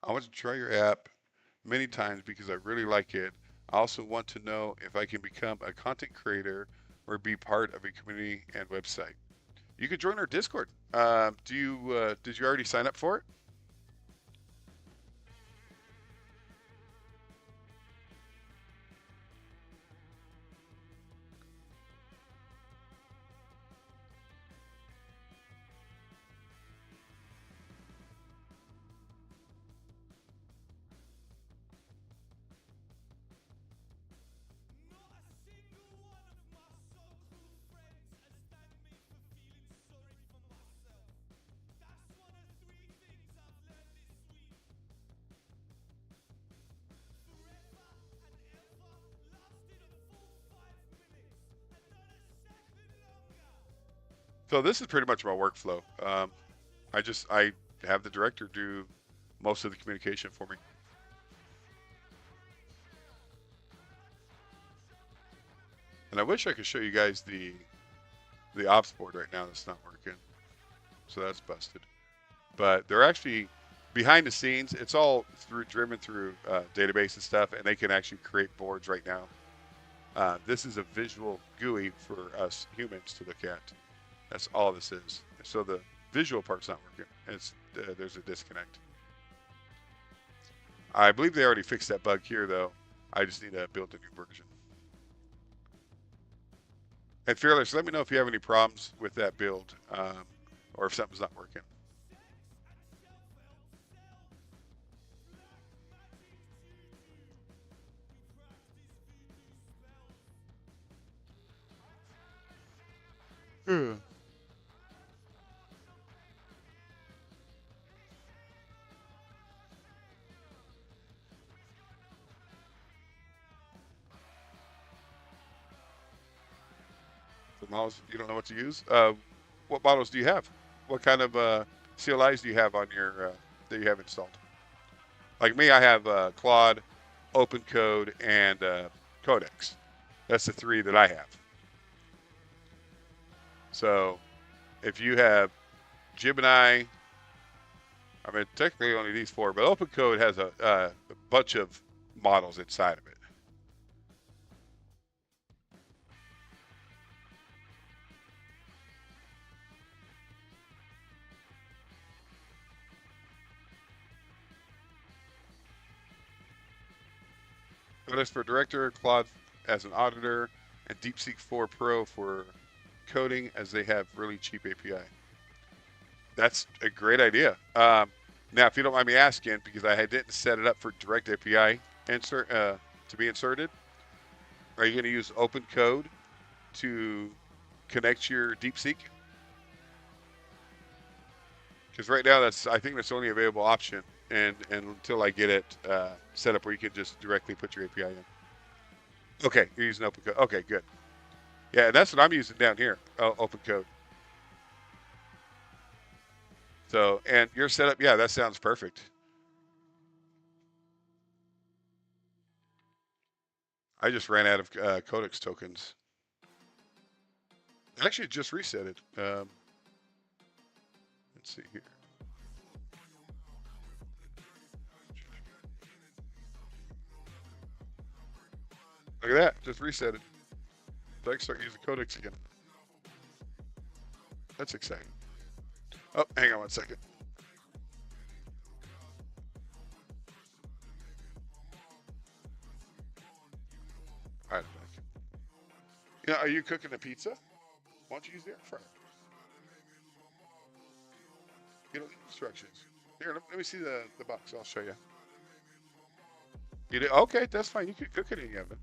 I want to try your app many times because I really like it. I also want to know if I can become a content creator or be part of a community and website. You could join our Discord. Did you already sign up for it? So this is pretty much my workflow. I have the director do most of the communication for me. And I wish I could show you guys the ops board right now that's not working. So that's busted. But they're actually behind the scenes. It's all driven through database and stuff, and they can actually create boards right now. This is a visual GUI for us humans to look at. That's all this is. So the visual part's not working. There's a disconnect. I believe they already fixed that bug here, though. I just need to build a new version. And Fearless, let me know if you have any problems with that build, or if something's not working. The models you don't know what to use. What models do you have? What kind of CLIs do you have on your that you have installed? Like me, I have Claude, OpenCode, and Codex. That's the three that I have. So if you have Gemini, I mean, technically only these four, but OpenCode has a bunch of models inside of it. Codex for director, Claude as an auditor, and DeepSeek 4 Pro for coding, as they have really cheap API. That's a great idea. Now, if you don't mind me asking, because I didn't set it up for direct API to be inserted, are you going to use OpenCode to connect your DeepSeek? Because right now, I think that's the only available option, and until I get it set up where you can just directly put your API in. Okay, you're using OpenCode. Okay, good. Yeah, that's what I'm using down here, OpenCode. So, and your setup, yeah, that sounds perfect. I just ran out of Codex tokens. Actually, just reset it. Let's see here. Look at that, just reset it. So I can start using Codex again. That's exciting. Oh, hang on one second. All right, I'm back. You know, are you cooking a pizza? Why don't you use the air fryer? You don't need instructions. Here, let me see the box. I'll show you. You do? Okay, that's fine. You can cook it in the oven.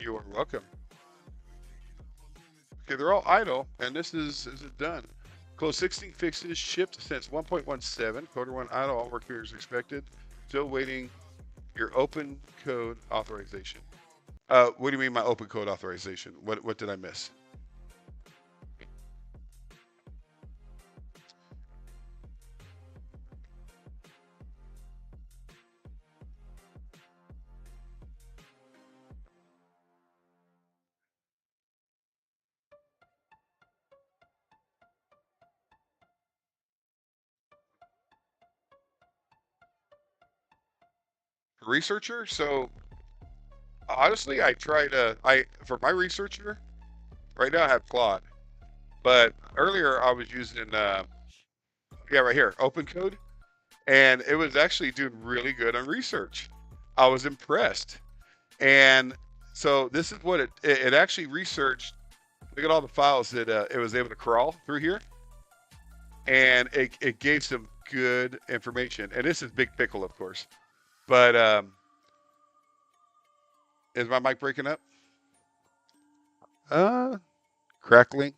You are welcome. Okay, they're all idle, and this is it done. Close 16 fixes, shipped since 1.17. Quarter 1 idle, all work here is expected. Still waiting your open code authorization. What do you mean my open code authorization? What did I miss? researcher. So honestly, I try to for my researcher right now I have Claude, but earlier I was using yeah, right here, open code, and it was actually doing really good on research. I was impressed. And so this is what it actually researched. Look at all the files that it was able to crawl through here, and it gave some good information. And this is Big Pickle, of course. But is my mic breaking up? Uh, Crackling.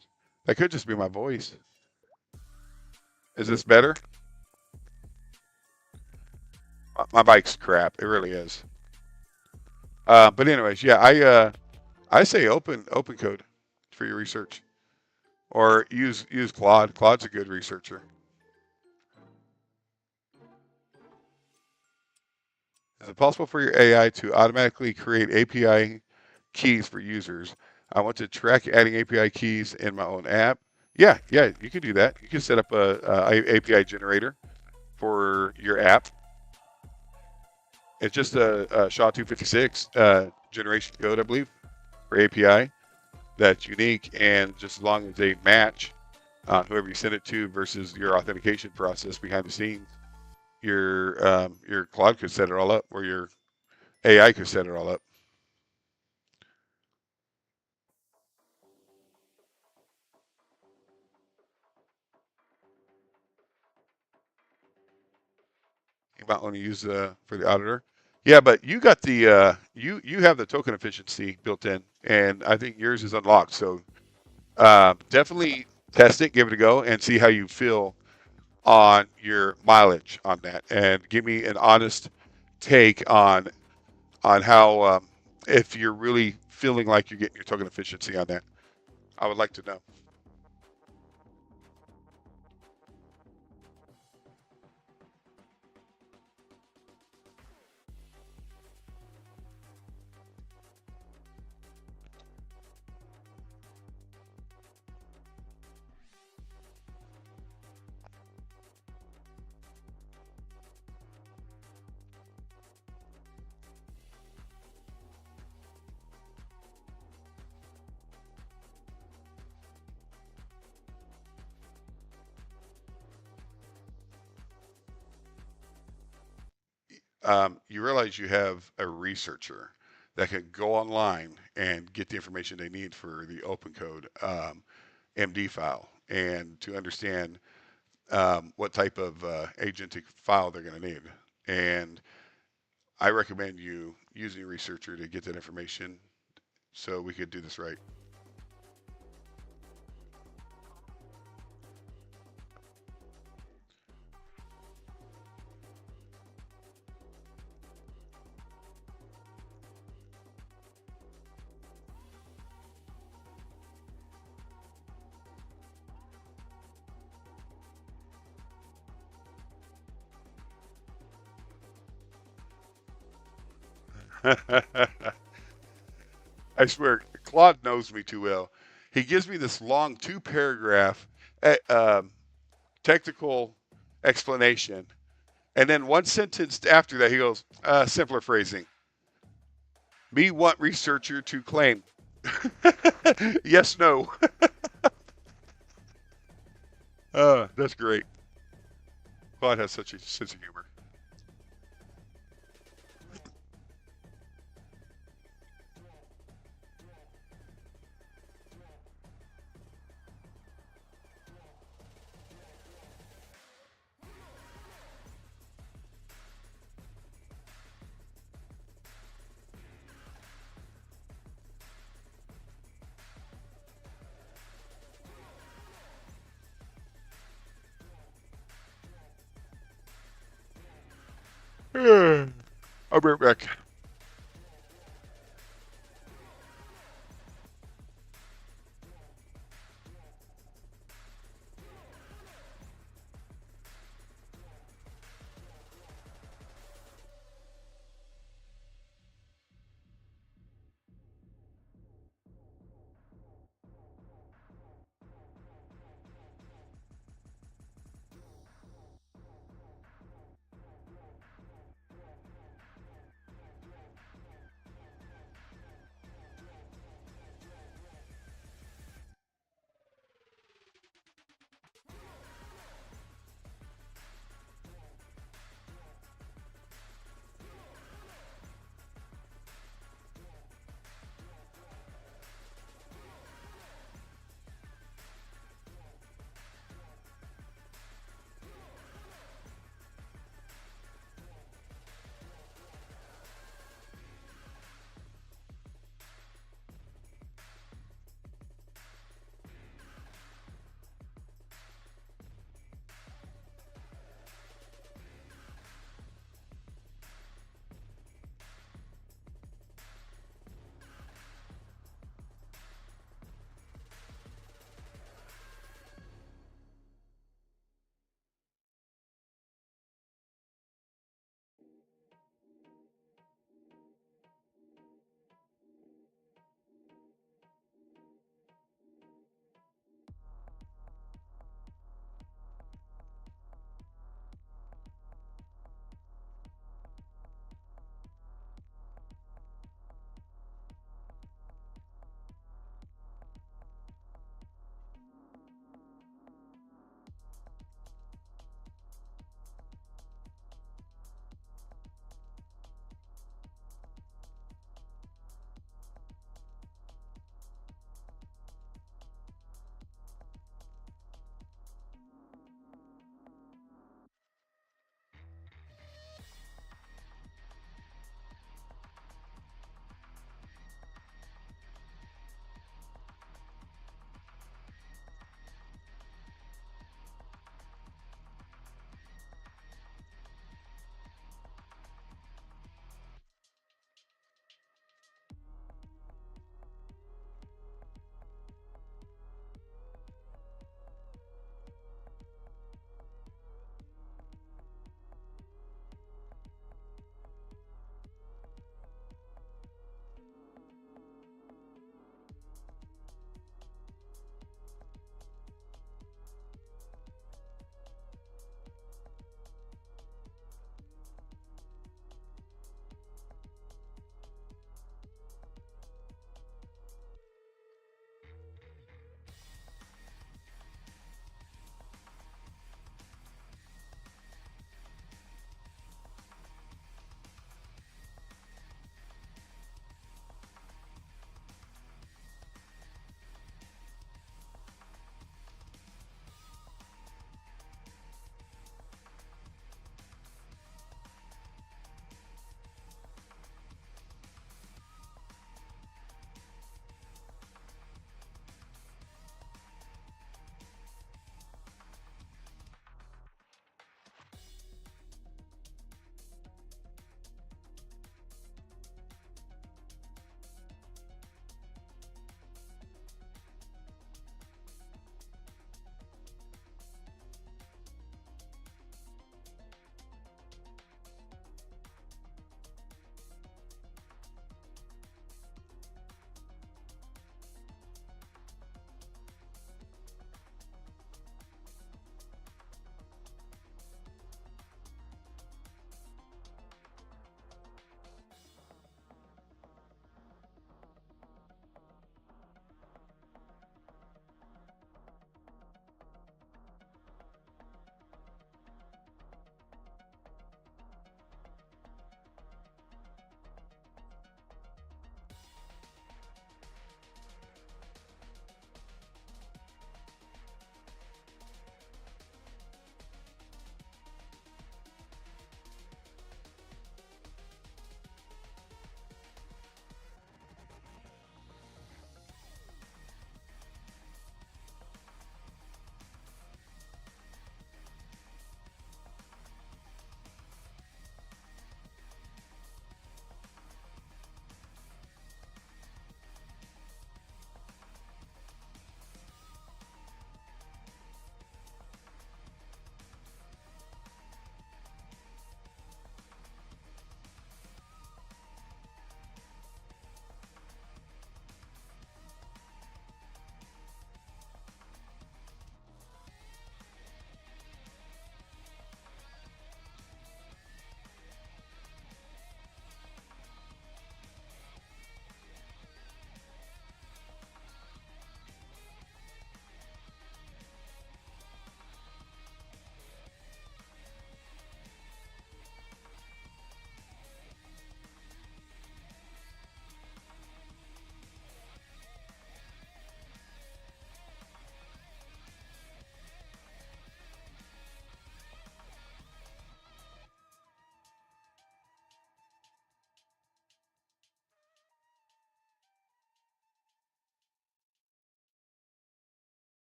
That could just be my voice. Is this better? My mic's crap. It really is. But anyways, yeah, I say open code for your research, or use Claude. Claude's a good researcher. Is it possible for your AI to automatically create API keys for users? I want to track adding API keys in my own app. Yeah, yeah, you can do that. You can set up a API generator for your app. It's just a SHA-256 generation code, I believe, for API that's unique, and just as long as they match whoever you send it to versus your authentication process behind the scenes, your Claude could set it all up, or your AI could set it all up. You might want to use for the auditor. Yeah, but you got the you have the token efficiency built in, and I think yours is unlocked. So definitely test it, give it a go, and see how you feel on your mileage on that, and give me an honest take on how if you're really feeling like you're getting your token efficiency on that. I would like to know. You realize you have a researcher that can go online and get the information they need for the open code MD file, and to understand what type of agentic file they're going to need. And I recommend you using a researcher to get that information so we could do this right. I swear, Claude knows me too well. He gives me this long 2 paragraph technical explanation, and then one sentence after that, he goes, simpler phrasing. Me want researcher to claim. Yes, no. That's great. Claude has such a sense of humor. I'll be right back.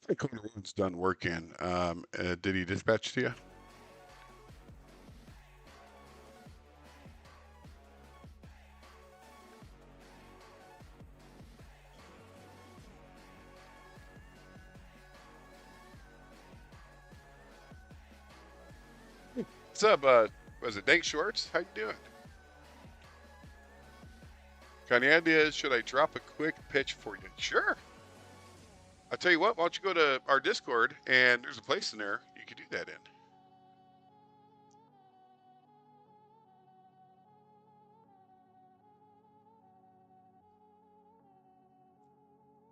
The corner one's done working. Did he dispatch to you? What's up? Was it Dave Schwartz? How you doing? Got any ideas? Should I drop a quick pitch for you? Sure. I'll tell you what. Why don't you go to our Discord and there's a place in there you can do that in.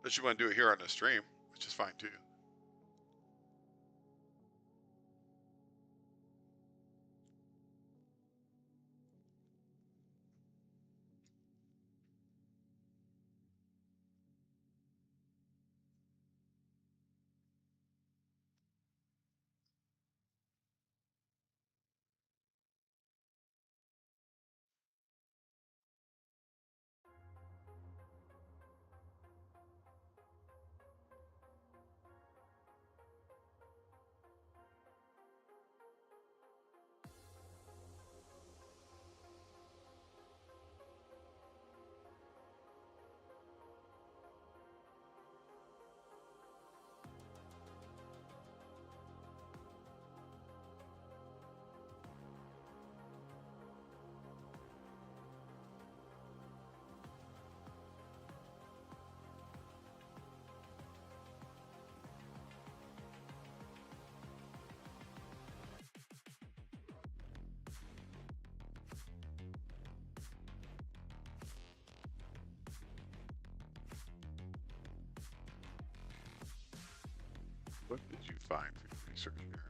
Unless you want to do it here on the stream, which is fine too. What did you find for your research here?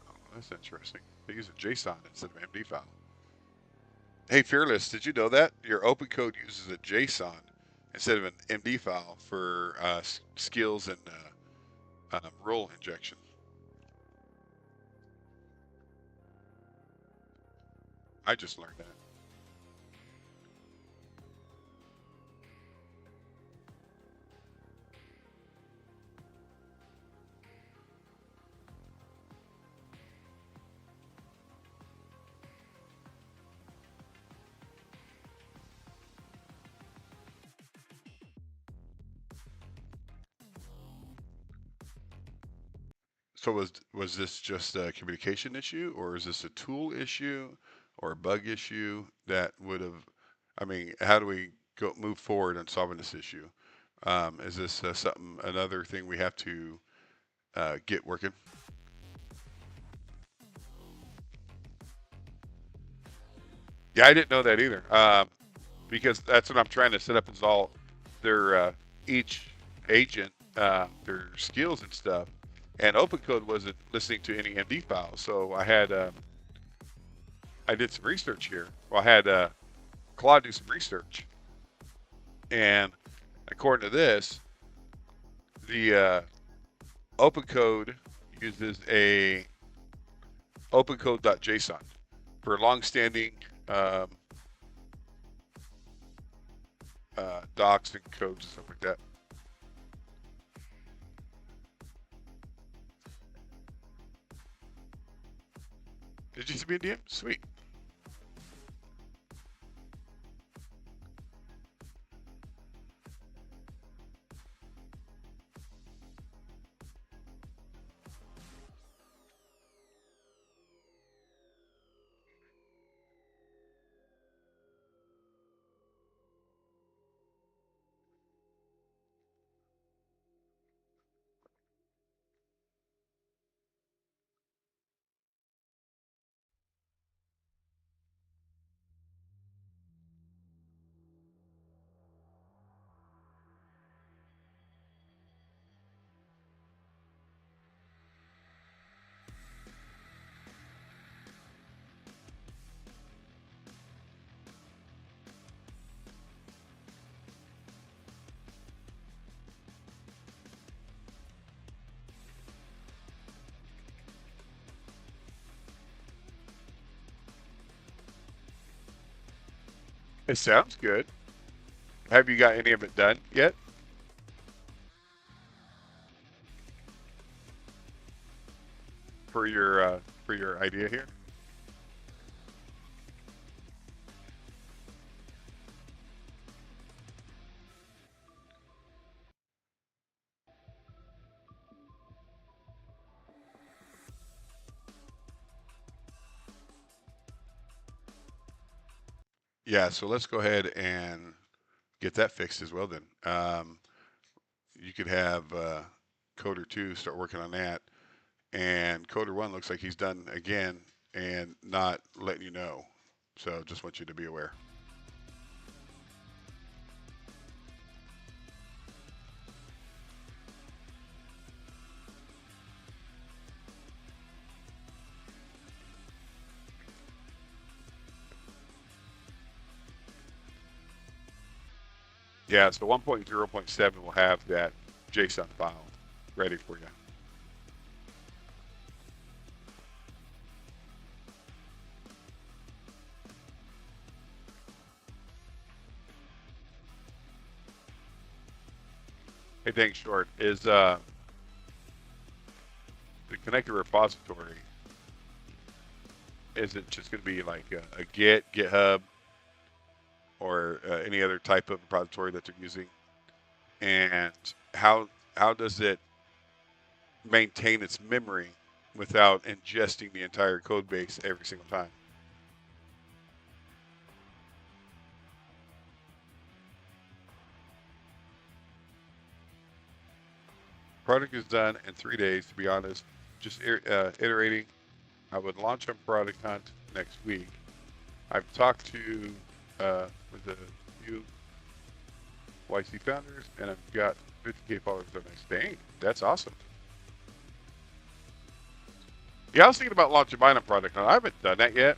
Oh, that's interesting. They use a JSON instead of MD file. Hey, Fearless, did you know that your open code uses a JSON instead of an MD file for skills and role injection? I just learned that. So was this just a communication issue, or is this a tool issue, or a bug issue that would have? I mean, how do we go move forward on solving this issue? Is this another thing we have to get working? Yeah, I didn't know that either. Because that's what I'm trying to set up is all their each agent, their skills and stuff. And OpenCode wasn't listening to any MD files, so I did some research here. Well, I had Claude do some research, and according to this, the OpenCode uses a OpenCode.json for long-standing um, docs and codes and stuff like that. Did you see me a DM? Sweet. It sounds good. Have you got any of it done yet? For your idea here? Yeah, so let's go ahead and get that fixed as well then. You could have Coder 2 start working on that, and Coder 1 looks like he's done again and not letting you know. So just want you to be aware. Yeah, so 1.0.7 will have that JSON file ready for you. Hey, thanks, Short. Is the connected repository, is it just going to be like a Git, GitHub, or any other type of repository that they're using? And how does it maintain its memory without ingesting the entire code base every single time? Product is done in 3 days, to be honest. Just iterating. I would launch on Product Hunt next week. I've talked to with a few YC founders, and I've got 50K followers on next. Dang, that's awesome. Yeah, I was thinking about launching mine on Product Hunt. I haven't done that yet,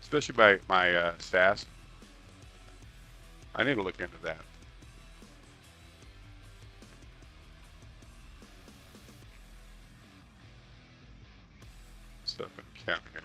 especially my SaaS. I need to look into that. Stuff in account here.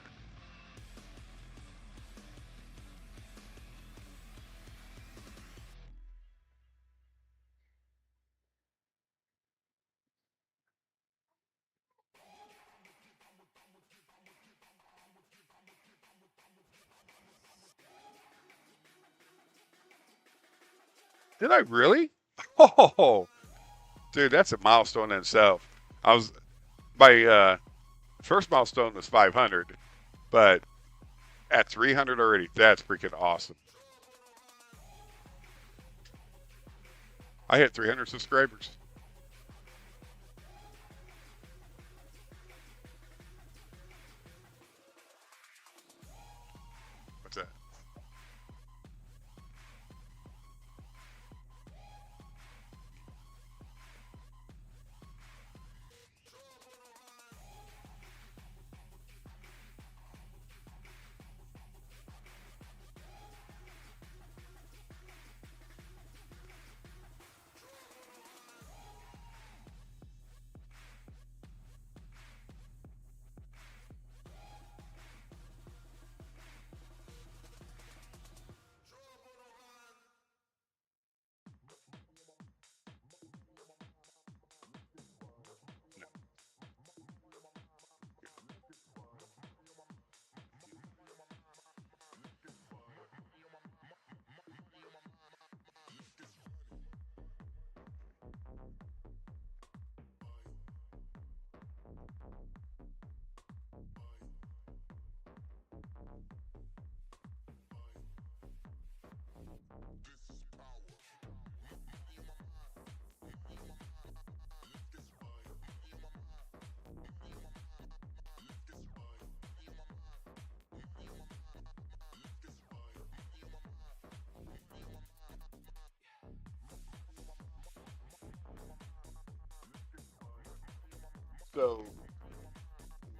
Did I really? Oh, dude, that's a milestone in itself. I was my first milestone was 500, but at 300 already, that's freaking awesome. I hit 300 subscribers. What's that? So,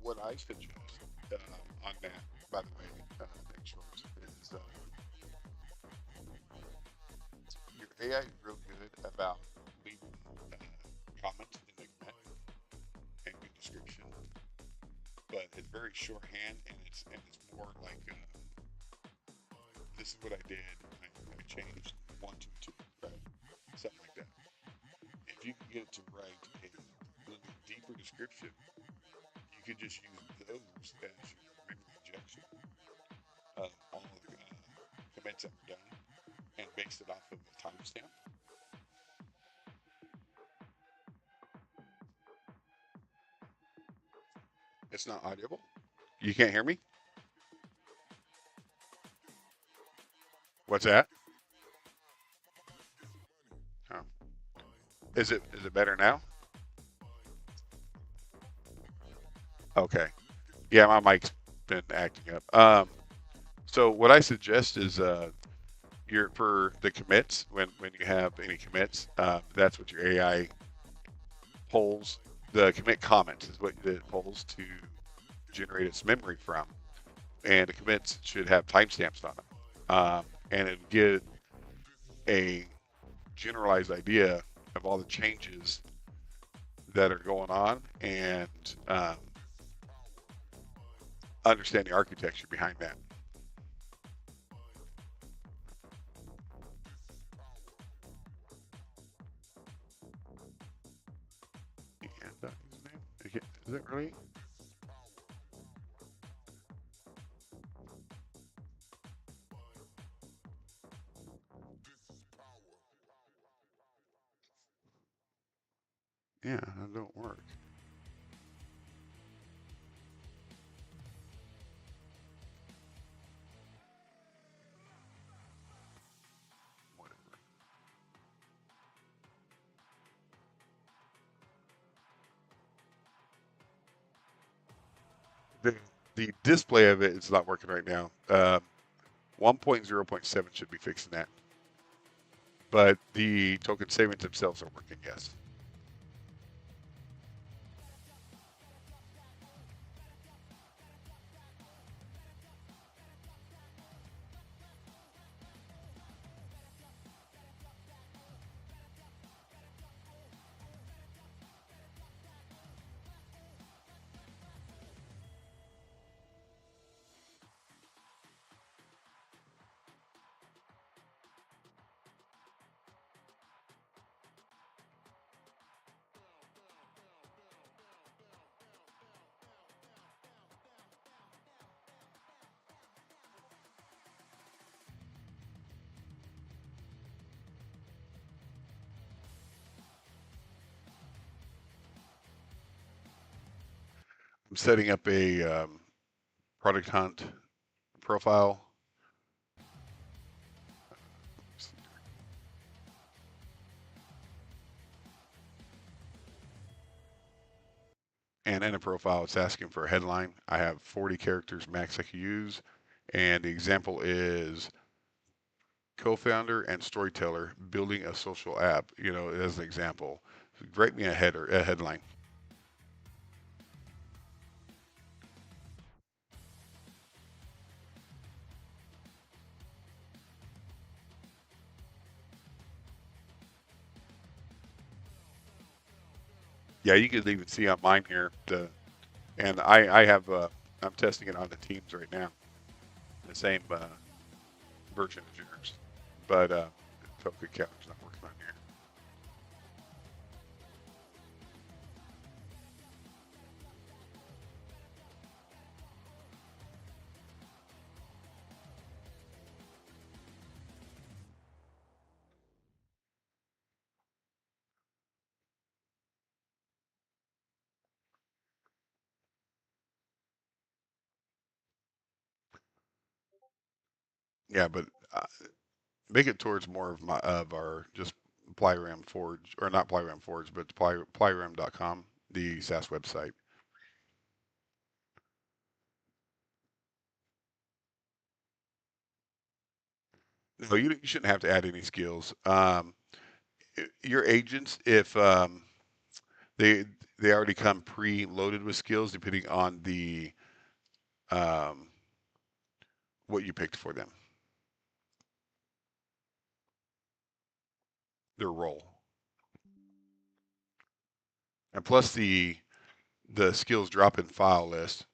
what I suggest on that, by the way, thanks, George, is your AI is real good about leaving comments in the commit and good description, but it's very shorthand and it's more like this is what I did. I changed 122, right? Something like that. If you can get it to write a little deeper description, you could just use those as your memory injection of all of the commits that were done and based it off of the timestamp. It's not audible. You can't hear me? What's that? Oh. Is it better now? Okay. Yeah, my mic's been acting up. So what I suggest is your for the commits when you have any commits, that's what your AI pulls. The commit comments is what it pulls to generate its memory from, and the commits should have timestamps on them, and it get a generalized idea of all the changes that are going on and understand the architecture behind that. And his name? Is it really? Yeah, that don't work. Whatever. The the display of it is not working right now. 1.0.7 should be fixing that, but the token savings themselves are working. Yes. I'm setting up a product hunt profile. And in a profile, it's asking for a headline. I have 40 characters max I can use. And the example is co-founder and storyteller building a social app, as an example. Write me a headline. Yeah, you can even see on mine here. And I have, I'm testing it on the Teams right now, the same version as yours. But Token Counter's not working on here. Yeah, but uh, make it towards more of our just Plyrium Forge, or not Plyrium Forge, but Plyrium.com, the SaaS website. No, you shouldn't have to add any skills. Your agents, if they they already come pre-loaded with skills, depending on the um, what you picked for them, their role, and plus the skills drop in file list.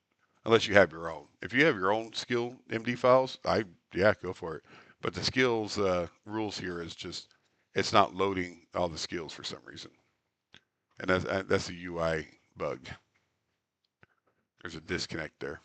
Unless you have your own. If you have your own skill MD files, I Yeah, go for it. But the skills rules here is just it's not loading all the skills for some reason, and that's a UI bug. There's a disconnect there.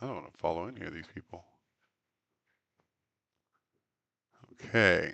I don't want to follow any of these people. Okay.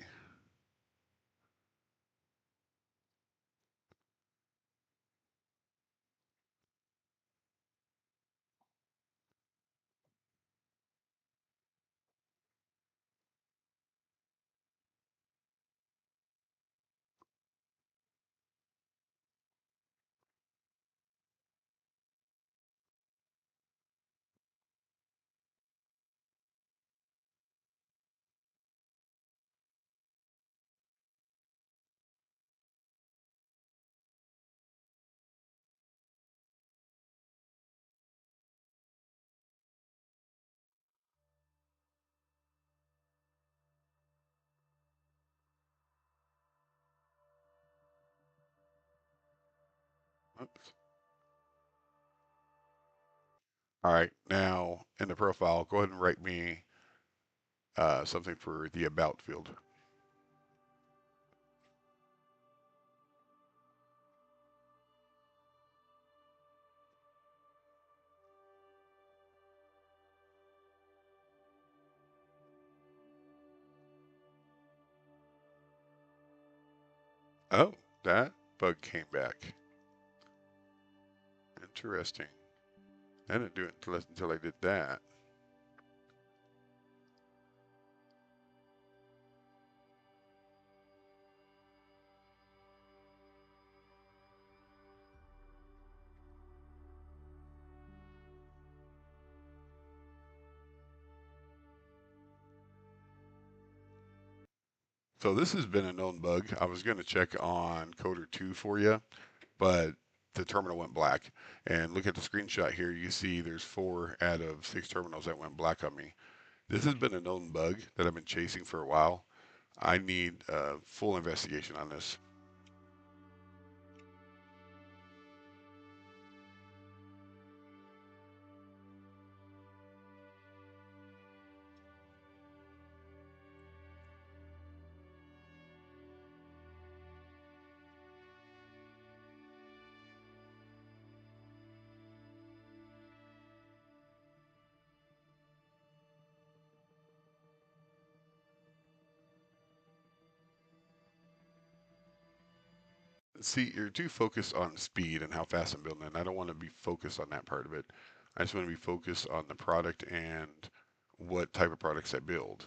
Oops. All right. Now in the profile, go ahead and write me something for the about field. Oh, that bug came back. Interesting. I didn't do it until I did that. So this has been a known bug. I was going to check on Coder 2 for you, but the terminal went black. And look at the screenshot here. You see there's 4 out of 6 terminals that went black on me. This has been a known bug that I've been chasing for a while. I need full investigation on this. See, you're too focused on speed and how fast I'm building it. And I don't want to be focused on that part of it. I just want to be focused on the product and what type of products I build.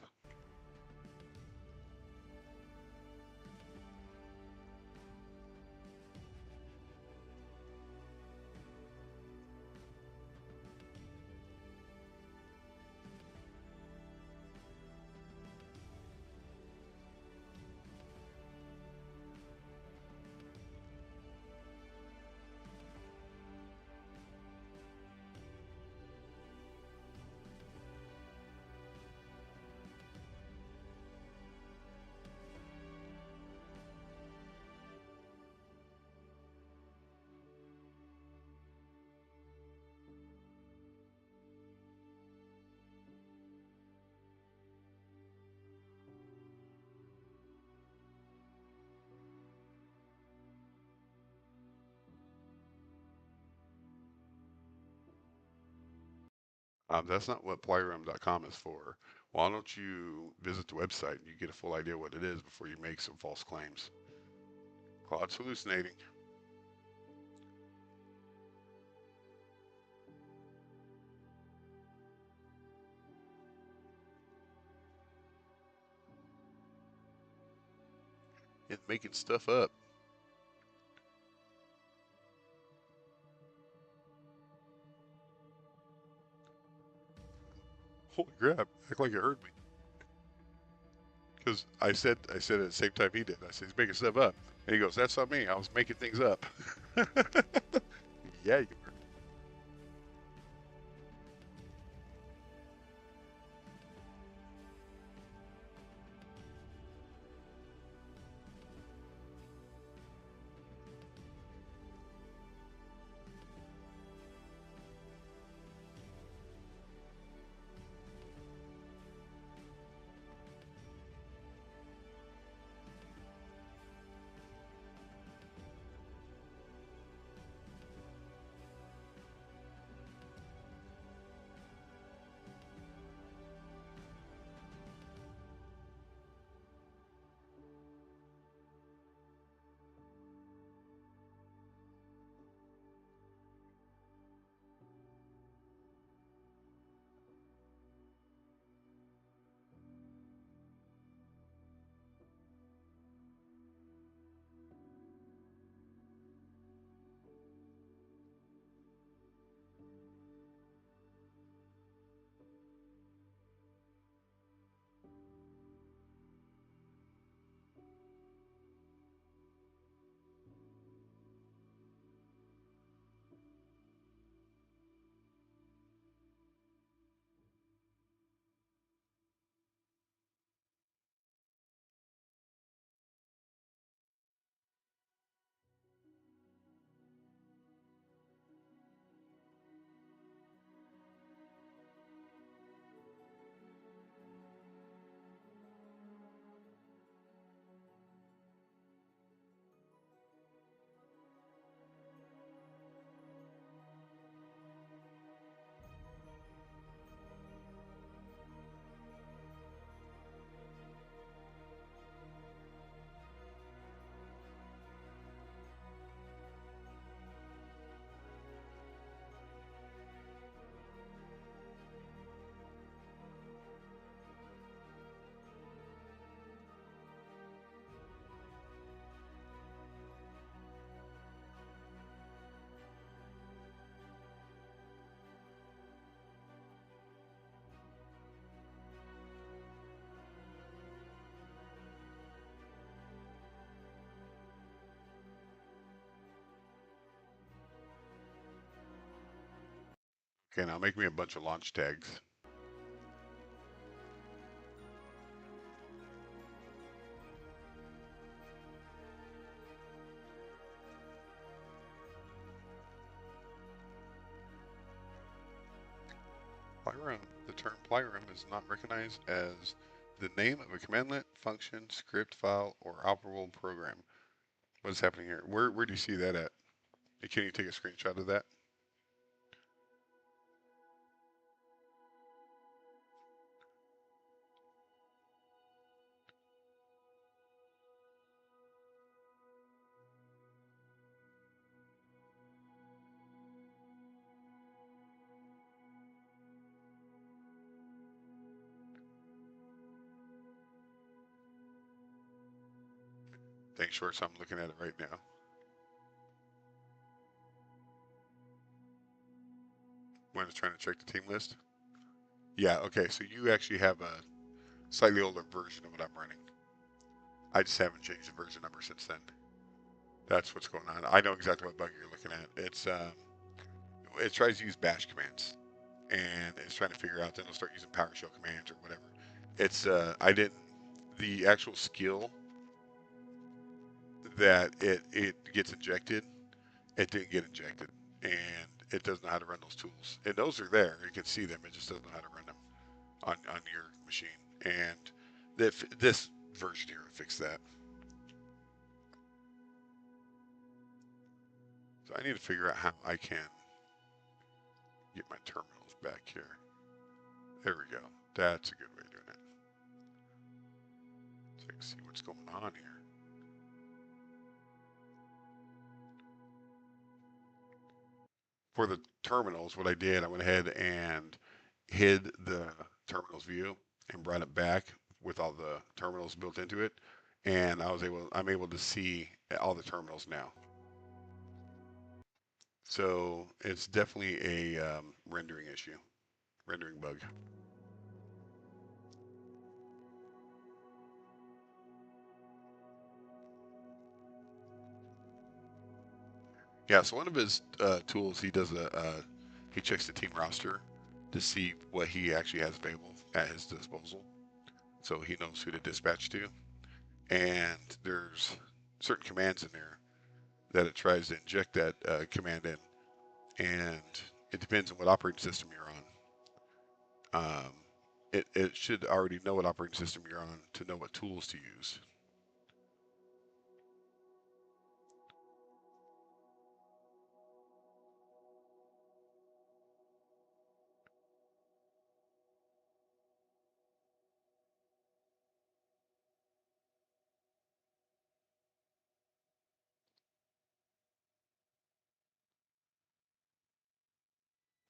That's not what Plyrium.com is for. Why don't you visit the website and you get a full idea what it is before you make some false claims? Claude's hallucinating. It's making stuff up. Holy crap! Act like you heard me. Because I said at the same time he did. I said he's making stuff up, and he goes, "That's not me. I was making things up." Yeah, you were. Okay, now make me a bunch of launch tags. Plyrium. The term Plyrium is not recognized as the name of a commandlet, function, script file, or operable program. What is happening here? Where do you see that at? Can you take a screenshot of that? Thanks, Shorts. I'm looking at it right now. When it's trying to check the team list. Yeah, okay, so you actually have a slightly older version of what I'm running. I just haven't changed the version number since then. That's what's going on. I know exactly what bug you're looking at. It tries to use bash commands, and it's trying to figure out. Then it'll start using PowerShell commands or whatever. I didn't. The actual skill that it gets injected, it didn't get injected, and it doesn't know how to run those tools. And those are there. You can see them. It just doesn't know how to run them on your machine. And this version here will fix that. So I need to figure out how I can get my terminals back here. There we go. That's a good way of doing it. So I can see what's going on here. For the terminals, what I did, I went ahead and hid the terminals view and brought it back with all the terminals built into it. And I'm able to see all the terminals now. So it's definitely a rendering issue, rendering bug. Yeah, so one of his tools, he checks the team roster to see what he actually has available at his disposal, so he knows who to dispatch to. And there's certain commands in there that it tries to inject that command in, and it depends on what operating system you're on. It should already know what operating system you're on to know what tools to use.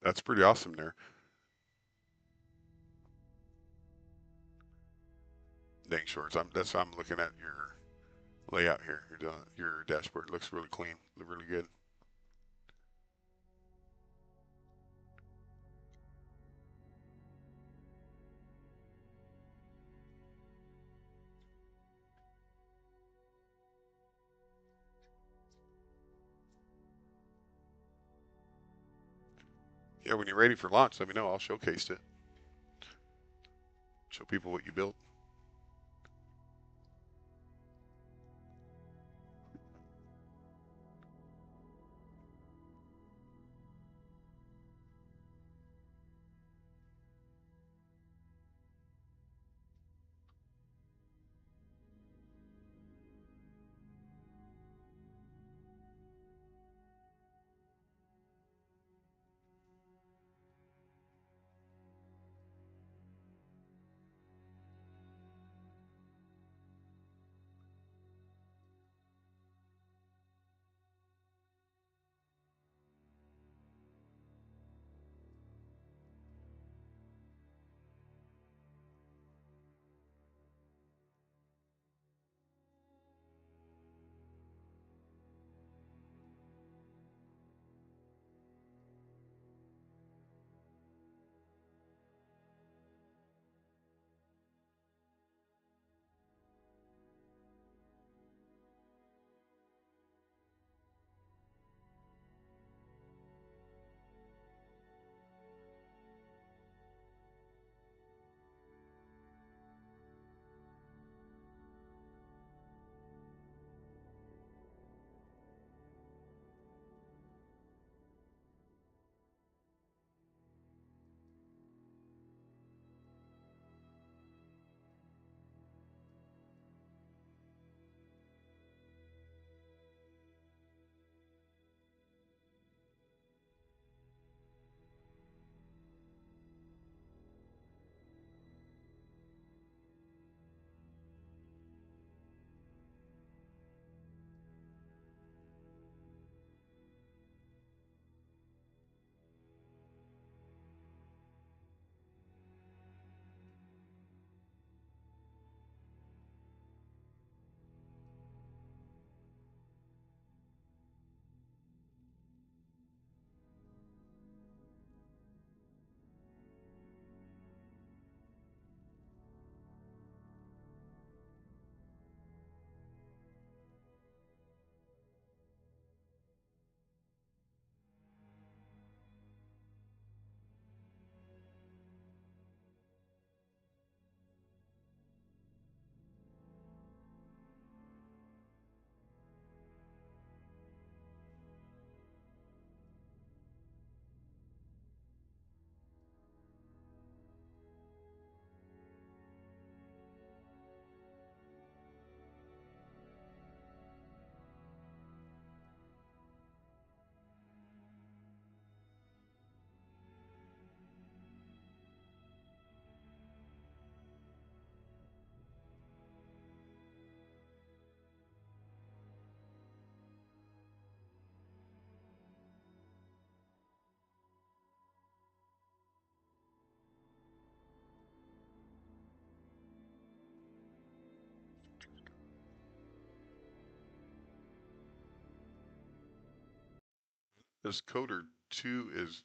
That's pretty awesome there. Dang shorts. That's why I'm looking at your layout here. Your dashboard looks really clean, really good. Yeah, when you're ready for launch, let me know. I'll showcase it. Show people what you built. This coder 2 is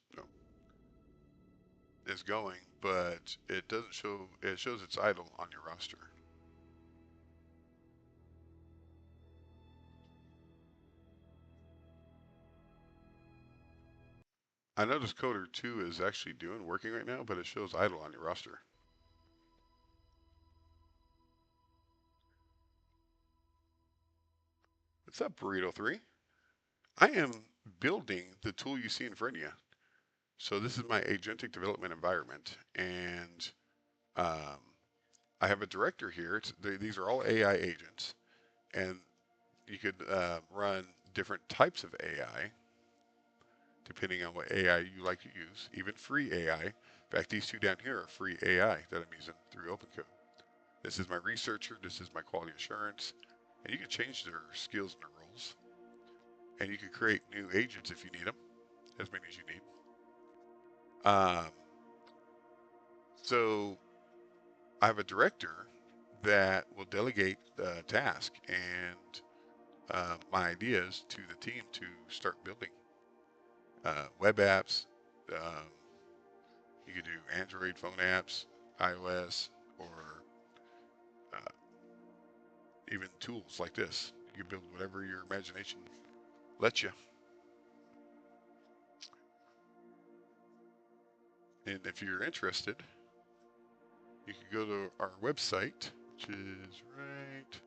going, but it doesn't show. It shows it's idle on your roster. I noticed Coder 2 is actually working right now, but it shows idle on your roster. What's up, Burrito 3? I am building the tool you see in front of you. So this is my agentic development environment, and um, I have a director here. These are all AI agents, and you could run different types of AI depending on what AI you like to use, even free AI. In fact, these two down here are free AI that I'm using through OpenCode. This is my researcher, this is my quality assurance, and you can change their skills and their roles. And you can create new agents if you need them, as many as you need. Um, so I have a director that will delegate the task and my ideas to the team to start building web apps. Um, you could do Android phone apps, iOS, or uh, even tools like this. You can build whatever your imagination lets you. And if you're interested, you can go to our website, which is right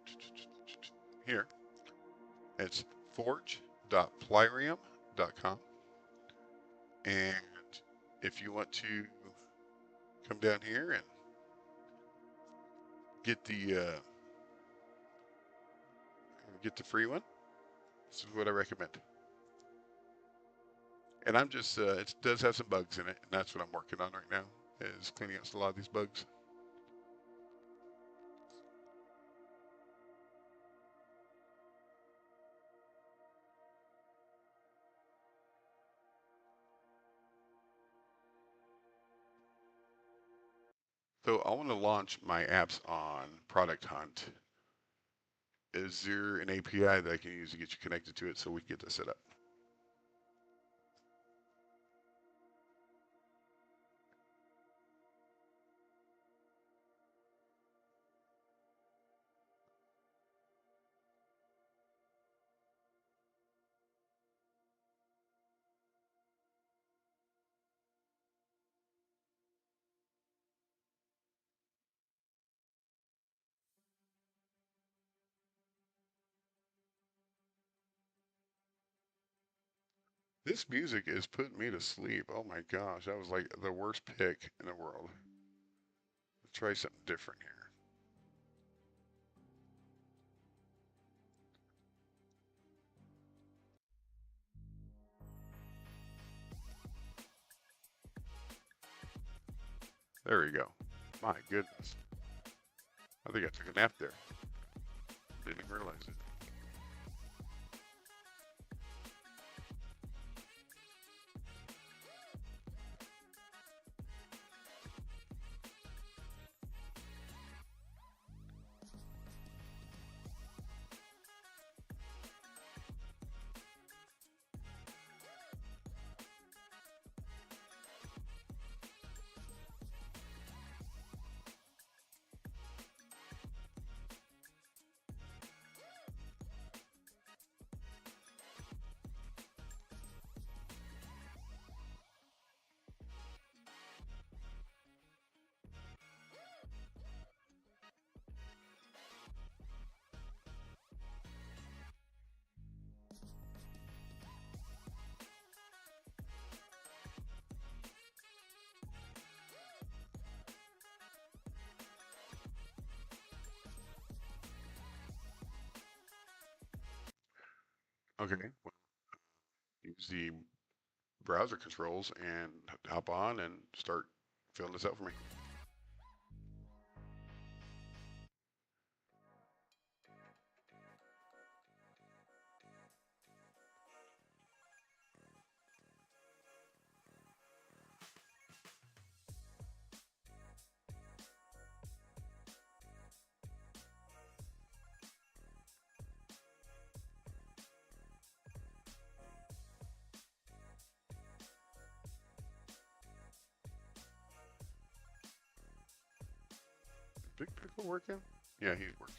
here. It's forge.plyrium.com. And if you want to come down here and get the free one, this is what I recommend. And I'm just it does have some bugs in it, and that's what I'm working on right now, is cleaning up a lot of these bugs. So I want to launch my apps on Product Hunt. Is there an API that I can use to get you connected to it so we can get this set up? This music is putting me to sleep. Oh my gosh, that was like the worst pick in the world. Let's try something different here. There we go. My goodness. I think I took a nap there. Didn't even realize it. Okay. Well, use the browser controls and hop on and start filling this out for me. Big Pickle working? Yeah, he's working.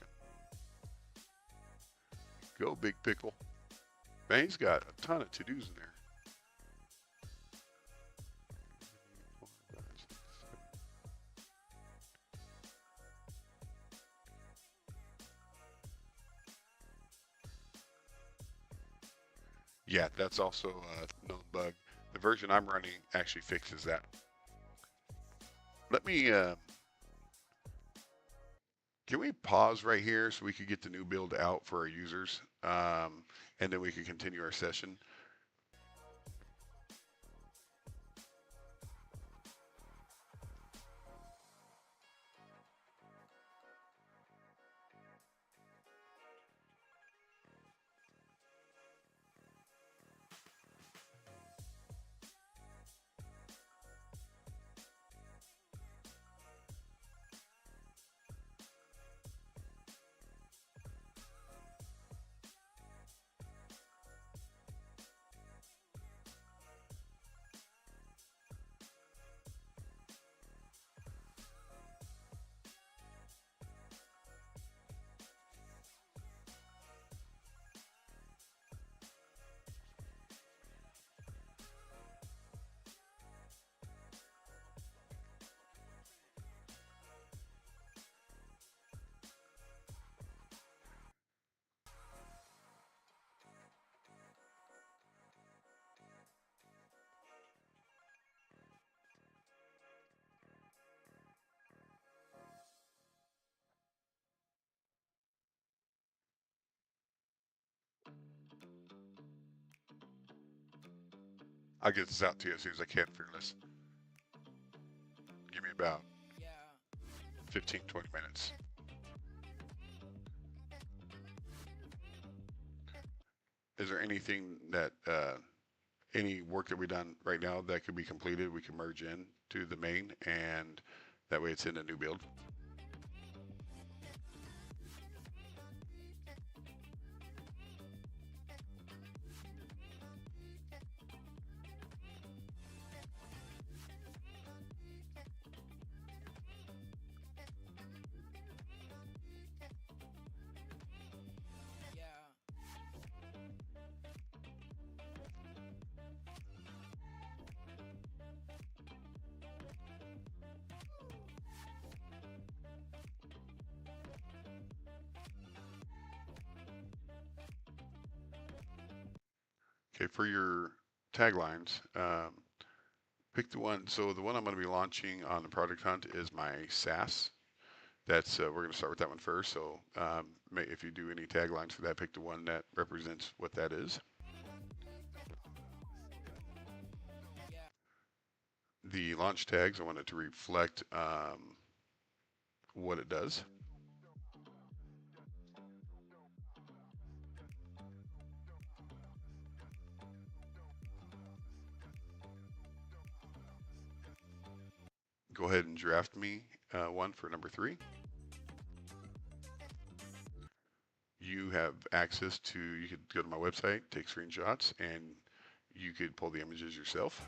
Go, Big Pickle. Man, he's got a ton of to-dos in there. Yeah, that's also a known bug. The version I'm running actually fixes that. Let me, can we pause right here so we could get the new build out for our users, and then we can continue our session. I'll get this out to you as soon as I can, Fearless. Give me about 15, 20 minutes. Is there anything that, any work that we've done right now that could be completed, we can merge in to the main, and that way it's in a new build? Okay, for your taglines, pick the one. So the one I'm going to be launching on the project hunt is my SaaS. That's we're going to start with that one first. So if you do any taglines for that, pick the one that represents what that is. The launch tags, I want it to reflect what it does. Go ahead and draft me one for number 3. You have access to, you could go to my website, take screenshots, and you could pull the images yourself.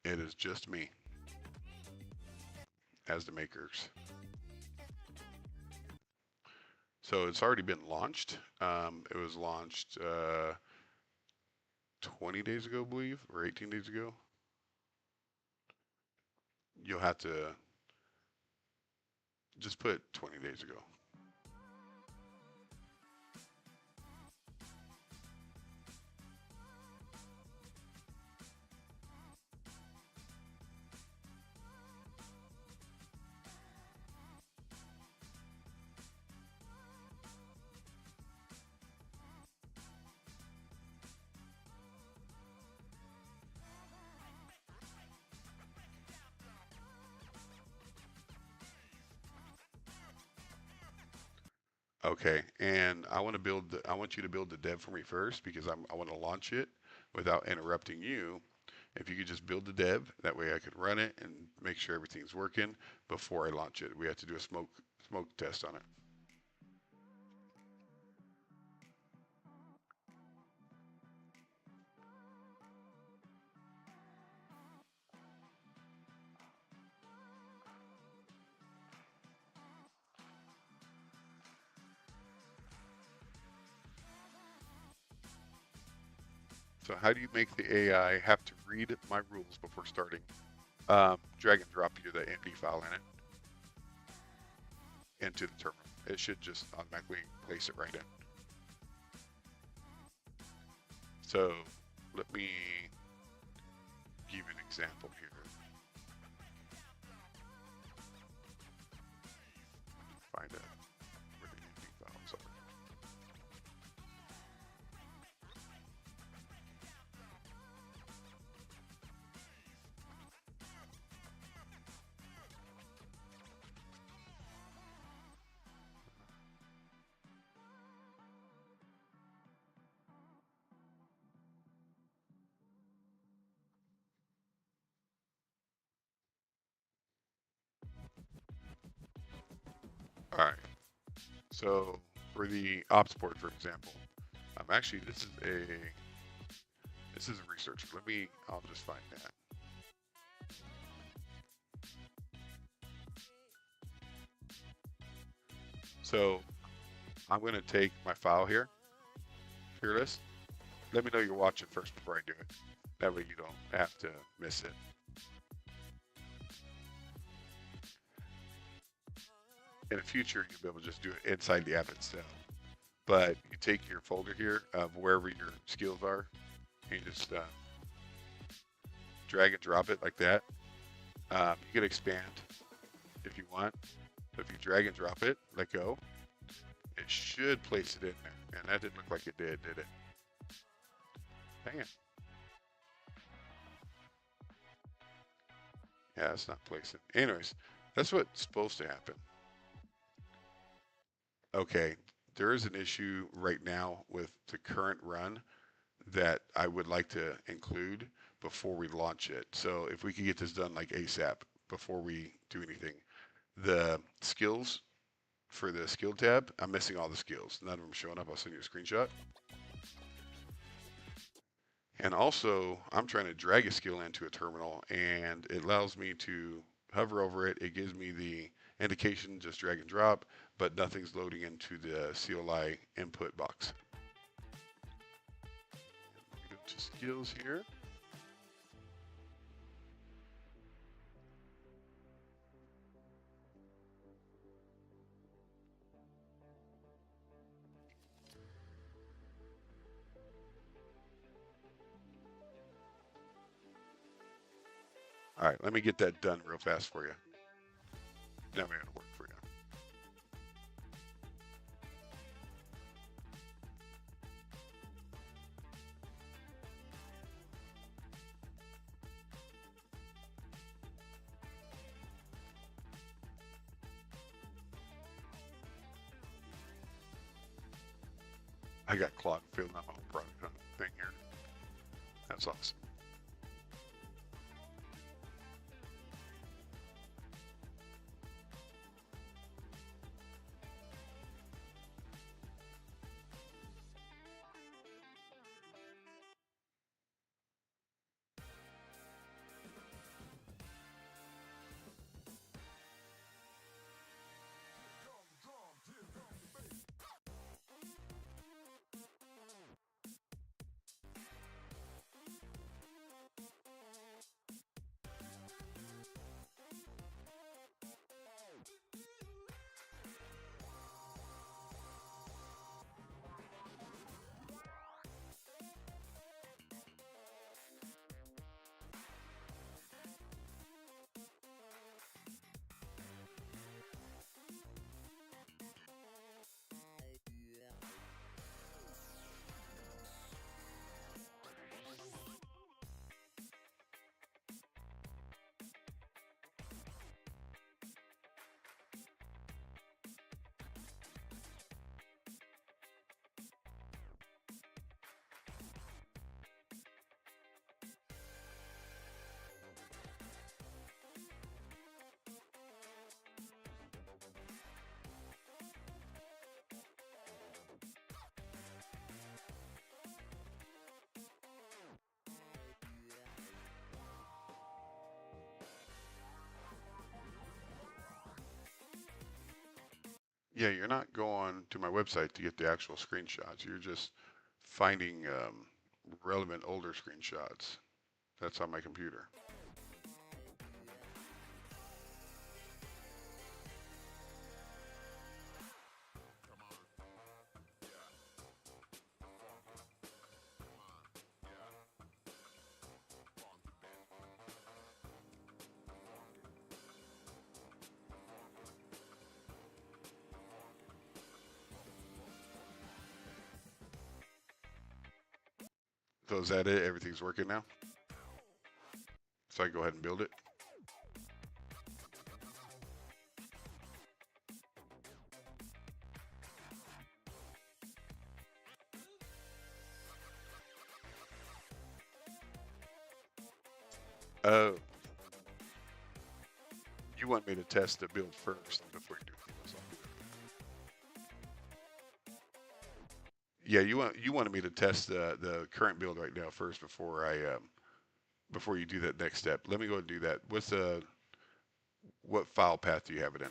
It is just me as the makers. So it's already been launched. It was launched 20 days ago, I believe, or 18 days ago. You'll have to just put 20 days ago. Okay, and I want to build. I want you to build the dev for me first because I want to launch it without interrupting you. If you could just build the dev, that way I could run it and make sure everything's working before I launch it. We have to do a smoke test on it. So how do you make the AI have to read my rules before starting? drag and drop you the MD file in it into the terminal. It should just automatically place it right in. So let me give you an example here. Find out where the MD files are. All right. So for the ops board, for example, actually this is a research. I'll just find that. So I'm going to take my file here, Fearless. Let me know you're watching first before I do it. That way you don't have to miss it. In the future, you'll be able to just do it inside the app itself. But you take your folder here of wherever your skills are, and you just drag and drop it like that. You can expand if you want. But if you drag and drop it, let go, it should place it in there. And that didn't look like it did it? Dang it. Yeah, it's not placing. Anyways, that's what's supposed to happen. Okay, there is an issue right now with the current run that I would like to include before we launch it. So if we could get this done like ASAP before we do anything. The skills for the skill tab, I'm missing all the skills. None of them showing up. I'll send you a screenshot. And also, I'm trying to drag a skill into a terminal, and it allows me to hover over it. It gives me the indication, just drag and drop, but nothing's loading into the CLI input box. Go to skills here. All right, let me get that done real fast for you. Now we're going to work for you. I got Claude filling out my own project thing here. That's awesome. Yeah, you're not going to my website to get the actual screenshots. You're just finding relevant older screenshots. That's on my computer. So is that it? Everything's working now? So I can go ahead and build it. Oh, you want me to test the build first before you do anything else? Yeah, you wanted me to test the current build right now first before I before you do that next step. Let me go and do that. What file path do you have it in?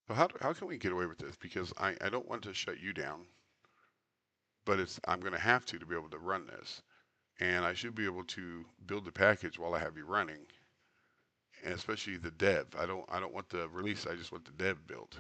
So how can we get away with this? Because I don't want to shut you down, but I'm going to have to be able to run this, and I should be able to build the package while I have you running, and especially the dev. I don't want the release. I just want the dev built.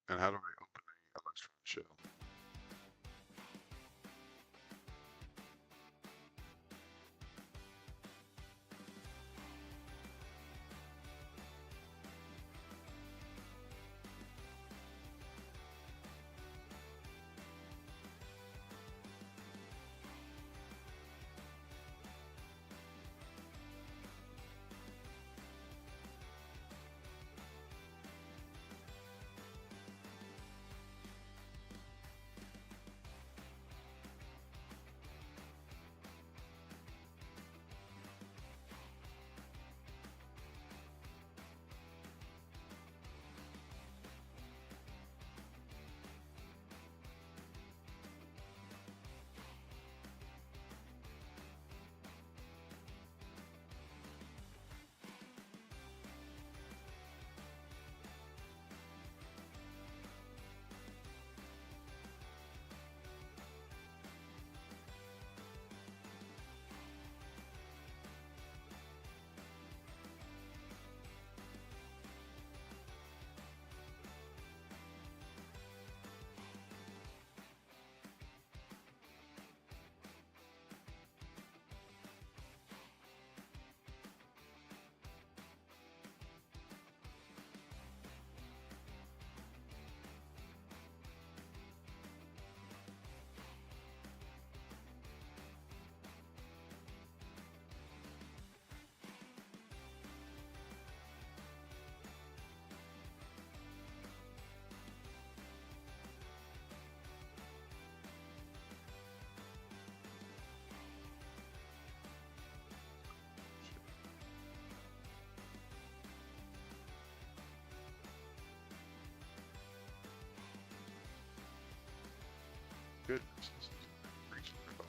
And how do I open a Electron shell? Goodness. This is pretty slow.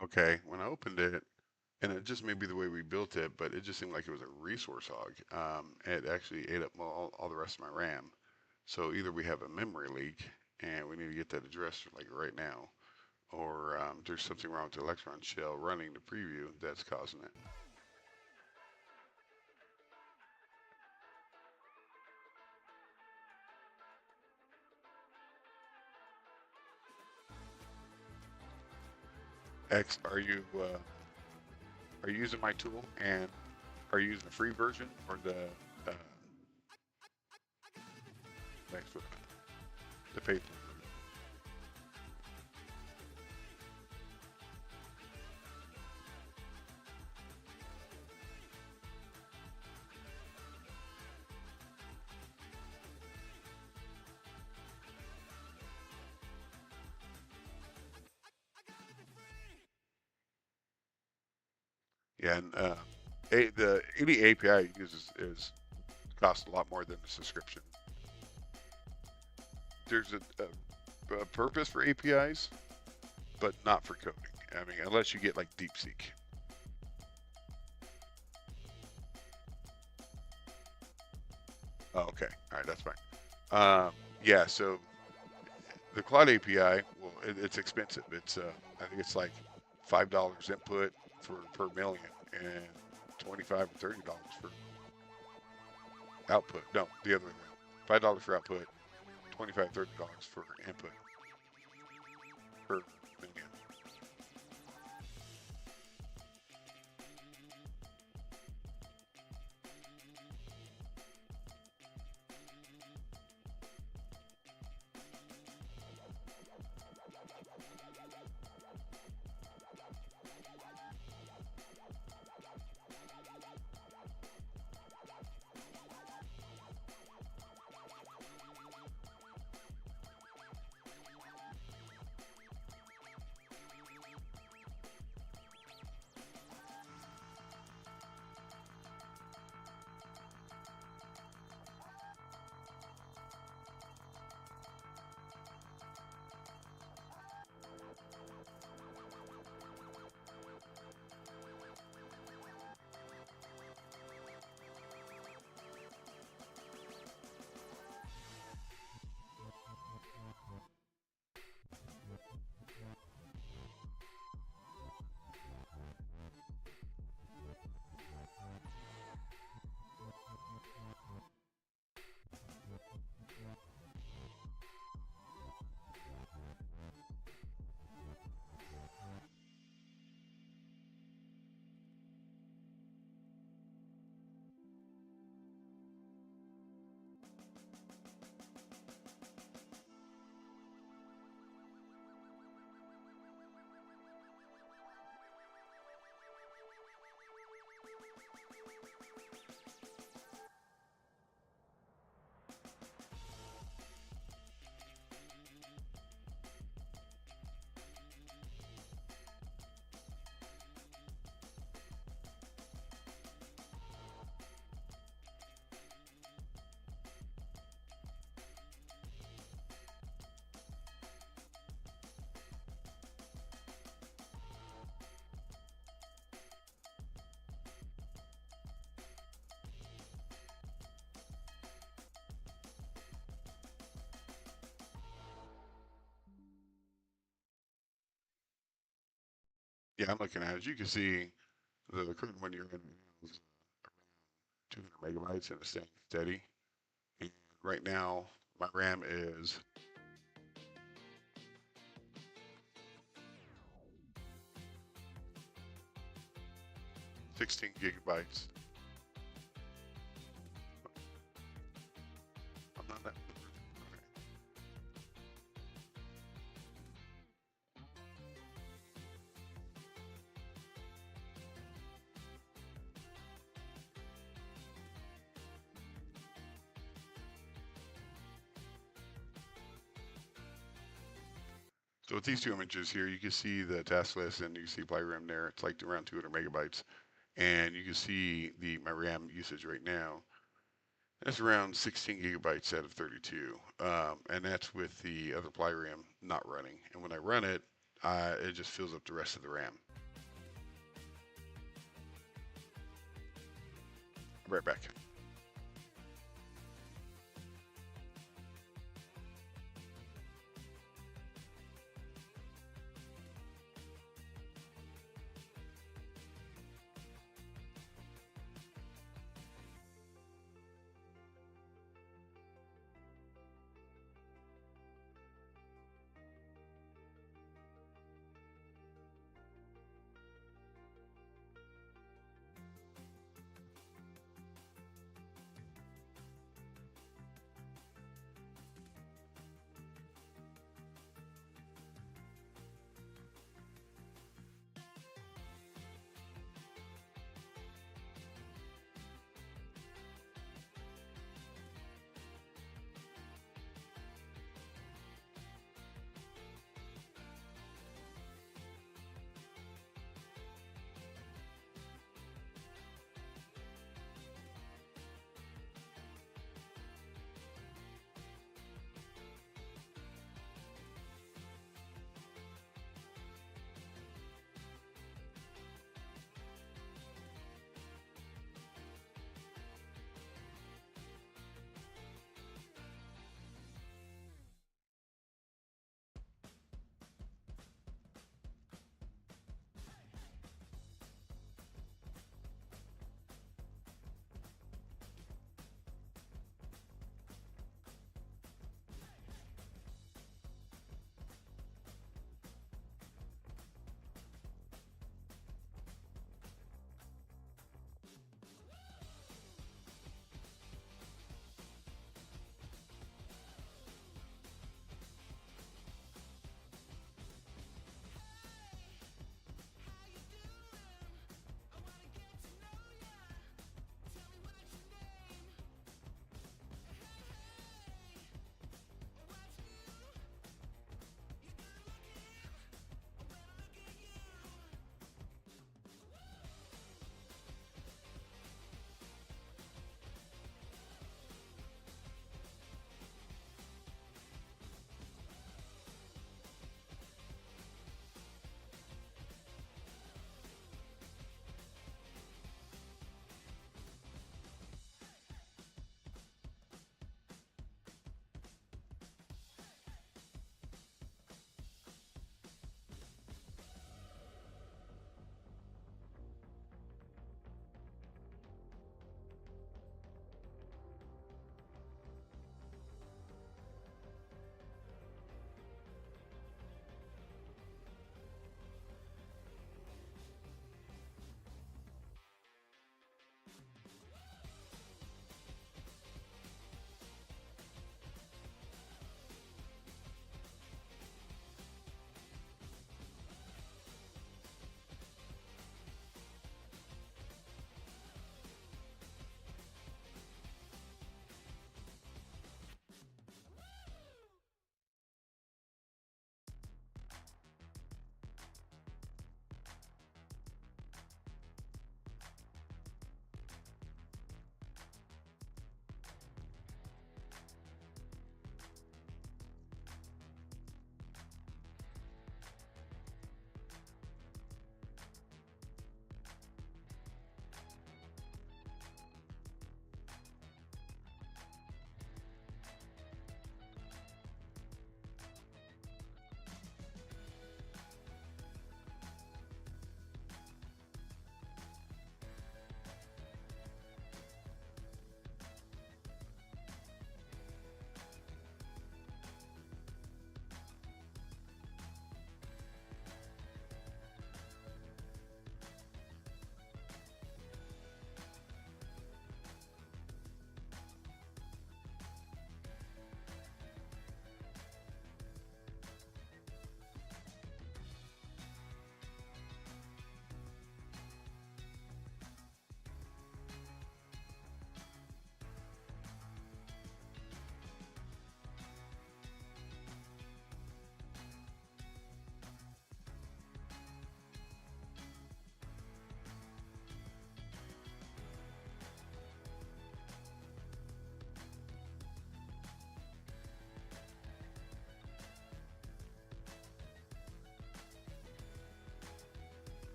Okay, when I opened it, and it just may be the way we built it, but it just seemed like it was a resource hog. It actually ate up all the rest of my RAM. So either we have a memory leak and we need to get that addressed like right now, or there's something wrong with the Electron shell running the preview that's causing it. X, are you using my tool, and are you using the free version or the next one, the paid? Yeah, and any API uses is costs a lot more than the subscription. There's a purpose for APIs, but not for coding. I mean, unless you get like DeepSeek. Oh, okay, all right, that's fine. Yeah, so the Cloud API, well, it's expensive. It's I think it's like $5 input per million and $25 or $30 for output. No, the other way around. $5 for output, $25, $30 for input per million. Yeah, I'm looking at it. As you can see, the current one you're in is around 200 megabytes and it's staying steady. And right now, my RAM is 16 gigabytes. I'm not that. So with these two images here, you can see the task list and you see Plyrium there. It's like around 200 megabytes. And you can see my RAM usage right now. That's around 16 gigabytes out of 32. And that's with the other Plyrium not running. And when I run it, it just fills up the rest of the RAM. I'll be right back.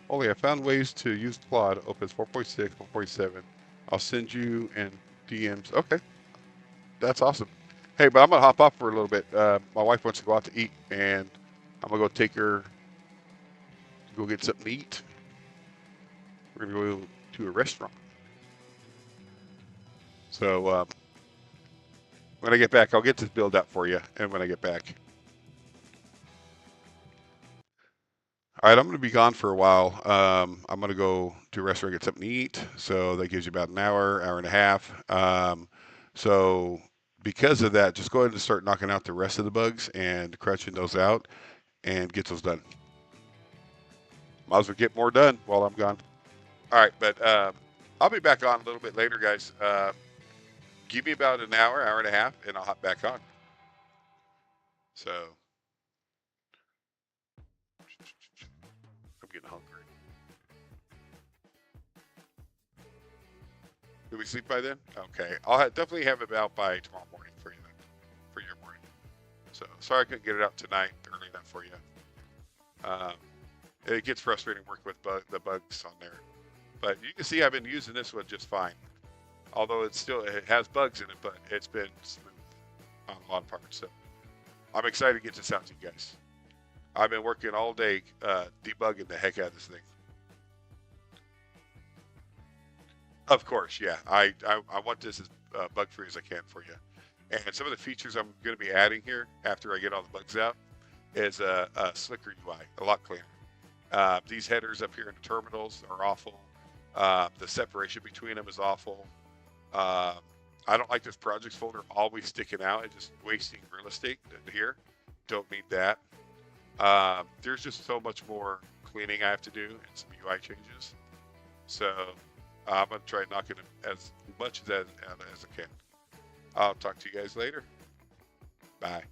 Ollie, I found ways to use Claude, Opus 4.6, 4.7. I'll send you in DMs. Okay, that's awesome. Hey, but I'm gonna hop off for a little bit. My wife wants to go out to eat, and I'm gonna go take her to go get something to eat. We're gonna go to a restaurant. So when I get back, I'll get this build out for you, and when I get back. All right, I'm going to be gone for a while. I'm going to go to a restaurant, get something to eat. So that gives you about an hour, hour and a half. So because of that, just go ahead and start knocking out the rest of the bugs and crunching those out and get those done. Might as well get more done while I'm gone. All right, but I'll be back on a little bit later, guys. Give me about an hour, hour and a half, and I'll hop back on. So I'm getting hungry. Do we sleep by then? Okay. I'll definitely have it out by tomorrow morning for you then, for your morning. So sorry I couldn't get it out tonight, early enough for you. It gets frustrating working with the bugs on there. But you can see I've been using this one just fine. Although it has bugs in it, but it's been smooth on a lot of parts. So I'm excited to get this out to you guys. I've been working all day debugging the heck out of this thing. Of course, yeah. I want this as bug-free as I can for you. And some of the features I'm going to be adding here after I get all the bugs out is a slicker UI, a lot cleaner. These headers up here in the terminals are awful. The separation between them is awful. I don't like this projects folder always sticking out and just wasting real estate here. Don't need that. There's just so much more cleaning I have to do and some UI changes. So I'm going to try knocking as much as I can. I'll talk to you guys later. Bye.